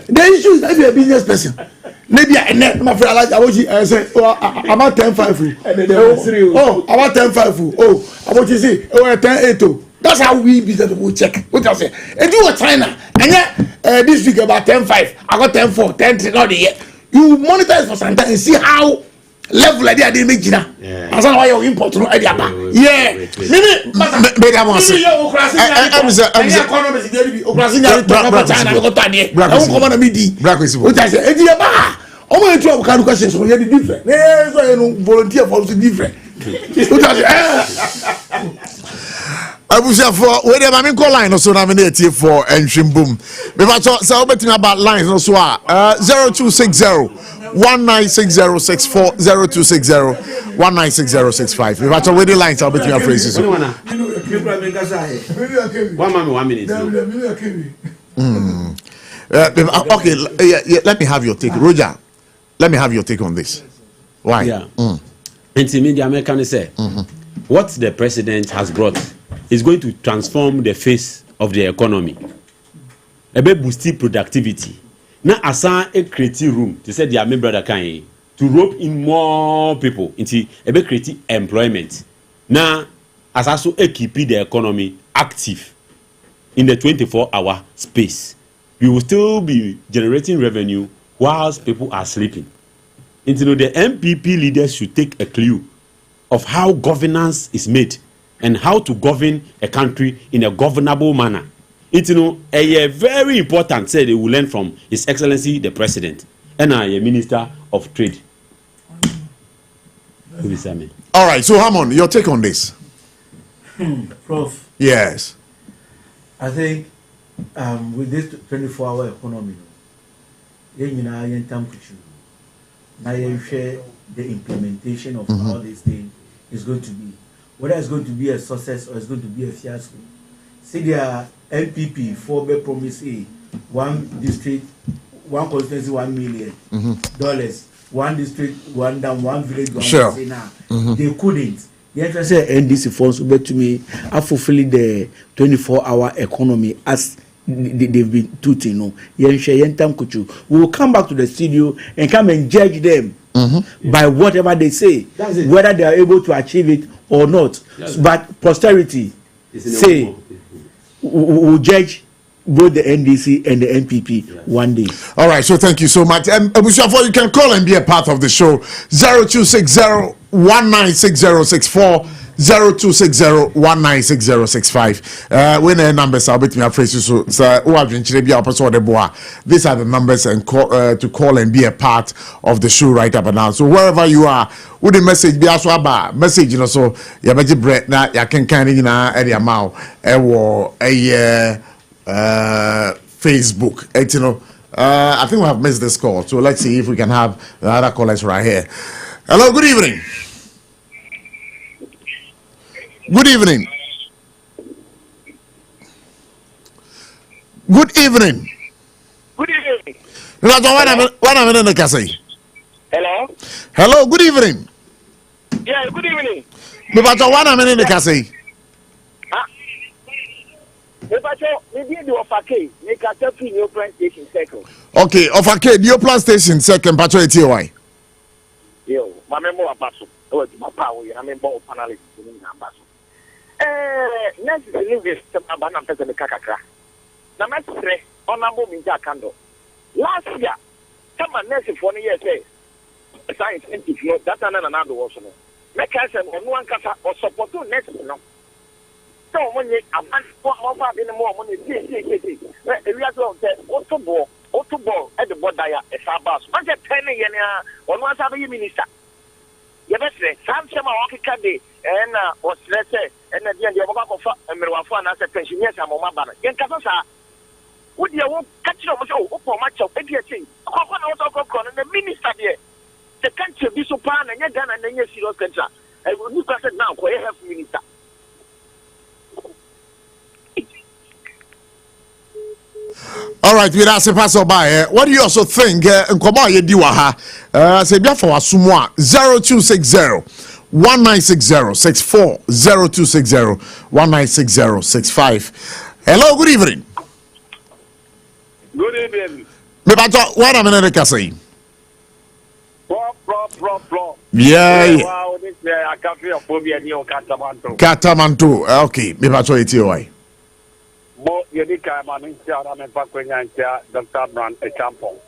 The issue is if you're a business person. Maybe my friend like I say, about 10-5. Oh, about 10-5. Oh, about you see, 10-8. That's how we business people check. What I say? And you were China, and yet this week about 10-5. I got 10-4, 10-3. Not yet. You monitor it for some time and see how level like that they make it. And that's why you import no idea. Yeah. Maybe I want to say. I'm going to try to questions so you're different. Volunteer for different. I wish for where the mammy call line also nominated for entry boom. But so betting about lines also 0260 196064 0260 196065. If I tell where the lines I'll bet you phrases. 1 minute. Okay, let me have your take, Roger. Let me have your take on this. Why? Yeah. Media American say what the president has brought is going to transform the face of the economy. Ebe boost productivity. Now asa a creative room to say their member brother can to rope in more people into ebe create employment. Now as also keep the economy active in the 24-hour space. We will still be generating revenue whilst people are sleeping. And the MPP leaders should take a clue of how governance is made and how to govern a country in a governable manner. It's a very important say they will learn from His Excellency the President and a Minister of Trade. All right, so Hamon, your take on this? Prof. Yes. I think with this 24-hour economy, now you share the implementation of how this thing is going to be. Whether it's going to be a success or it's going to be a fiasco. See, their MPP for promise one district, one constituency, $1 million, one district, one down, one village, one sure. They couldn't. The entrance NDC funds will to me are fulfilling the 24-hour economy as they've been tooting. We will come back to the studio and come and judge them by whatever they say, whether they are able to achieve it or not. But posterity say will judge both the NDC and the MPP one day. All right, so thank you so much. And Abushafo, you can call and be a part of the show. 0260 196064 0260196065. When the numbers are between our so these are the numbers and call, to call and be a part of the show right up and now. So wherever you are, with the message be also about message, so you have a bread now, you can kind of any amount Facebook. I think we have missed this call, so let's see if we can have the other callers right here. Hello, good evening. Good evening. Good evening. Good evening. Hello. Hello, good evening. Yeah, good evening. Okay, of a K, your plan station second, Pacho ATY. Yo, my member of Basso. Oh, my power, I mean, both panelists in Basso. Next, the new is the Abana President Kakakra. Now, let's say, honorable Minja Kando. Last year, some are next for 1 year, say, science, if you know, that's another also. Make us and one casa or support to next, you know. So, when you are in the more money, we are going to Autoball at the border as our boss. Once a penny, or once a minister. You better say, some walking candy and was let's say, and at the end of and as a pensioner, I'm on my banner. Yankasa, would you catch your much of anything? The minister there, the country be so pan and you're done and then you see those country. I will look at it now, for you have minister. All right, we are pass by. What do you also think? Nkoma ye diwaha. Say bia for asumwa 0260 1960 0260 1960 Hello, good evening. Good evening. Me bato what am I say? Pro. Yeah. Wow, this I can't feel phobia near Katamanto. Okay, me bato eti why. Mo yedika man ntia na me pa kwenya ntia Dr. Brand Echampo.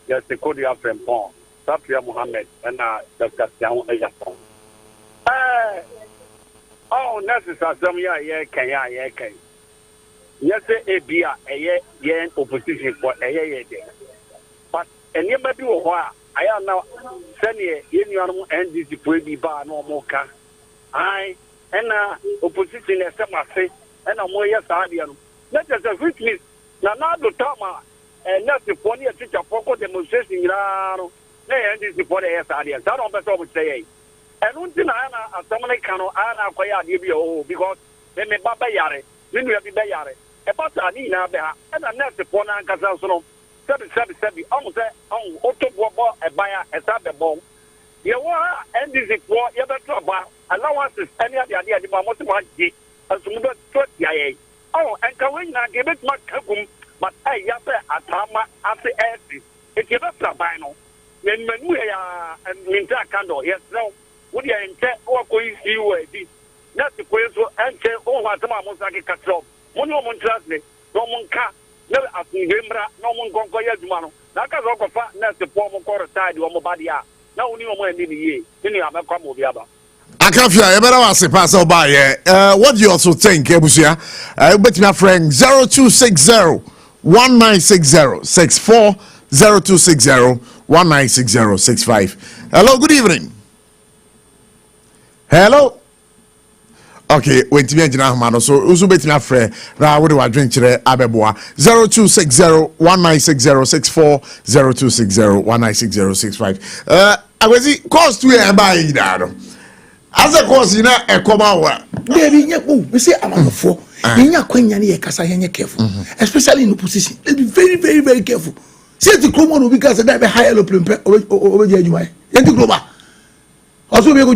Yes, the code of Frempon. Safia Mohammed and Dr. Sian Ejapon. Oh, necessary some ya can. Yes, a beer, a yen opposition for a year. But and you may be while I am now sending union and this pretty bar no more car. I and opposition as some say and a more yes, Adian. Let us a witness. Now, the Tama and not the pony at such a pocket demonstration. They end this for the yes, Adian. I don't better would say. And until I am someone can acquire DBO because they may Baba Yare, then we have the Bayare. About Adina, and I'm not the Pona and Casano. 777 almost on Otto a buyer a sub bomb. You are and this is what you better about allowances any of the idea about what you as soon as oh, and can not give it much but I yap at Tama after every. It's your better by now. When we are and Minta candle, yes, no. Would you intend or going to see that's the question and say, oh, what Tama Mosaki cut off. One woman translate, no one can. Never asking Gembra, no one gongo yasmano. Naka Roka fat nest the form of quarter side or Mobadia. Now only one in the year. Then you have a come over the other. I can't feel I better was a pass by. What do you also think, Ebusia? I bet my friend 0260 1960 64 0260 1960 65. Hello, good evening. Hello. Okay, wait to me and so usu bet me friend. Now what do I drink today? Abeboa 0260 1960 64 0260 1960 65. I was it cost to a buy that. As a course, you know, a comma. Baby, we say I'm for. In your queen, you are careful, especially in the position. Be very, very, very careful. See the Chroma will because I have a high aeroplane over the UI. Yanti Chroma. Also, we are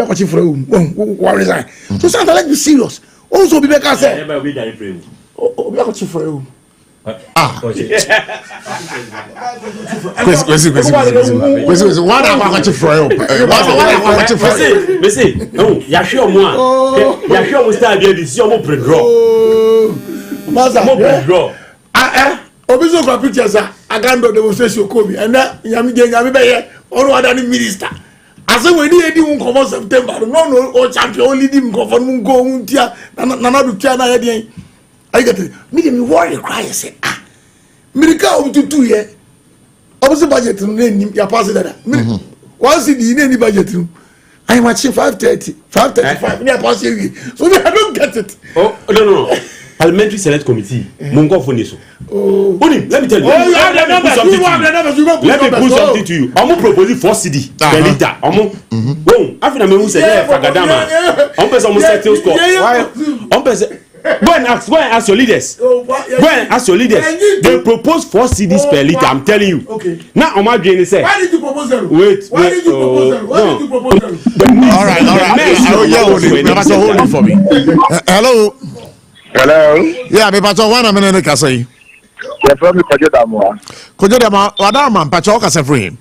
watching for one resign. So, something like be serious. Also, be back as I we are watching for you. What am I watching for you? No, Yashio moi. Yashio will start here. This is your pre-draw. Pre-draw. Obiso kwa pictures I can't do demonstration Kobe and that Yami Bay or other minister. As when he didn't come on September, no, champion only didn't go for Mungo Muntia, Nana Chana again. I get it. Me worry cry say Mirika to 2 years. Obviously budget name your pass that. Once in any budget room. I'm watching 5:30, 5:35. Me pass you. So I don't get it. Oh no. Parliamentary Select Committee. Mungo Funiso. Let me tell you. Let me put something to you. I'm proposing 4 CD per liter. Boom. After me who say Fagadama. I'm person almost set score. Why? Go and ask your leaders. They propose 4 CDs per liter. I'm telling you. Okay. Now, I'm not doing say. Why did you propose them? Wait. Why did you propose them? All right. Hold it for me. Hello. Yeah, me pato one minute ka say. Yeah, from the Kojodamo. Kojodamo, Adama pato ka say free.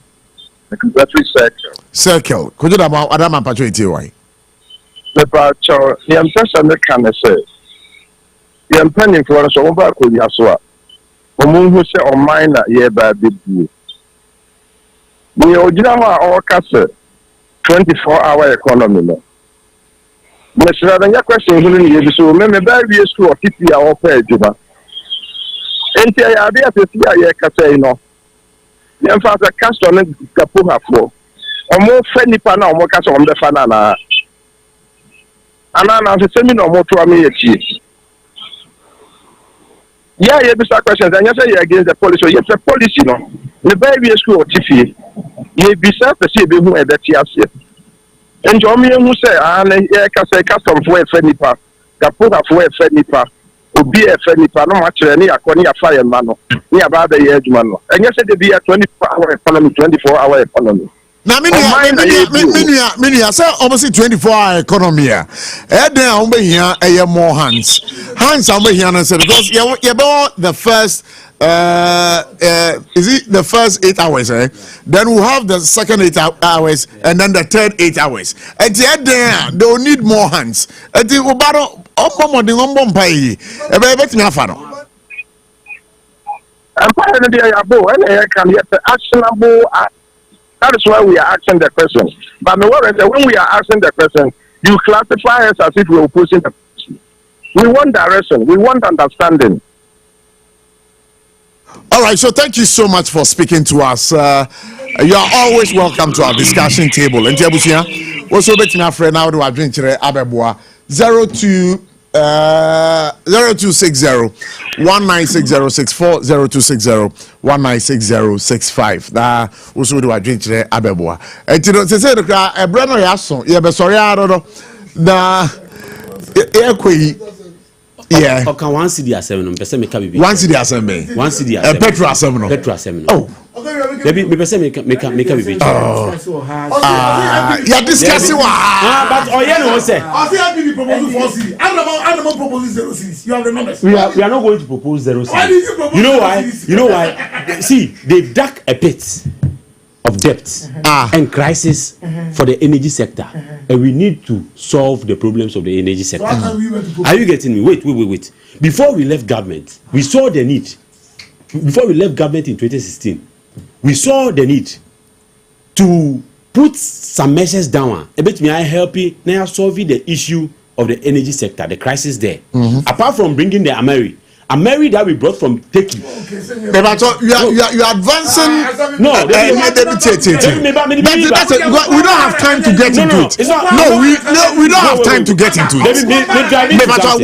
Circle. Kojodamo, Adama pato eti why? The pato, the person that can say. The impending for us over could Yasua. Omun who say on mine that year by big deal. The original our castle 24-hour economy. Mr. Radanya question who so me by school or TP our pay juba. Enti I idea to see a kasa no. Dem fa the cast on the kapuha for. Omo fe nipa na omo kasa on the fana na. Ana na se seminar omo to am ye. Yeah, you ask questions and you say you're against the policy. Yes, the policy no. The very school or TP. You be self to see who at that year. And Jomi who say, I can say custom for a friendly path, Kapuha for a friendly path. obi e fe nipa no ma kire ne yakoni afa ye ma no ne aba ba ye adwuma no enye se de bi 24-hour economy 24-hour economy. Now, many say almost 24-hour economy. Then I'm here more hands. Hands I'm here and say because you about the first is it the first 8 hours? Then we'll have the second 8 hours and then the third 8 hours. And then they'll need more hands. And the battle actionable. That is why we are asking the question. But when we are asking the question, you classify us as if we are opposing the question. We want direction. We want understanding. All right. So thank you so much for speaking to us. You are always welcome to our discussion table. And Tiabusia, also bet my friend now do adventure Abeboa 0260-1960-64 0260-1960-65. That also do adventure Abeboa. And you know, say the cry a brother yaso. Yeah, but sorry, I don't know. Yeah. Okay, one CD assembly. Pese me ka bibi. One CD assembly. One CD assembly. Petrol assembly. Petrol assembly. Oh. Maybe me pese me ka bibi. Yeah, discussing what? But you know say. I think I be proposal 4 CD. I don't propose 0 CDs. You have the numbers. We are not going to propose 0 CDs. Why did you propose? You know why? See, they dug a pit of debt and crisis for the energy sector, and we need to solve the problems of the energy sector. Are you getting me? Wait. Before we left government, we saw the need. Before we left government in 2016, we saw the need to put some measures down. A bit me I help you now solving the issue of the energy sector, the crisis there. Apart from bringing the Ameri that we brought from Turkey. But you are advancing. No, we don't have time to get into it. We don't have time to get into it.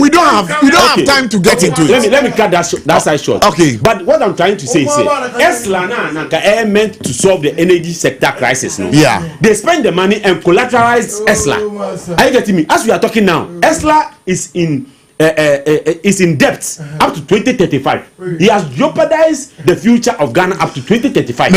We don't have time to get into it. Let me cut that side short. Okay. But what I'm trying to say is, ESLA meant to solve the energy sector crisis. No? Yeah. They spend the money and collateralize ESLA. Are you getting me? As we are talking now, ESLA is in debt up to 2035. He has jeopardized the future of Ghana up to 2035.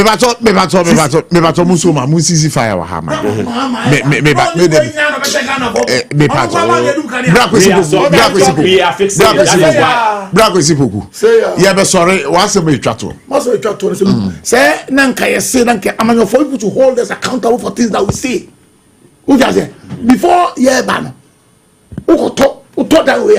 Say nanka say nanka I'm for people to hold us accountable for things that we say. Who just say before ban thought that way.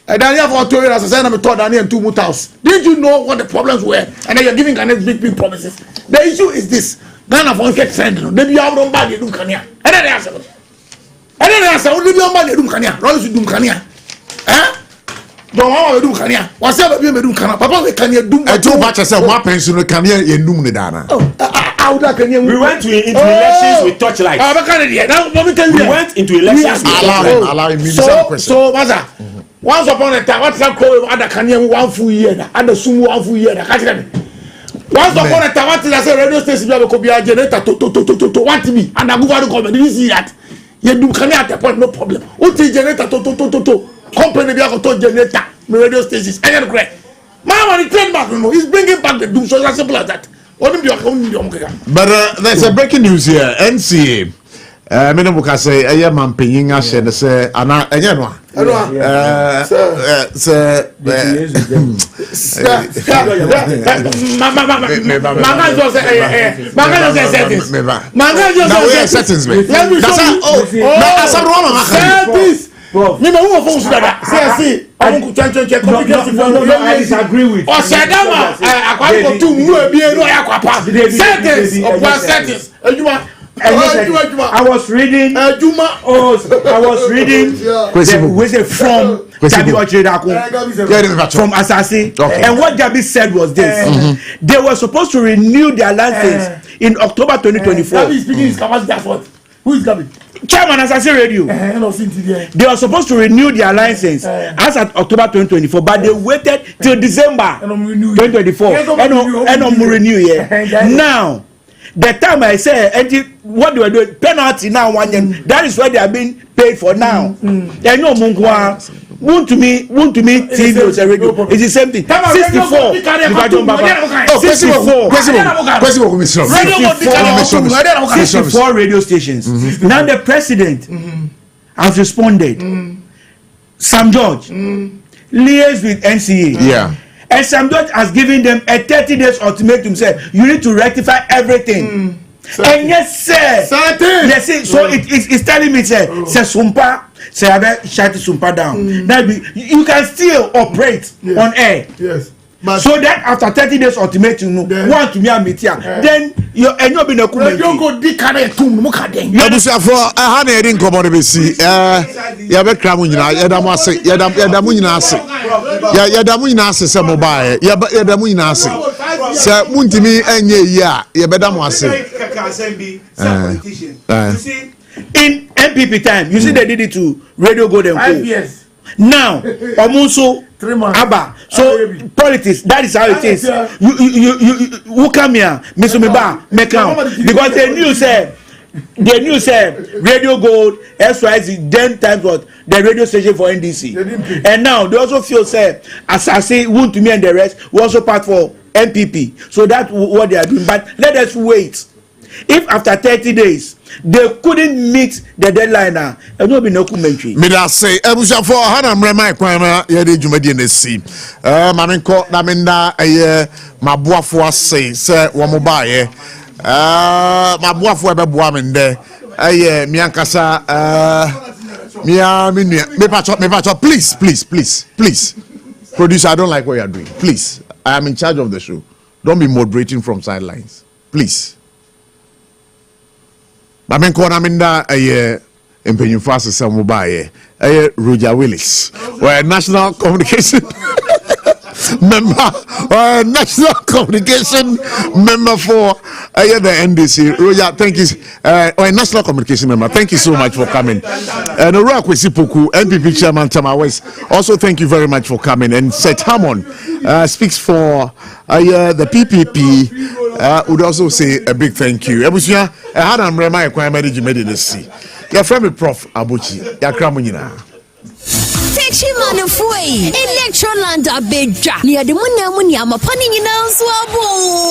And Daniel for 2 years, I said, I'm told Daniel 2 house. Didn't you know what the problems were? And then you're giving Ghana big promises. The issue is this: Ghana for get sent. Then you have no money, do Kenya. And then they answer, only your money, do Kenya. Rose do Kenya. Don't want to do Kenya. What's ever been do Kenya? Papa, we can do. I told Batch myself, my pension can hear you, Dana. We went into elections with torchlight. We went into elections with torchlight. Allow me. So, Maza, once upon a time, what's that called? Other Kenya 1 full year, and the Sumu 1 full year. Once upon a time, what is that radio station? You could be a generator to want me, and I go to government. Did you see that? You do Kenya at the point, no problem. What is generator to company? They are going to generator radio stations. I am great. Mama, the trademark, he's bringing back the doom. So as simple as that. But there's a breaking news here. NCA. Menemuka say, "I am paying us and say, Anna, I disagree with. I was reading from Asasi, and what Gabi said was this: they were supposed to renew their license in October 2024. Who is Gabi? Chairman Asasi Radio. They were supposed to renew their license as at October 2024, but they waited till December 2024 and renew. Now, the time I say, what do I do? Penalty now, 1 year. That is what they are being paid for now. They know Mungwa. want to me TV or radio. It's the same thing. 64. 64 radio stations. Now the president has responded. Sam George liaised with NCA. Yeah. And Sam George has given them a 30 days ultimatum. Say you need to rectify everything. And yes, sir. Yes, sir. So it's telling me, say Sumpa, say I better shut Sumpa down. Now you can still operate on air. Yes. So that after 30 days ultimatum, want to me a meeting, then you and you be no comment. You go dikare tum mo ka den. You say for ha na edin komo be si ya be kra mu nyina ya da mu ase ya da mu nyina ase ya da mu nyina ase se mo ba ya da mu nyina ase se muntimi enye yi a ya be da mu ase. You see in MPP time you see they did it to Radio Golden 5 years. Now Omunso 3 months. Abba. So politics, that is how it is. You come here, Mr. Miba, make out. Because the news said Radio Gold, SYZ, 10 times what the radio station for NDC. And now they also feel say as I say, want to me and the rest, we also part for MPP. So that's what they are doing. But let us wait. If after 30 days they couldn't meet the deadline now, there will be no commentary. Me da say ebusa for hana mrema kwama ye de dwumadi na si mame nko na me nda maboafo ase se wo mo ba ye maboafo e be boa me nde mi ankasa me pacho please producer, I don't like what you are doing. Please, I am in charge of the show. Don't be moderating from sidelines, please. Mame nko na me nda Empenyufo asese mo baaye Roger Willis or national communication member national communication member for the NDC. Roger, thank you. Or national communication member, thank you so much for coming. And Ora Kwesi Poku, NPP chairman Tama West, also thank you very much for coming. And Seth Hammond speaks for the PPP. Would also say a big thank you. Ebusia had am rema ekwan manage medicine. Your friend Prof ABOCHIE yakra mo nyina. Techi manufoi Electroland abeja. Ni ade munna munni amapani nyina nso abo.